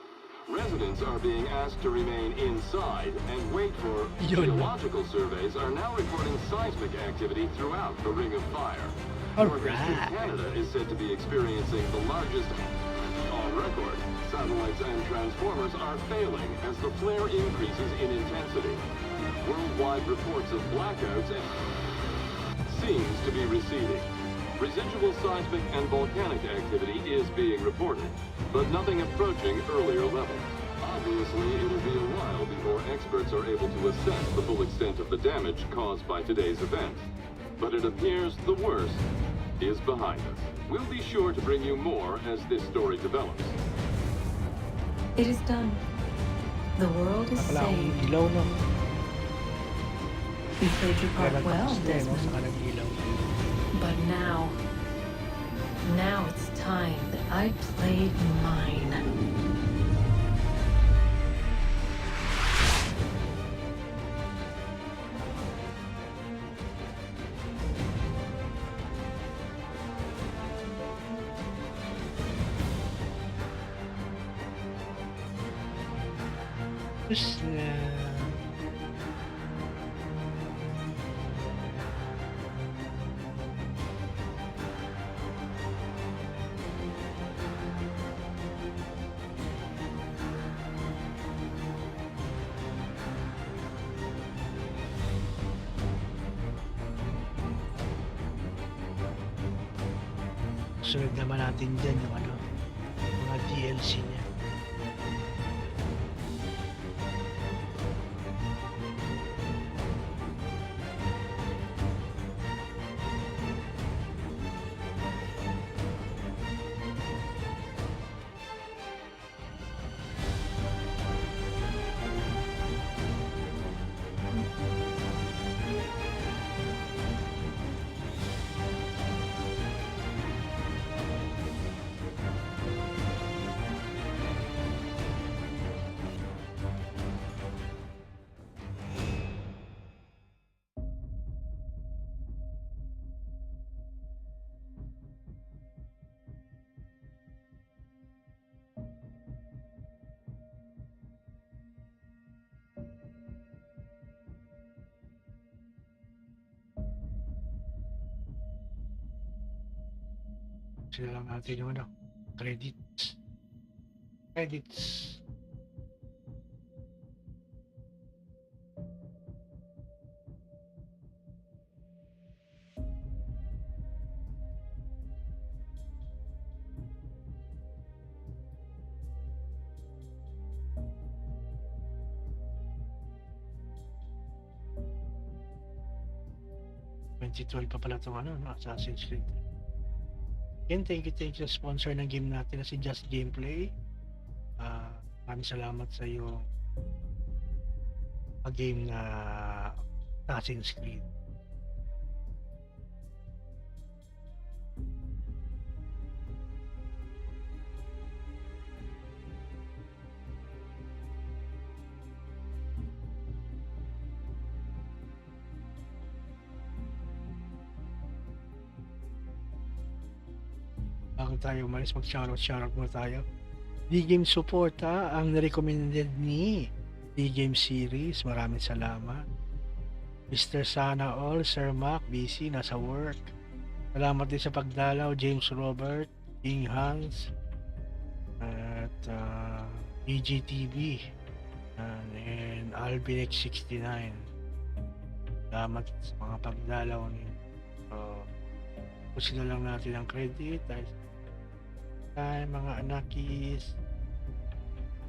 Residents are being asked to remain inside and wait for geological surveys are now reporting seismic activity throughout the Ring of Fire. Northeastern Canada is said to be experiencing the largest on record. Satellites and transformers are failing as the flare increases in intensity. Worldwide reports of blackouts seems to be receding. Residual seismic and volcanic activity is being reported, but nothing approaching earlier levels. Obviously, it'll be a while before experts are able to assess the full extent of the damage caused by today's event. But it appears the worst is behind us. We'll be sure to bring you more as this story develops. It is done. The world is saved. You played your part well, Desmond. But now it's time that I played mine. Just sunod naman natin dyan yung ano, mga DLC niya. Sila lang natin yung ano, credits. $2012 pa pala itong ano, Assassin's Creed. Again, thank you sa sponsor ng game natin na si Just Gameplay. Maraming salamat sa iyo game na Assassin's Creed. Bago tayo umalis, mag-shoutout muna tayo. D-Game Support ang recommended ni D-Game Series. Maraming salamat. Mr. Sana All, Sir Mac, busy, nasa work. Salamat din sa pagdalaw, James Robert, King Hans, At EGTV. And Albinex 69. Salamat sa mga pagdalaw ninyo. So, pusin na lang natin ang credit. Ay, mga anakis.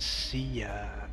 See ya.